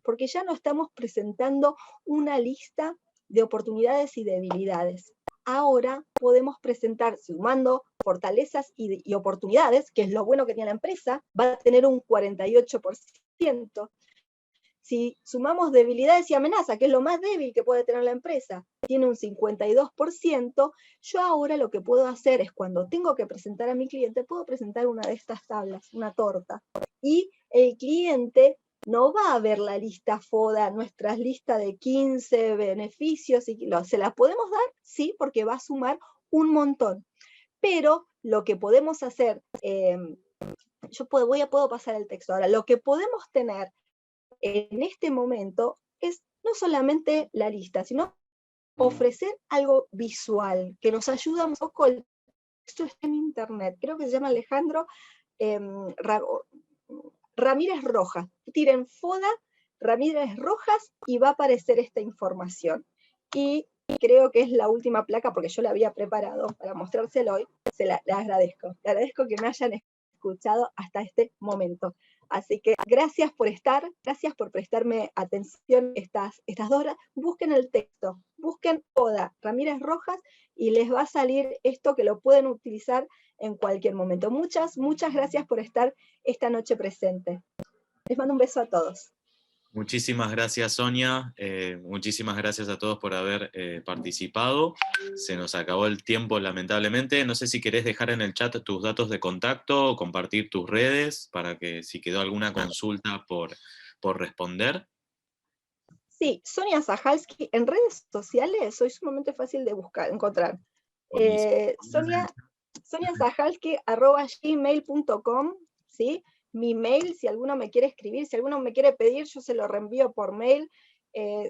Porque ya no estamos presentando una lista de oportunidades y debilidades. Ahora podemos presentar, sumando fortalezas y oportunidades, que es lo bueno que tiene la empresa, va a tener un 48%. Si sumamos debilidades y amenazas, que es lo más débil que puede tener la empresa, tiene un 52%, yo ahora lo que puedo hacer es, cuando tengo que presentar a mi cliente, puedo presentar una de estas tablas, una torta, y el cliente no va a ver la lista FODA, nuestras listas de 15 beneficios, y se las podemos dar, sí, porque va a sumar un montón. Pero lo que podemos hacer, puedo pasar el texto ahora, lo que podemos tener en este momento es no solamente la lista, sino ofrecer algo visual, que nos ayuda un poco. El texto está en internet, creo que se llama Alejandro Ramírez Rojas. Tiren FODA Ramírez Rojas y va a aparecer esta información. Y creo que es la última placa, porque yo la había preparado para mostrárselo hoy. Le agradezco. Le agradezco que me hayan escuchado hasta este momento. Así que gracias por estar, gracias por prestarme atención estas 2 horas. Busquen el texto, busquen FODA Ramírez Rojas y les va a salir esto, que lo pueden utilizar en cualquier momento. Muchas gracias por estar esta noche presente. Les mando un beso a todos. Muchísimas gracias, Sonia. Muchísimas gracias a todos por haber participado. Se nos acabó el tiempo, lamentablemente. No sé si querés dejar en el chat tus datos de contacto o compartir tus redes para que si quedó alguna consulta por responder. Sí, Sonia Sajalski, en redes sociales soy sumamente fácil de encontrar. soniasajalski@gmail.com, ¿sí? Mi mail, si alguno me quiere escribir, si alguno me quiere pedir, yo se lo reenvío por mail.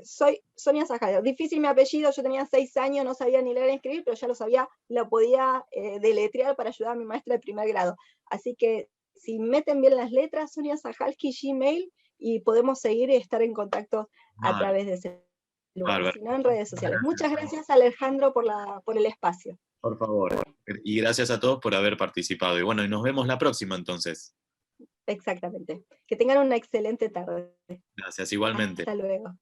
Soy Sonia Sajalski. Difícil mi apellido, yo tenía 6 años, no sabía ni leer ni escribir, pero ya lo sabía, lo podía deletrear para ayudar a mi maestra de primer grado. Así que si meten bien las letras, Sonia Sajalski, Gmail, y podemos seguir y estar en contacto a través de ese lugar, si no en redes sociales. Muchas gracias, Alejandro, por el espacio. Por favor. Y gracias a todos por haber participado. Y bueno, y nos vemos la próxima entonces. Exactamente. Que tengan una excelente tarde. Gracias, igualmente. Hasta luego.